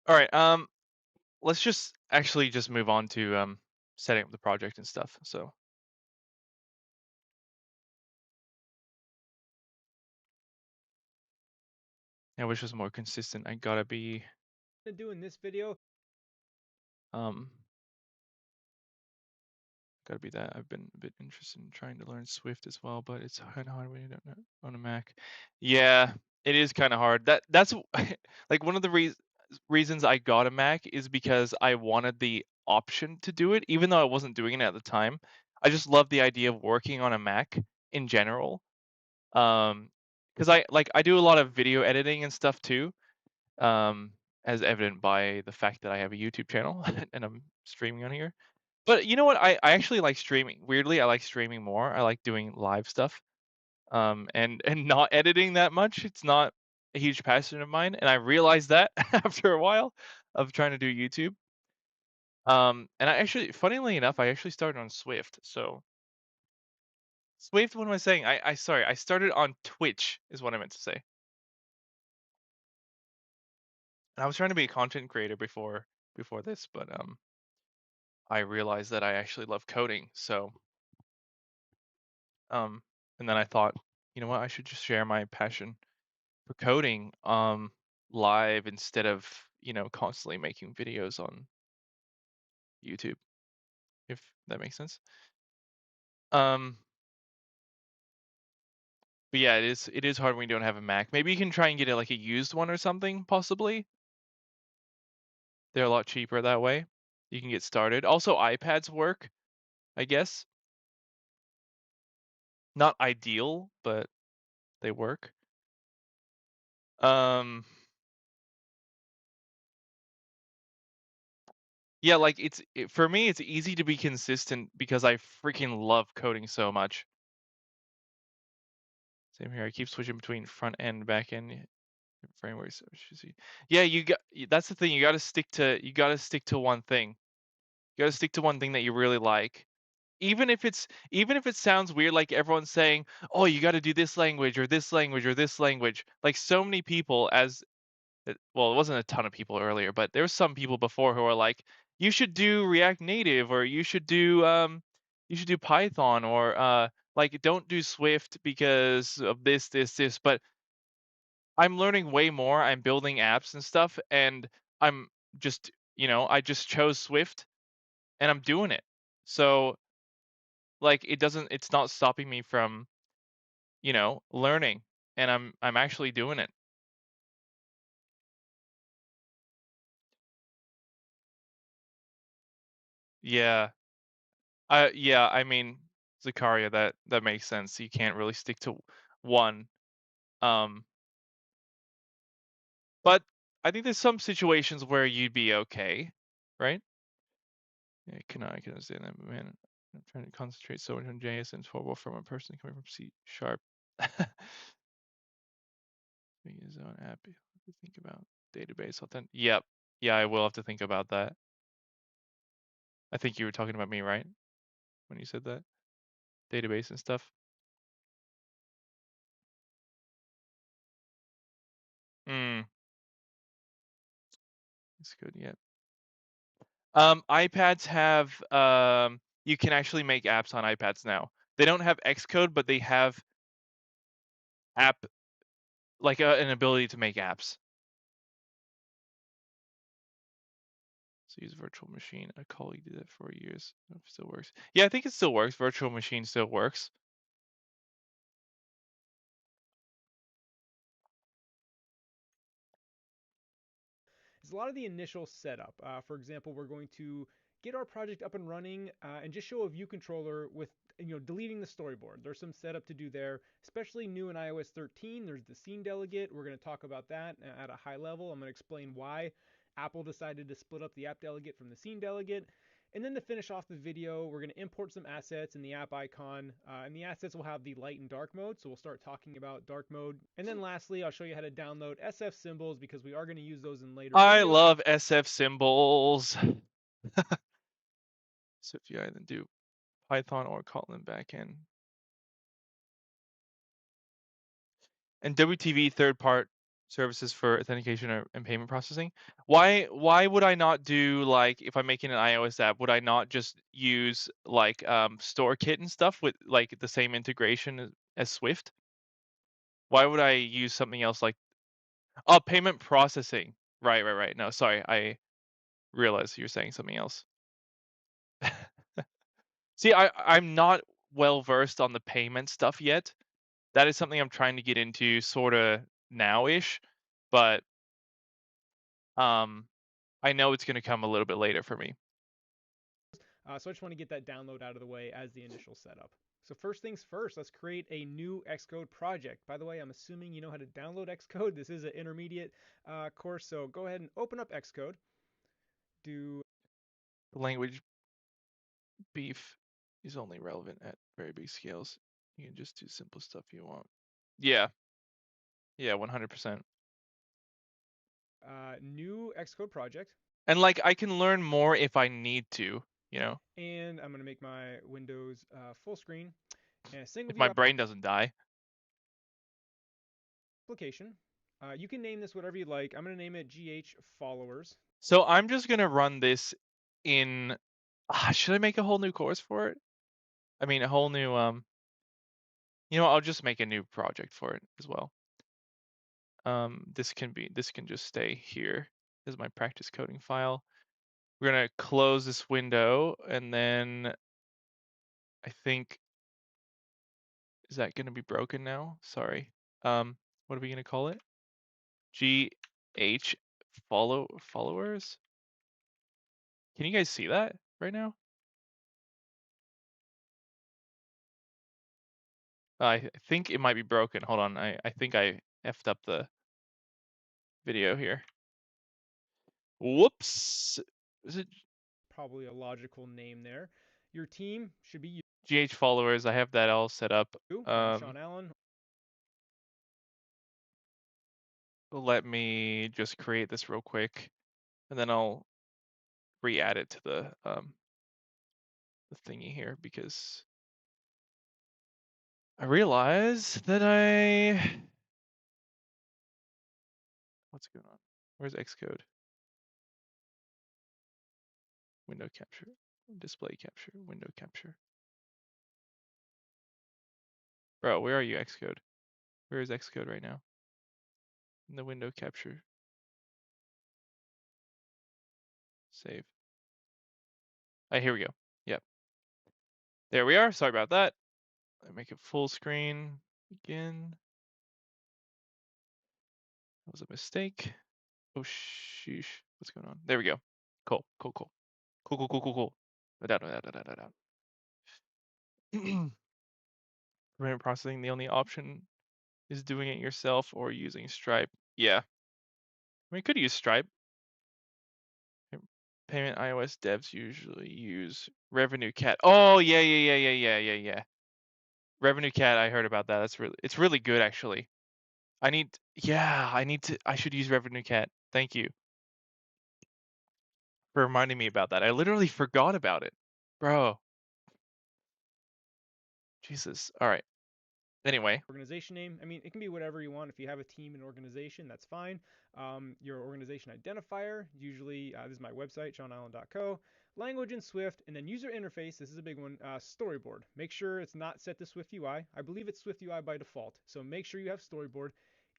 All right. Let's just actually just move on to setting up the project and stuff. So I wish it was more consistent. I gotta be To do in this video, um gotta be that. I've been a bit interested in trying to learn Swift as well, but it's kind of hard when you don't know on a Mac. Yeah, it is kind of hard. That's like one of the reasons I got a Mac is because I wanted the option to do it, even though I wasn't doing it at the time. I just love the idea of working on a Mac in general. Because I do a lot of video editing and stuff too. Um, as evident by the fact that I have a YouTube channel and I'm streaming on here. But you know what? I actually like streaming. Weirdly, I like streaming more. I like doing live stuff. And not editing that much. It's not a huge passion of mine, and I realized that after a while of trying to do YouTube. And I actually, funnily enough, I actually started on Swift. So Swift, what am I saying? I sorry, I started on Twitch is what I meant to say. And I was trying to be a content creator before this, but I realized that I actually love coding. So um, and then I thought, you know what, I should just share my passion for coding live instead of, constantly making videos on YouTube, if that makes sense. Um, but yeah, it is hard when you don't have a Mac. Maybe you can try and get like a used one or something, possibly. They're a lot cheaper that way. You can get started. Also, iPads work, I guess. Not ideal, but they work. Um, yeah, like for me, it's easy to be consistent because I freaking love coding so much. Same here. I keep switching between front end, back end frameworks. Yeah, that's the thing. You got to stick to one thing. You got to stick to one thing that you really like. Even if it sounds weird, like everyone's saying, "Oh, you got to do this language or this language or this language." Like so many people, well, it wasn't a ton of people earlier, but there were some people before who are like, "You should do React Native or you should do Python or like don't do Swift because of this." But I'm learning way more. I'm building apps and stuff, and I'm just, I just chose Swift and I'm doing it. So like it's not stopping me from, learning, and I'm actually doing it. Yeah. Yeah, I mean, Zakaria, that makes sense. You can't really stick to one. Um, but I think there's some situations where you'd be okay, right? Yeah, I can understand that, but man, I'm trying to concentrate so much on JS and 12 from a person coming from C sharp. Being his own app, you have to think about database authentic. Yep. Yeah, I will have to think about that. I think you were talking about me, right? When you said that database and stuff. Hmm. That's good. Yeah. iPads have you can actually make apps on iPads now. They don't have Xcode, but they have app like an ability to make apps. So use virtual machine. A colleague did that for years. It still works. Yeah, I think it still works. Virtual machine still works. is a lot of the initial setup. For example, we're going to get our project up and running and just show a view controller with deleting the storyboard. There's some setup to do there, especially new in iOS 13. There's the scene delegate. We're going to talk about that at a high level. I'm going to explain why Apple decided to split up the app delegate from the scene delegate. And then to finish off the video, we're going to import some assets in the app icon. And the assets will have the light and dark mode. So we'll start talking about dark mode. And then lastly, I'll show you how to download SF symbols because we are going to use those in later I videos. love SF symbols. So if you either do Python or Kotlin backend. And WTV third services for authentication and payment processing. Why would I not do, like, if I'm making an iOS app, would I not just use like StoreKit and stuff with like the same integration as Swift? Why would I use something else like payment processing? Right. No, sorry, I realized you're saying something else. See, I'm not well versed on the payment stuff yet. That is something I'm trying to get into sort of now-ish, but I know it's going to come a little bit later for me. So I just want to get that download out of the way as the initial setup. So first things first, let's create a new Xcode project. By the way, I'm assuming you know how to download Xcode. This is an intermediate course, so go ahead and open up Xcode. Do The language beef is only relevant at very big scales. You can just do simple stuff you want. Yeah, 100%. New Xcode project, And like I can learn more if I need to, you know, and I'm going to make my Windows full screen and a single if view my brain doesn't die. application. You can name this whatever you like. I'm going to name it GH followers. So I'm just going to run this in should I make a whole new course for it? I mean, a whole new I'll just make a new project for it as well. This can just stay here as my practice coding file. We're gonna close this window, and then I think, is that gonna be broken now? Sorry. What are we gonna call it? GH followers. Can you guys see that right now? I think it might be broken. Hold on. I think I effed up the video here. Whoops. Is it Probably a logical name there. Your team should be GH followers? I have that all set up. you. I'm Sean Allen. Let me just create this real quick, and then I'll re-add it to the thingy here, because I realize that what's going on? Where's Xcode? Window capture, display capture, window capture. Bro, where are you, Xcode? Where is Xcode right now? In the window capture. Save. Here we go. Yep. There we are. Sorry about that. I make it full screen again. That was a mistake. Oh, sheesh. What's going on? There we go. Cool. Payment processing, the only option is doing it yourself or using Stripe. Yeah. I mean, you could use Stripe. Payment iOS devs usually use Revenue Cat. Oh, yeah. Revenue Cat, I heard about that. It's really good, actually. I should use Revenue Cat. Thank you for reminding me about that. I literally forgot about it. Bro. Jesus. All right. Anyway, Organization name. I mean, it can be whatever you want. If you have a team and organization, that's fine. Your organization identifier. Usually, this is my website, seanallen.co. Language in Swift, and then user interface. This is a big one. Storyboard. Make sure it's not set to SwiftUI. I believe it's SwiftUI by default. So make sure you have storyboard.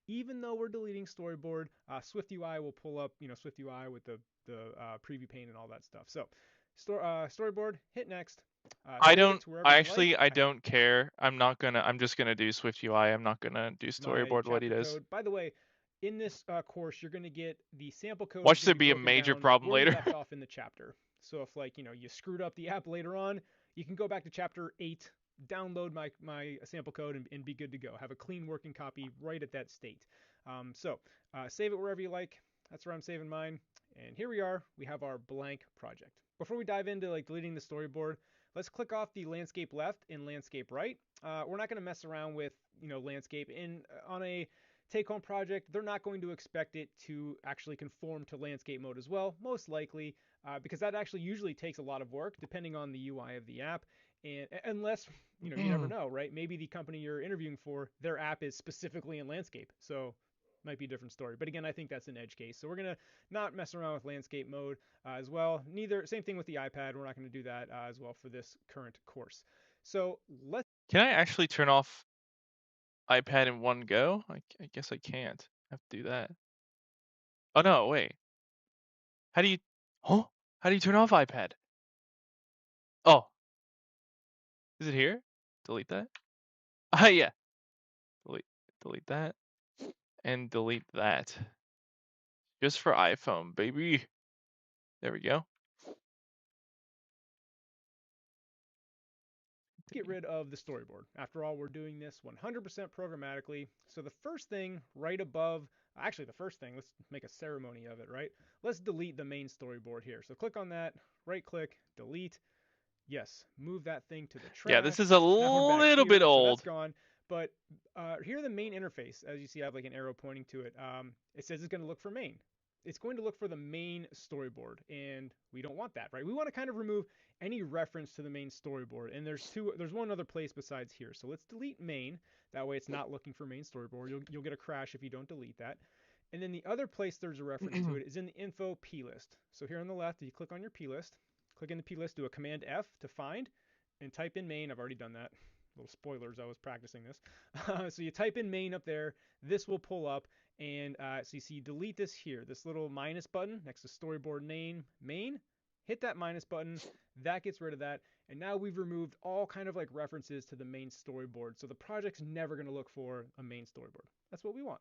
Even though we're deleting storyboard, SwiftUI will pull up, SwiftUI with the preview pane and all that stuff. So, storyboard. Hit next. I Save it don't. to wherever I you like. actually I don't care. I'm just gonna do SwiftUI. I'm not gonna do My storyboard what he chapter does. code. By the way, in this course, you're going to get the sample code is Watch going to there be be a broken major down problem where we later. left off in the chapter. So if you screwed up the app later on, you can go back to chapter 8, download my sample code and be good to go. Have a clean working copy right at that state. Save it wherever you like. That's where I'm saving mine. And here we are. We have our blank project. Before we dive into deleting the storyboard, let's click off the landscape left and landscape right. We're not going to mess around with landscape on a take-home project. They're not going to expect it to actually conform to landscape mode as well, most likely, because that actually usually takes a lot of work depending on the UI of the app. And unless you never know, right? Maybe the company you're interviewing for, their app is specifically in landscape. So might be a different story. But again, I think that's an edge case. So we're going to not mess around with landscape mode as well. Same thing with the iPad. We're not going to do that as well for this current course. So let's. Can I actually turn off iPad in one go? I guess I can't. I have to do that. Oh no, wait. How do you? Huh? How do you turn off iPad? Oh, is it here? Delete that. Ah, yeah. Delete that, and delete that. Just for iPhone, baby. There we go. Get rid of the storyboard. After all, we're doing this 100% programmatically. So the first thing right above, actually the first thing, let's make a ceremony of it, right? Let's delete the main storyboard here. So click on that, right click, delete. Yes, move that thing to the Yeah, this trash. is a Now we're back little bit here, so that's old. gone. But here the main interface, as you see, I have like an arrow pointing to it. It says it's going to look for main. It's going to look for the main storyboard, and we don't want that, right? We want to kind of remove any reference to the main storyboard. And there's one other place besides here. So let's delete main. That way it's not looking for main storyboard. You'll get a crash if you don't delete that. And then the other place there's a reference to it is in the info plist. So here on the left, you click on your plist, click in the plist, do a Command F to find, and type in main. I've already done that. Little spoilers, I was practicing this. So you type in main up there. This will pull up, and so you see delete this here, this little minus button next to storyboard name main. Hit that minus button. That gets rid of that. And now we've removed all kind of like references to the main storyboard. So the project's never going to look for a main storyboard. That's what we want.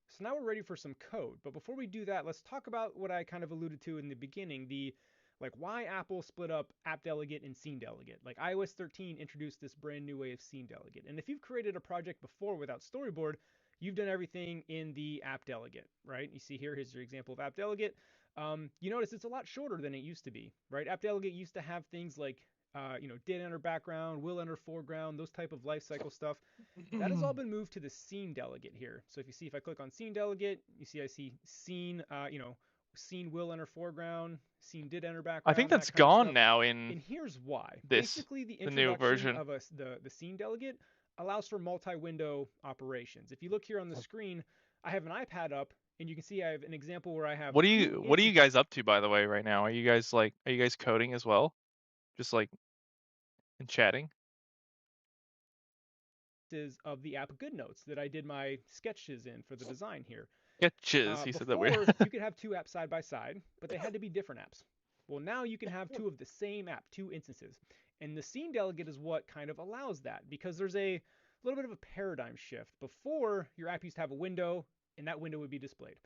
So now we're ready for some code. But before we do that, let's talk about what I kind of alluded to in the beginning, the like why Apple split up app delegate and scene delegate. Like iOS 13 introduced this brand new way of scene delegate. And if you've created a project before without storyboard, you've done everything in the app delegate, right? You see here's your example of app delegate. You notice it's a lot shorter than it used to be, right? App delegate used to have things like did enter background, will enter foreground, those type of lifecycle stuff. That has all been moved to the scene delegate here. So if I click on scene delegate, you see I see scene, scene will enter foreground, scene did enter I think background, that's that kind of gone stuff. now in And here's why. this, Basically, the the new introduction version. of the scene delegate allows for multi-window operations. If you look here on the screen, I have an iPad up, and you can see I have an example where I have two What are you instances guys up to, by the way, right now? Are you guys coding as well? Just like and chatting? of the app GoodNotes that I did my sketches in for the design here. Sketches. He said that weird. Before, you could have two apps side by side, but they had to be different apps. Well, now you can have two of the same app, two instances. And the scene delegate is what kind of allows that because there's a little bit of a paradigm shift. Before, your app used to have a window, and that window would be displayed.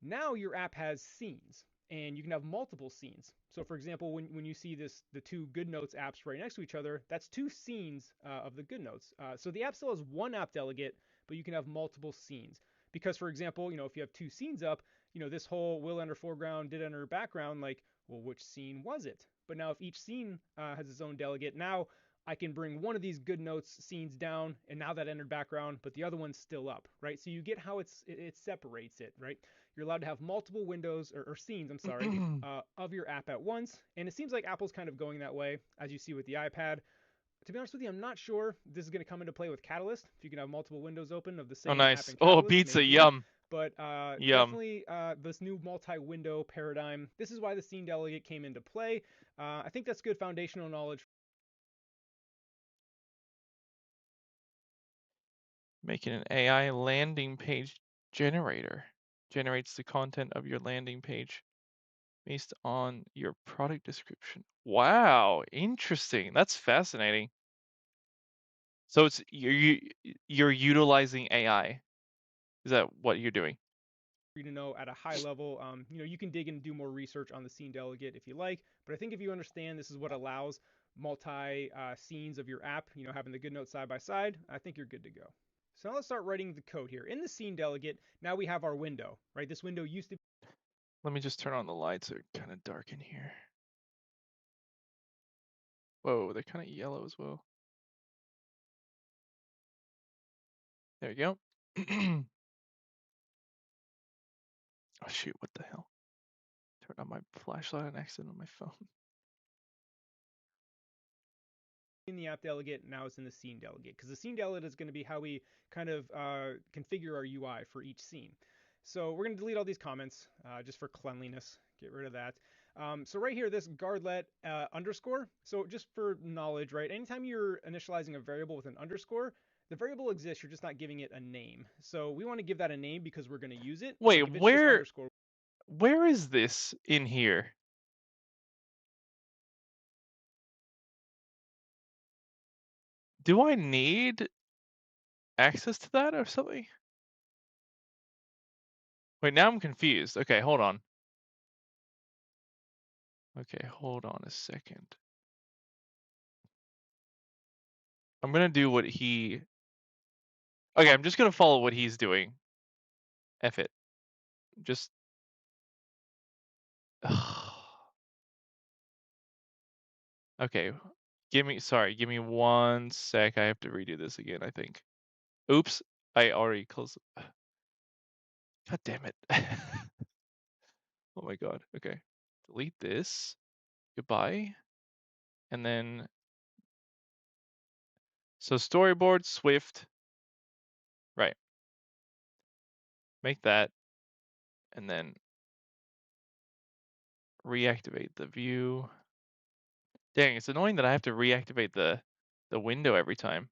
Now your app has scenes, and you can have multiple scenes. So for example, when you see the two GoodNotes apps right next to each other, that's two scenes of the GoodNotes. So the app still has one app delegate, but you can have multiple scenes. Because for example, if you have two scenes up, this whole will enter foreground, did enter background, like, well, which scene was it? But now if each scene has its own delegate, now I can bring one of these GoodNotes scenes down, and now that entered background, but the other one's still up, right? So you get how it separates it, right? You're allowed to have multiple windows or scenes, I'm sorry, of your app at once. And it seems like Apple's kind of going that way, as you see with the iPad. To be honest with you, I'm not sure this is going to come into play with Catalyst. If you can have multiple windows open of the Oh, same app nice. in Oh, Catalyst, pizza. maybe. Yum. But Yum. definitely this new multi-window paradigm. This is why the scene delegate came into play. I think that's good foundational knowledge. Making an AI landing page generator. Generates the content of your landing page based on your product description. Wow, interesting. That's fascinating. So you're utilizing AI. Is that what you're doing? You to know at a high level. You can dig in and do more research on the scene delegate if you like, but I think if you understand this is what allows multi scenes of your app, having the GoodNotes side by side, I think you're good to go. So now let's start writing the code here. In the scene delegate, now we have our window, right? This window used to Let me just turn on the lights. They're kind of dark in here. Whoa, they're kind of yellow as well. There you go. Oh shoot, what the hell? Turned on my flashlight on accident on my phone. in the app delegate, now it's in the scene delegate because the scene delegate is going to be how we kind of configure our UI for each scene. So we're going to delete all these comments just for cleanliness. Get rid of that. So right here, this guardlet underscore. So just for knowledge, right? Anytime you're initializing a variable with an underscore, the variable exists. You're just not giving it a name. So we want to give that a name because we're going to use it. Wait, Like if it's just underscore. where is this in here? Do I need access to that or something? Wait, now I'm confused. Okay, hold on. Okay, hold on a second. I'm gonna do what he... Okay, I'm just gonna follow what he's doing. F it. Just... Okay, give me 1 sec. I have to redo this again, I think. Oops, I already closed... God damn it. Oh my god, okay. Delete this. Goodbye. And then... So storyboard, Swift. Right. Make that. And then reactivate the view. Dang, it's annoying that I have to reactivate the window every time.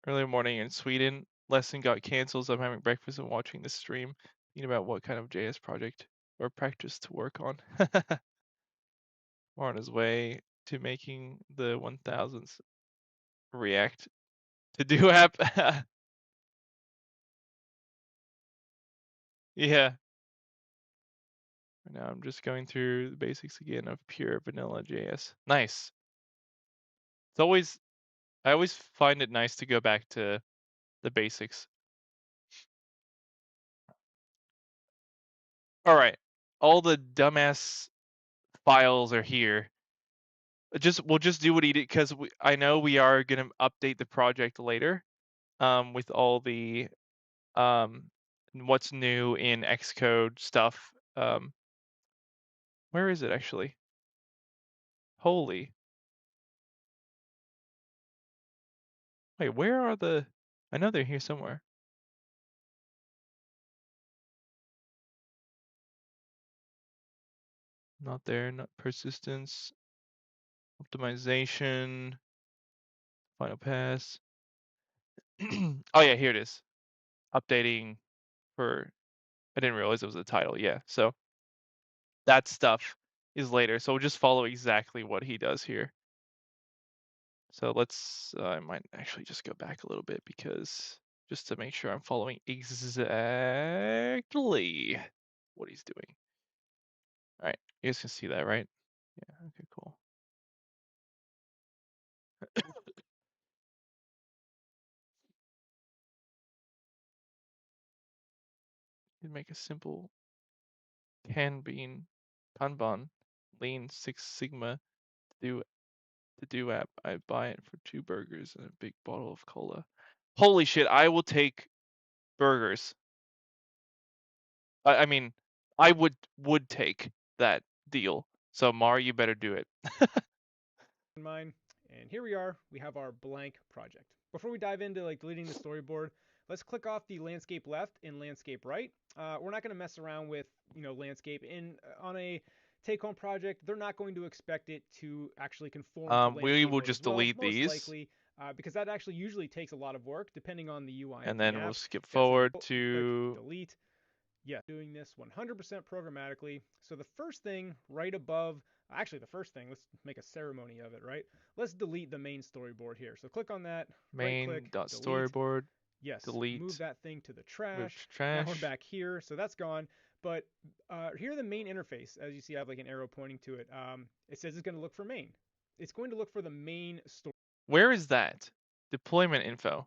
Early morning in Sweden, lesson got cancelled, so I'm having breakfast and watching the stream, thinking about what kind of JS project or practice to work on. We're on his way to making the 1000th React to do app. Yeah. Now I'm just going through the basics again of pure vanilla JS. Nice. I always find it nice to go back to the basics. All right. All the dumbass files are here. We'll just do what he did because I know we are gonna update the project later, with all the what's new in Xcode stuff. Where is it actually? Holy. Wait, where are the... I know they're here somewhere. Not there, not persistence, optimization, final pass. Oh yeah, here it is. Updating for... I didn't realize it was the title. Yeah, so that stuff is later. So we'll just follow exactly what he does here. So let's, I might actually just go back a little bit because just to make sure I'm following exactly what he's doing. All right, you guys can see that, right? Yeah, okay, cool. You make a simple Kanban, Lean Six Sigma to do app. I buy it for 2 burgers and a big bottle of cola. Holy shit, I will take burgers. I mean, I would take that deal. So Mar, you better do it. In mind. And here we are, we have our blank project. Before we dive into like deleting the storyboard, let's click off the landscape left and landscape right. We're not going to mess around with, landscape on a take-home project. They're not going to expect it to actually conform to We landscape will mode as just well, delete most these, likely, because that actually usually takes a lot of work depending on the UI of and the then we'll app. skip Yeah, so forward click to... delete. Yes, doing this 100% programmatically. So the first thing right above, actually the first thing, let's make a ceremony of it, right? Let's delete the main storyboard here. So click on that, right click, delete. main.storyboard, Yes, move delete, that thing to the move trash. to Now we're trash. back here, so that's gone. But here the main interface, as you see, I have like an arrow pointing to it. It says it's going to look for main. It's going to look for the main story. Where is that? Deployment info.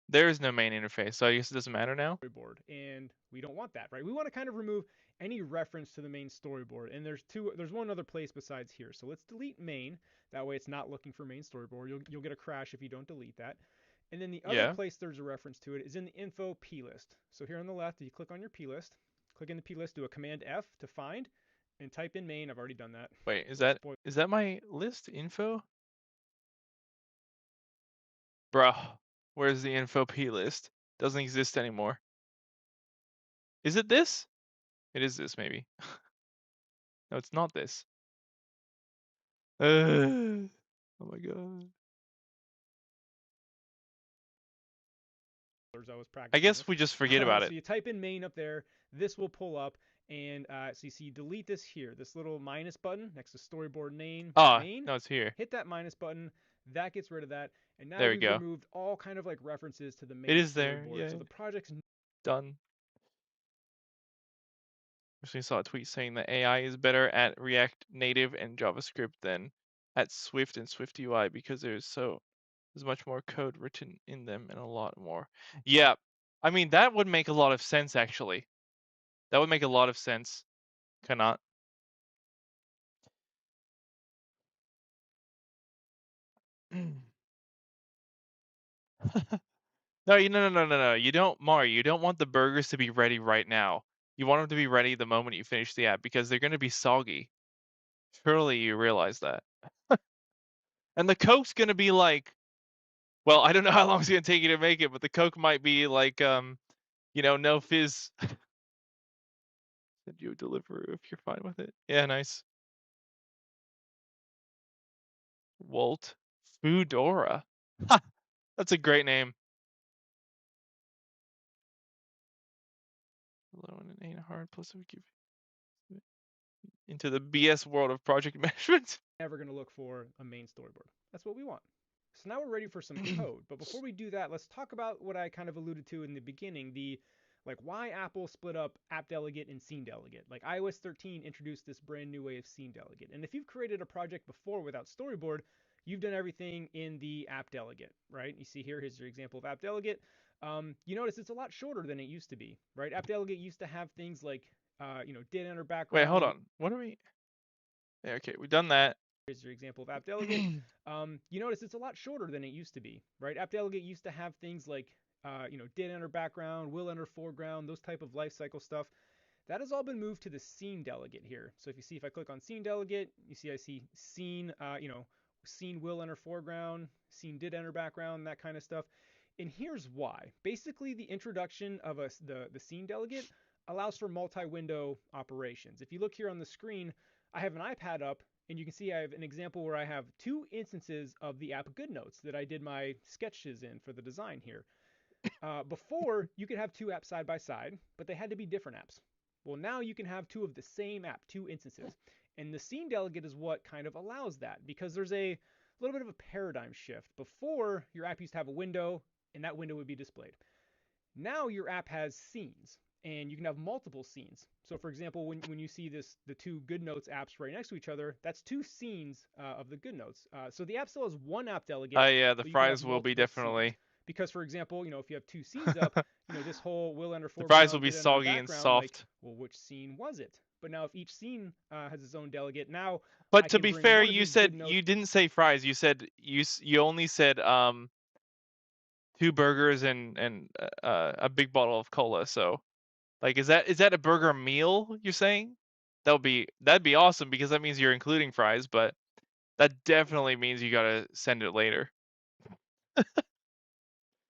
There is no main interface, so I guess it doesn't matter now. Storyboard, and we don't want that, right? We want to kind of remove any reference to the main storyboard, and there's one other place besides here. So let's delete main. That way it's not looking for main storyboard. You'll get a crash if you don't delete that. And then the other Yeah. place there's a reference to it is in the info plist. So here on the left, you click on your plist, click in the plist, do a command F to find, and type in main. I've already done that. Wait, is Little that my list info? Bruh, where's the info p list? Doesn't exist anymore. Is it this? It is this, maybe. No, it's not this. Oh my god. I was I practicing guess with. we just forget about So it. you type in main up there. This will pull up, and so you see delete this here, this little minus button next to storyboard name Ah, main. no, it's here. Hit that minus button. That gets rid of that, and now There we we've go. removed all kind of like references to the It main is there. storyboard. Yeah. So the project's Done. Recently saw a tweet saying that AI is better at React Native and JavaScript than at Swift and SwiftUI because there's much more code written in them and a lot more. Yeah, I mean that would make a lot of sense actually. That would make a lot of sense. Cannot. No, no. You don't, Mari. You don't want the burgers to be ready right now. You want them to be ready the moment you finish the app because they're going to be soggy. Surely you realize that. And the Coke's going to be like, well, I don't know how long it's going to take you to make it, but the Coke might be like, no fizz. Send you a delivery if you're fine with it. Yeah, nice. Walt Foodora. Ha! That's a great name. Low and it ain't hard. Plus, we give into the BS world of project management. never going to look for a main storyboard. That's what we want. So now we're ready for some code. But before we do that, let's talk about what I kind of alluded to in the beginning, the like why Apple split up app delegate and scene delegate. Like iOS 13 introduced this brand new way of scene delegate. And if you've created a project before without storyboard, you've done everything in the app delegate, right? You see here's your example of app delegate. You notice it's a lot shorter than it used to be, right? App delegate used to have things like, did enter Wait, hold background. on. What are we? Yeah, okay, we've done that. Here's your example of app delegate. You notice it's a lot shorter than it used to be, right? App delegate used to have things like, did enter background, will enter foreground, those type of lifecycle stuff. That has all been moved to the scene delegate here. So if I click on scene delegate, you see I see scene, scene will enter foreground, scene did enter background, that kind of stuff. And here's why. Basically, the introduction of the scene delegate allows for multi-window operations. If you look here on the screen, I have an iPad up, and you can see I have an example where I have two instances of the app GoodNotes that I did my sketches in for the design here. Before, you could have two apps side by side, but they had to be different apps. Well, now you can have two of the same app, two instances. And the scene delegate is what kind of allows that because there's a little bit of a paradigm shift. Before, your app used to have a window, and that window would be displayed. Now your app has scenes, and you can have multiple scenes. So for example, when you see the two GoodNotes apps right next to each other, that's two scenes of the GoodNotes. So the app still has one app delegate, Yeah, the but you can have fries will be multiple scenes. definitely. Because for example, if you have two scenes up, this whole will enter The fries will foreground, be did enter soggy and background, like, soft. well, which scene was it? But now if each scene has its own delegate, now But I to can be bring fair, one of you these said GoodNotes. you didn't say fries. You said you only said 2 burgers and a big bottle of cola. So, like, is that a burger meal you're saying? That'd be awesome because that means you're including fries, but that definitely means you gotta send it later.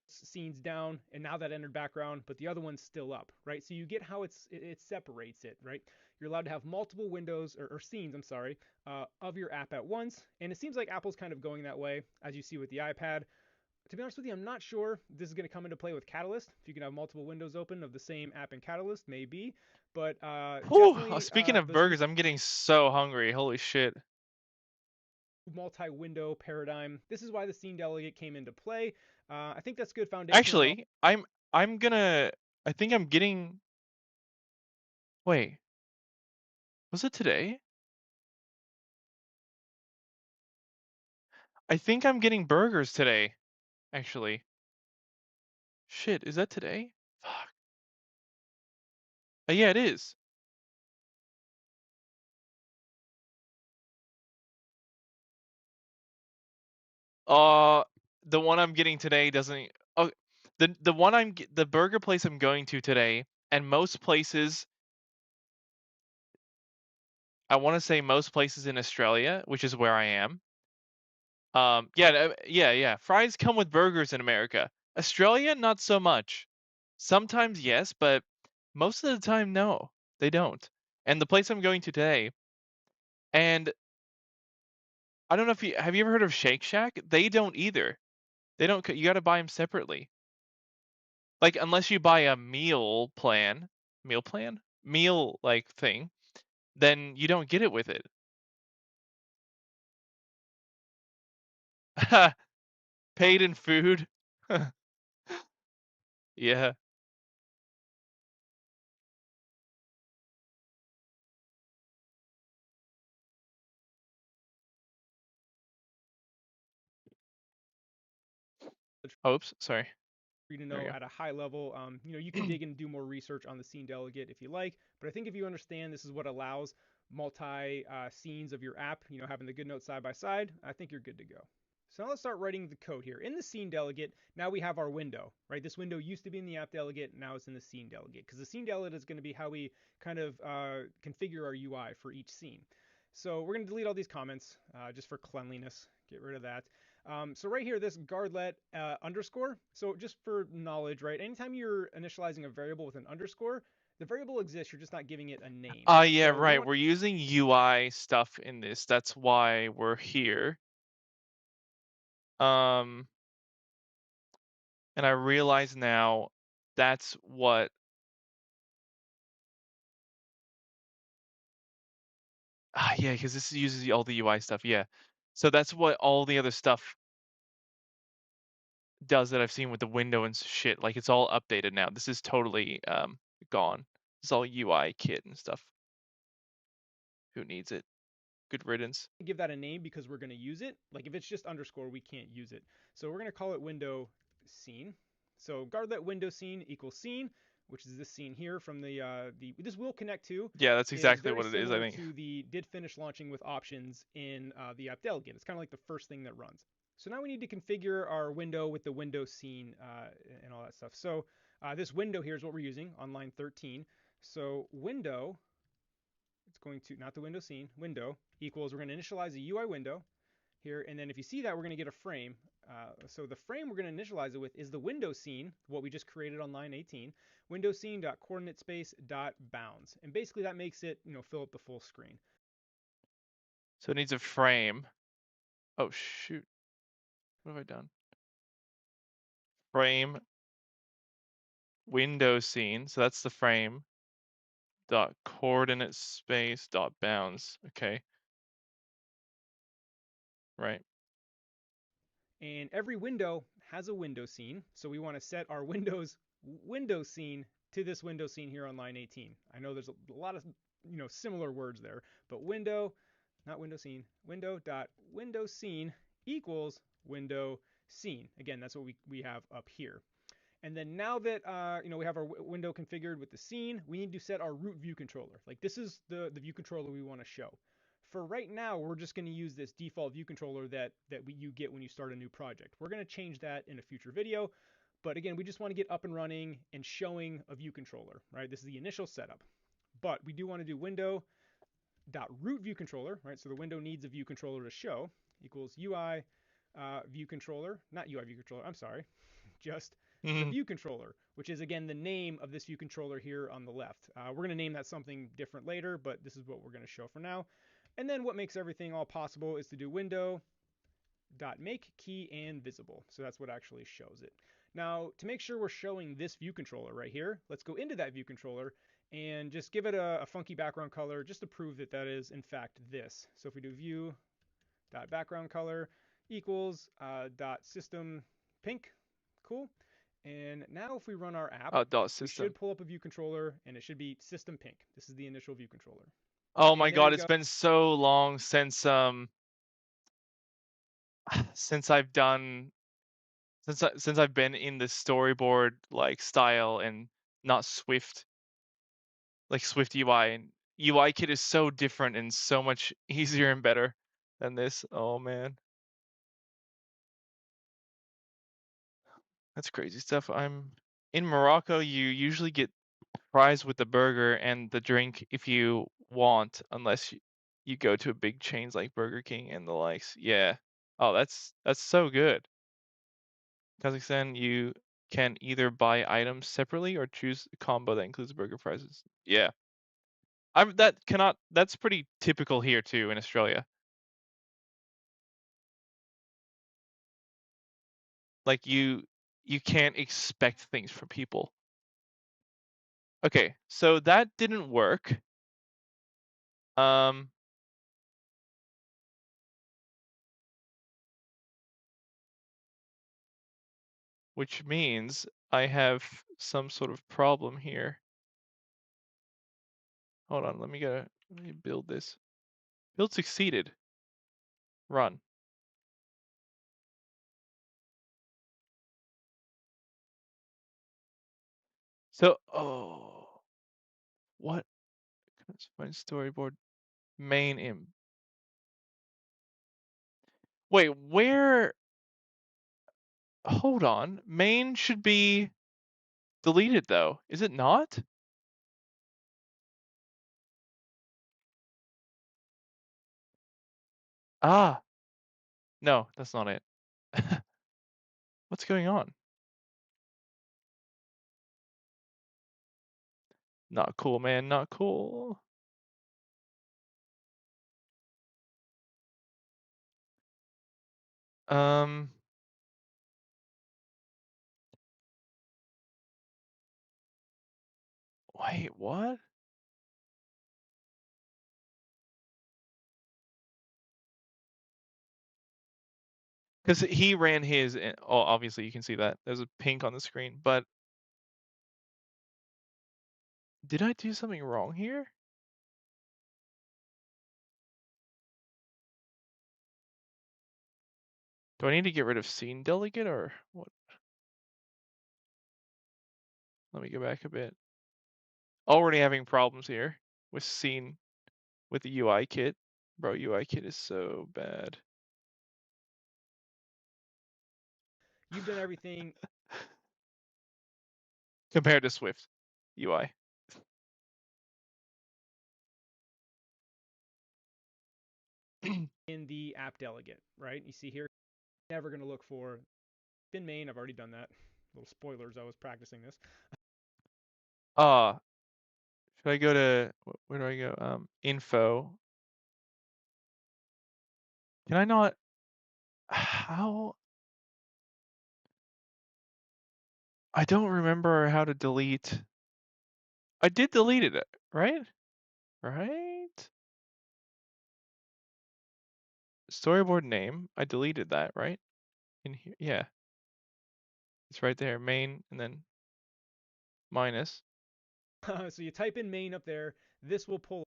Scenes down, and now that entered background, but the other one's still up, right? So you get how it separates it, right? You're allowed to have multiple windows or scenes, I'm sorry, of your app at once, and it seems like Apple's kind of going that way, as you see with the iPad. To be honest with you, I'm not sure this is going to come into play with Catalyst. If you can have multiple windows open of the same app in Catalyst, maybe, but Whew, definitely speaking of this burgers, I'm getting so hungry. Holy shit. multi-window paradigm. This is why the scene delegate came into play. I think that's good foundational knowledge. Actually, I think I'm getting. Wait, was it today? I think I'm getting burgers today. Actually, shit, is that today? Fuck. Yeah, it is. Uh, the one I'm getting today doesn't. Oh, the burger place I'm going to today, and most places. I want to say most places in Australia, which is where I am. Yeah. Fries come with burgers in America. Australia, not so much. Sometimes yes, but most of the time no, they don't. And the place I'm going to today, and I don't know if you have you ever heard of Shake Shack? They don't either. They don't. You got to buy them separately. Like unless you buy a meal like thing, then you don't get it with it. Paid in food. Yeah. Oops, sorry. For you to There we know go. at a high level. You can dig and do more research on the scene delegate if you like, but I think if you understand this is what allows multi scenes of your app, having the good notes side by side, I think you're good to go. So now let's start writing the code here. In the scene delegate, now we have our window, right? This window used to be in the app delegate, now it's in the scene delegate, because the scene delegate is going to be how we kind of configure our UI for each scene. So we're going to delete all these comments just for cleanliness. Get rid of that. So right here, this guardlet underscore. So just for knowledge, right? Anytime you're initializing a variable with an underscore, the variable exists. You're just not giving it a name. Yeah, So we right. want We're using UI stuff in this. That's why we're here. Um, and I realize now that's what. Yeah, because this uses all the UI stuff. Yeah, so that's what all the other stuff does that I've seen with the window and shit. Like it's all updated now. This is totally gone. It's all UI kit and stuff. Who needs it? Good riddance. give that a name because we're going to use it. Like if it's just underscore, we can't use it. So we're going to call it window scene. So guardlet window scene equals scene, which is this scene here from the this will connect to Yeah, that's is exactly very what it is, I similar think. to the did finish launching with options in the app delegate. It's kind of like the first thing that runs. So now we need to configure our window with the window scene and all that stuff. So this window here is what we're using on line 13. So window, it's going to, not the window scene, window equals, we're going to initialize a UI window here. And then if you see that, we're going to get a frame. So the frame we're going to initialize it with is the window scene, what we just created on line 18, window scene dot coordinate space dot bounds. And basically that makes it, fill up the full screen. So it needs a frame. Oh shoot. What have I done? Frame window scene. So that's the frame. Dot coordinate space dot bounds. Okay. Right. And every window has a window scene. So we want to set our window scene to this window scene here on line 18. I know there's a lot of similar words there, but window, not window scene, window dot window scene equals window scene. Again, that's what we have up here. And then now that we have our window configured with the scene, we need to set our root view controller. Like this is the view controller we want to show. For right now, we're just going to use this default view controller that you get when you start a new project. We're going to change that in a future video. But again, we just want to get up and running and showing a view controller, right? This is the initial setup. But we do want to do window.root view controller, right? So the window needs a view controller to show equals UI view controller, not UI view controller, I'm sorry, just the view controller, which is again the name of this view controller here on the left. We're going to name that something different later, but this is what we're going to show for now. And then what makes everything all possible is to do window.make key and visible. So that's what actually shows it. Now, to make sure we're showing this view controller right here, let's go into that view controller and just give it a funky background color just to prove that that is in fact this. So if we do view.background color equals dot system pink, cool. And now if we run our app, dot we system. should pull up a view controller and it should be system pink. This is the initial view controller. Oh my And there god, you it's go. been so long since since I've done since I've been in the storyboard like style and not Swift, like SwiftUI, and UI kit is so different and so much easier and better than this. Oh man. That's crazy stuff. I'm in Morocco, you usually get fries with the burger and the drink if you want, unless you, you go to big chains like Burger King and the likes. Yeah. Oh, that's so good. Kazakhstan, you can either buy items separately or choose a combo that includes burger prices. Yeah. That's pretty typical here too in Australia. Like you can't expect things from people. Okay, so that didn't work. Which means I have some sort of problem here. Hold on, let me build this. Build succeeded. Run. So, oh, what? Let's find storyboard main imp. Wait, where? Hold on. Main should be deleted though. Is it not? Ah, no, that's not it. What's going on? Not cool, man. Not cool. Um, wait, what? Because he ran his. Oh, obviously you can see that there's a pink on the screen. But did I do something wrong here? Do I need to get rid of scene delegate or what? Let me go back a bit. Already having problems here with scene with the UI kit. Bro, UI kit is so bad. You've done everything Compared to Swift UI. in the app delegate, right? You see here, never going to look for bin main. I've already done that. Little spoilers, I was practicing this. Should I go to, where do I go? Info. Can I not, how? I don't remember how to delete. I did delete it, right? Right? Storyboard name, I deleted that, right? In here, yeah. It's right there, main, and then minus. So you type in main up there. This will pull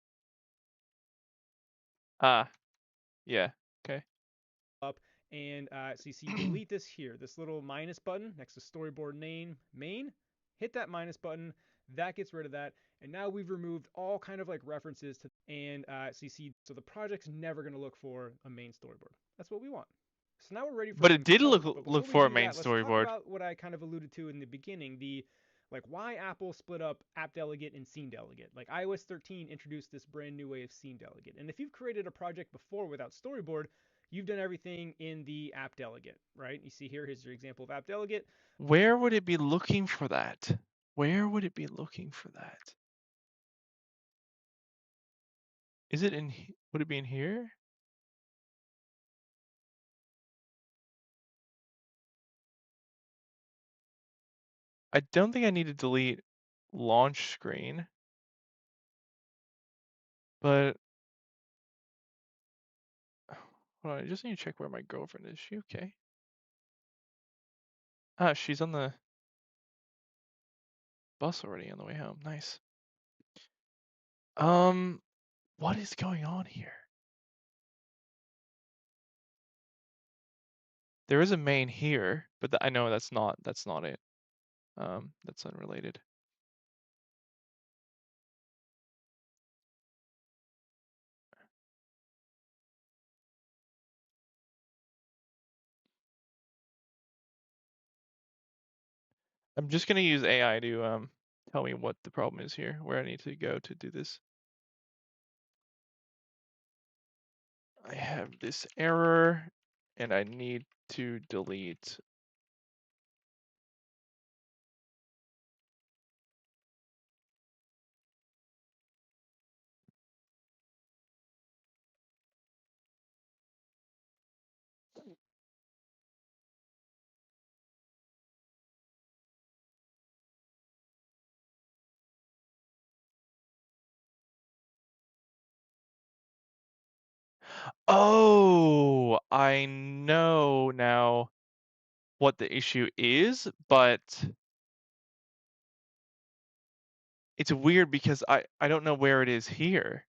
Ah, yeah, okay. up, and so you see delete this here, this little minus button next to storyboard name main. Hit that minus button. That gets rid of that. And now we've removed all kind of like references to, and so you see, so the project's never going to look for a main storyboard. That's what we want. So now we're ready for But it some did code. But look before we for a do main that, let's talk storyboard. about what I kind of alluded to in the beginning, the like why Apple split up app delegate and scene delegate. Like iOS 13 introduced this brand new way of scene delegate. And if you've created a project before without storyboard, you've done everything in the app delegate, right? You see here's your example of app delegate. Where would it be looking for that? Where would it be looking for that? Is it in, would it be in here? I don't think I need to delete launch screen, but hold on, I just need to check where my girlfriend is. Is she okay? Ah, she's on the bus already on the way home. Nice. What is going on here? There is a main here, but I know that's not it. That's unrelated. I'm just gonna use AI to tell me what the problem is here, where I need to go to do this. I have this error and I need to delete. Oh, I know now what the issue is, but it's weird because I don't know where it is here.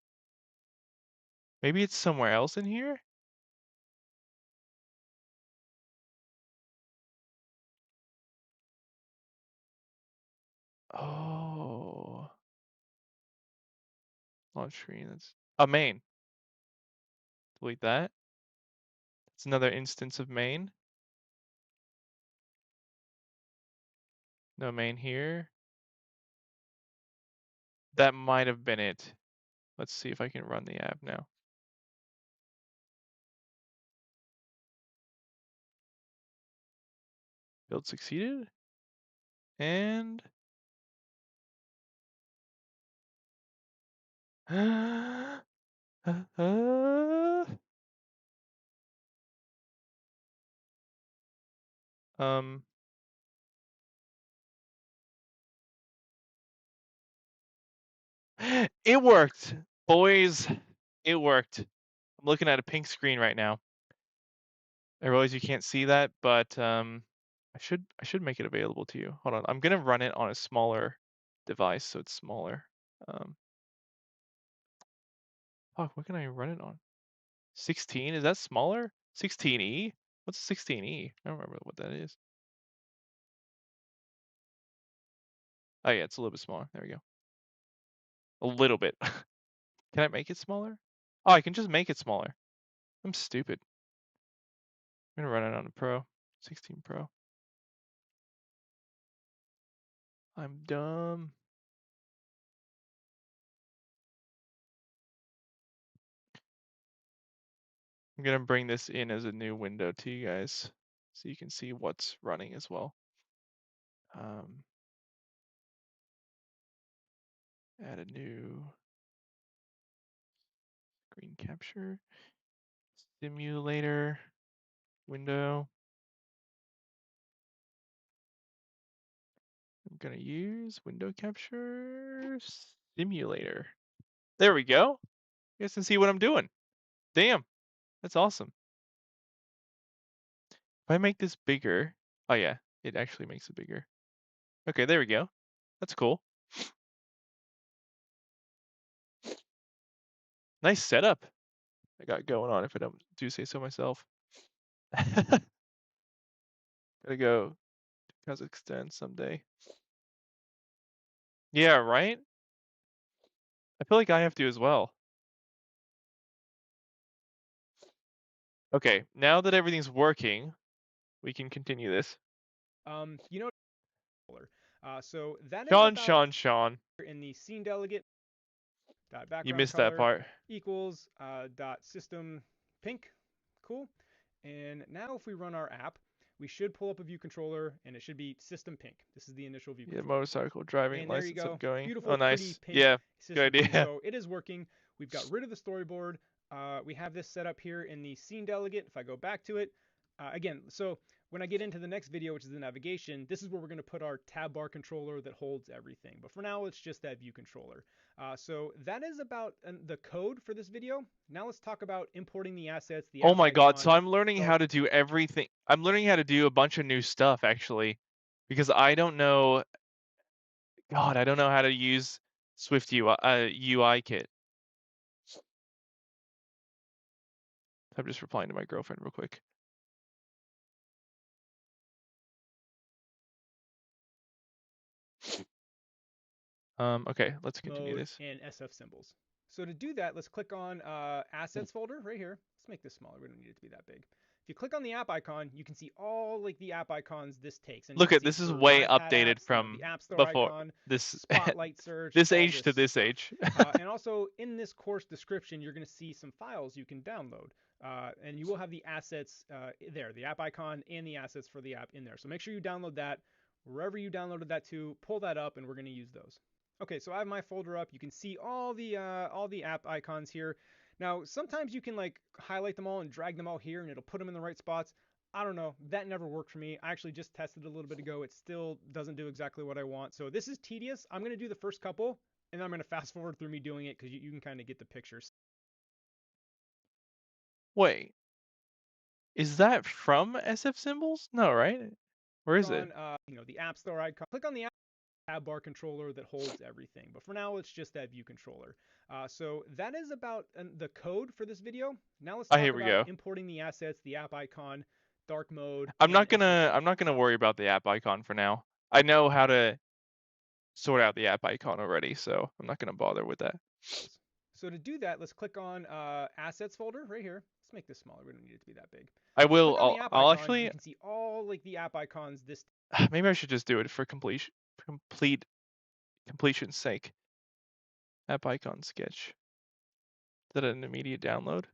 Maybe it's somewhere else in here? Oh, launch screen. That's a main. Delete that. It's another instance of main. No main here. That might have been it. Let's see if I can run the app now. Build succeeded. And um it worked. Boys, it worked. I'm looking at a pink screen right now. I realize you can't see that, but I should make it available to you. Hold on. I'm gonna run it on a smaller device so it's smaller. Fuck, what can I run it on? 16? Is that smaller? 16E? What's 16E? I don't remember what that is. Oh yeah, it's a little bit smaller. There we go. A little bit. Can I make it smaller? Oh, I can just make it smaller. I'm stupid. I'm gonna run it on a Pro. 16 Pro. I'm dumb. I'm gonna bring this in as a new window to you guys so you can see what's running as well. Add a new screen capture simulator window. I'm gonna use window capture simulator. There we go. You guys can see what I'm doing. Damn, that's awesome. If I make this bigger, oh yeah, it actually makes it bigger. Okay, there we go. That's cool. Nice setup I got going on, if I don't do say so myself. Gotta go to Kazakhstan someday. Yeah, right? I feel like I have to as well. Okay, now that everything's working, we can continue this. You know, so that is Sean. about in the scene delegate dot You background missed that color part. equals dot system pink. Cool. And now if we run our app, we should pull up a view controller and it should be system pink. This is the initial view Yeah, controller. motorcycle driving And there you license go. going. Beautiful, Oh, pretty nice. pink Yeah, system good pink. idea. So it is working. We've got rid of the storyboard. We have this set up here in the scene delegate. If I go back to it, again, so when I get into the next video, which is the navigation, this is where we're going to put our tab bar controller that holds everything. But for now, it's just that view controller. So that is about the code for this video. Now let's talk about importing the assets, the Oh app my god, so icon. I'm learning how to do everything. I'm learning how to do a bunch of new stuff, actually. Because I don't know... God, I don't know how to use SwiftUI UI kit. I'm just replying to my girlfriend real quick. Okay, let's continue this. And SF symbols. So to do that, let's click on Assets folder right here. Let's make this smaller. We don't need it to be that big. If you click on the app icon, you can see all like the app icons this takes. And Look you at can this see is for way iPad updated apps, from the App Store before icon, this Spotlight search, this all age to this stuff. age. And also in this course description, you're going to see some files you can download. and you will have the assets there, the app icon and the assets for the app in there. So make sure you download that wherever you downloaded that to, pull that up, and we're going to use those. Okay, so I have my folder up. You can see all the app icons here. Now, sometimes you can like highlight them all and drag them all here, and it'll put them in the right spots. I don't know. That never worked for me. I actually just tested it a little bit ago. It still doesn't do exactly what I want. So this is tedious. I'm going to do the first couple, and then I'm going to fast forward through me doing it because you can kind of get the picture. Wait, is that from SF Symbols? No, right? Where is it? On the App Store icon. Click on the tab bar controller that holds everything. But for now, it's just that view controller. So that is about the code for this video. Now let's Ah, talk here we about go. importing the assets, the app icon, dark mode, I'm not and so gonna forth. I'm not gonna worry about the app icon for now. I know how to sort out the app icon already, so I'm not gonna bother with that. So to do that, let's click on assets folder right here. Let's make this smaller. We don't need it to be that big. I So will. click on the app I'll icon. actually. You can see all like the app icons. This Maybe I should just do it for completion's sake. App icon sketch. Is that an immediate download?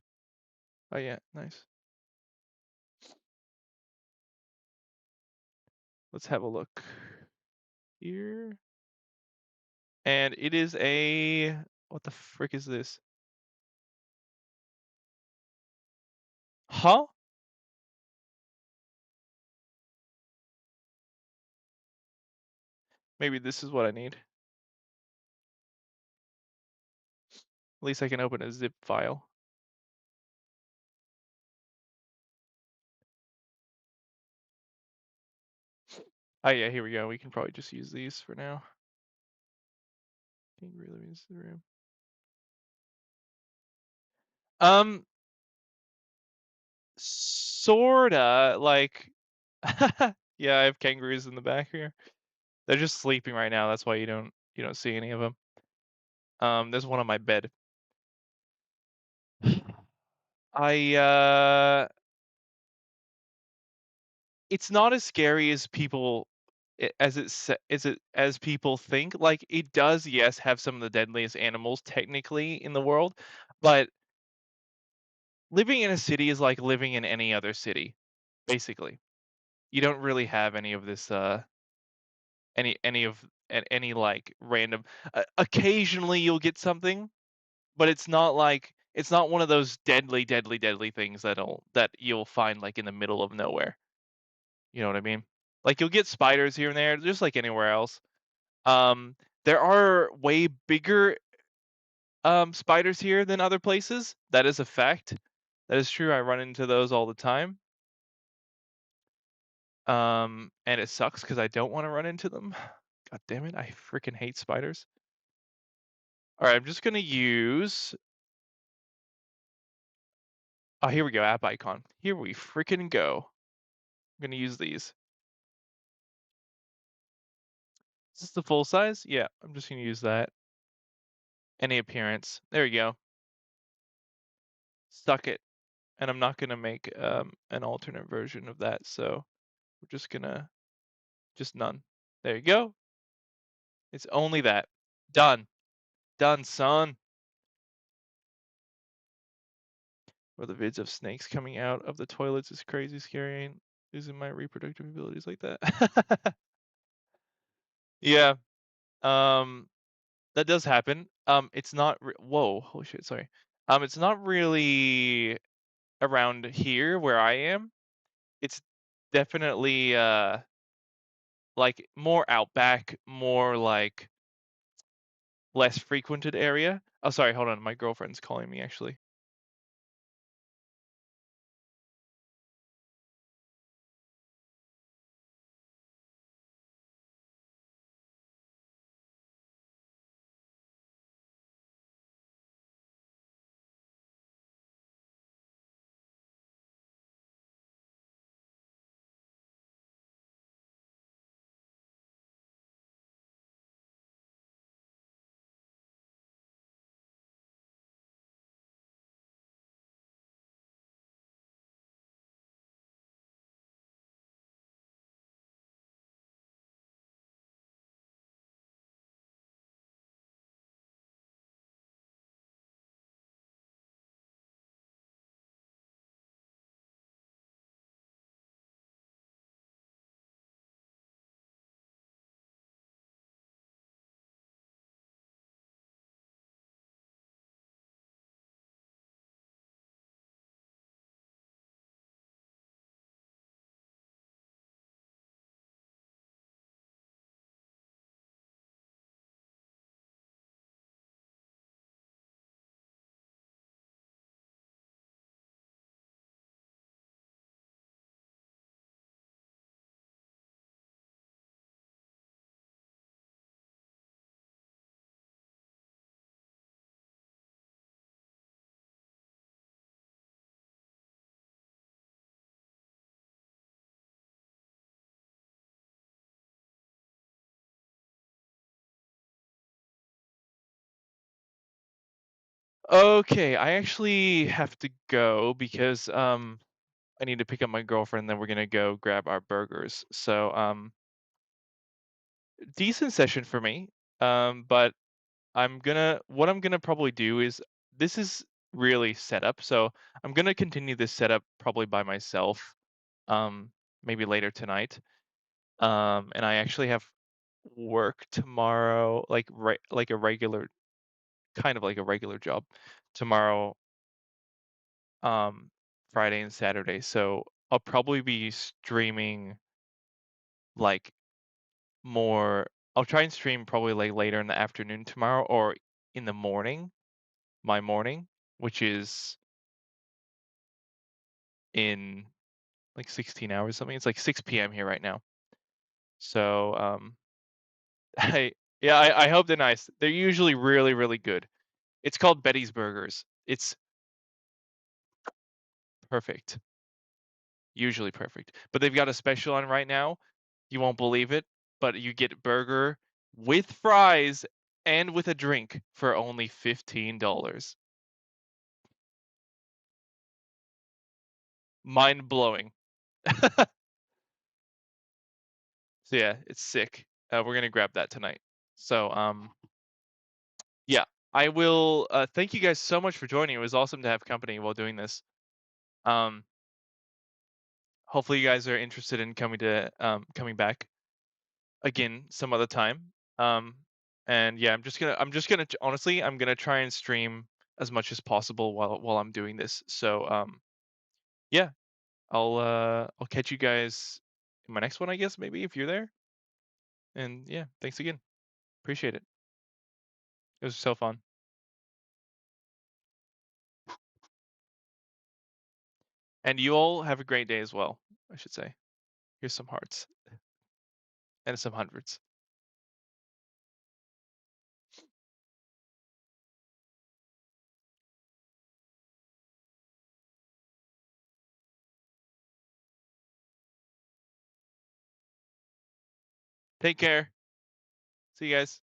Oh yeah, nice. Let's have a look here. And it is a, what the frick is this? Huh? Maybe this is what I need. At least I can open a zip file. Oh yeah, here we go. We can probably just use these for now. Can't really use the room. Sorta like. Yeah, I have kangaroos in the back here. They're just sleeping right now. That's why you don't see any of them. There's one on my bed. It's not as scary as people as people think. Like it does, yes, have some of the deadliest animals technically in the world, but living in a city is like living in any other city, basically. You don't really have any of this any like random occasionally you'll get something, but it's not one of those deadly things that you'll find like in the middle of nowhere. You know what I mean? Like you'll get spiders here and there, just like anywhere else. There are way bigger spiders here than other places. That is a fact. That is true. I run into those all the time. And it sucks because I don't want to run into them. God damn it! I freaking hate spiders. All right, I'm just gonna use. Oh, here we go. App icon. Here we freaking go. I'm gonna use these. Is this the full size? Yeah, I'm just gonna use that. Any appearance. There we go. Suck it. And I'm not gonna make an alternate version of that, so we're just gonna just none. There you go. It's only that. Done. Done, son. Or the vids of snakes coming out of the toilets is crazy scary. Ain't losing my reproductive abilities like that. Yeah. That does happen. It's not. Whoa. Holy shit. Sorry. It's not really around here where I am. It's definitely like more outback, more like less frequented area. Oh, sorry. Hold on. My girlfriend's calling me actually. Okay, I actually have to go because I need to pick up my girlfriend, then we're gonna go grab our burgers. So decent session for me. But what I'm gonna probably do is this is really set up, so I'm gonna continue this setup probably by myself. Um, Maybe later tonight. And I actually have work tomorrow, like a regular kind of like a regular job tomorrow, um, Friday and Saturday. So I'll probably be streaming like more. I'll try and stream probably like later in the afternoon tomorrow or in the morning, my morning, which is in like 16 hours something. It's like 6 p.m. here right now. So I yeah, I hope they're nice. They're usually really, really good. It's called Betty's Burgers. It's perfect. Usually perfect. But they've got a special on right now. You won't believe it, but you get burger with fries and with a drink for only $15. Mind blowing. So yeah, it's sick. We're gonna grab that tonight. So yeah, I will. Thank you guys so much for joining. It was awesome to have company while doing this. Um, Hopefully you guys are interested in coming back again some other time. Um, and yeah, I'm just gonna honestly, I'm gonna try and stream as much as possible while I'm doing this. So yeah, I'll catch you guys in my next one, I guess, maybe if you're there. And yeah, thanks again. Appreciate it. It was so fun. And you all have a great day as well, I should say. Here's some hearts and some hundreds. Take care. See you guys.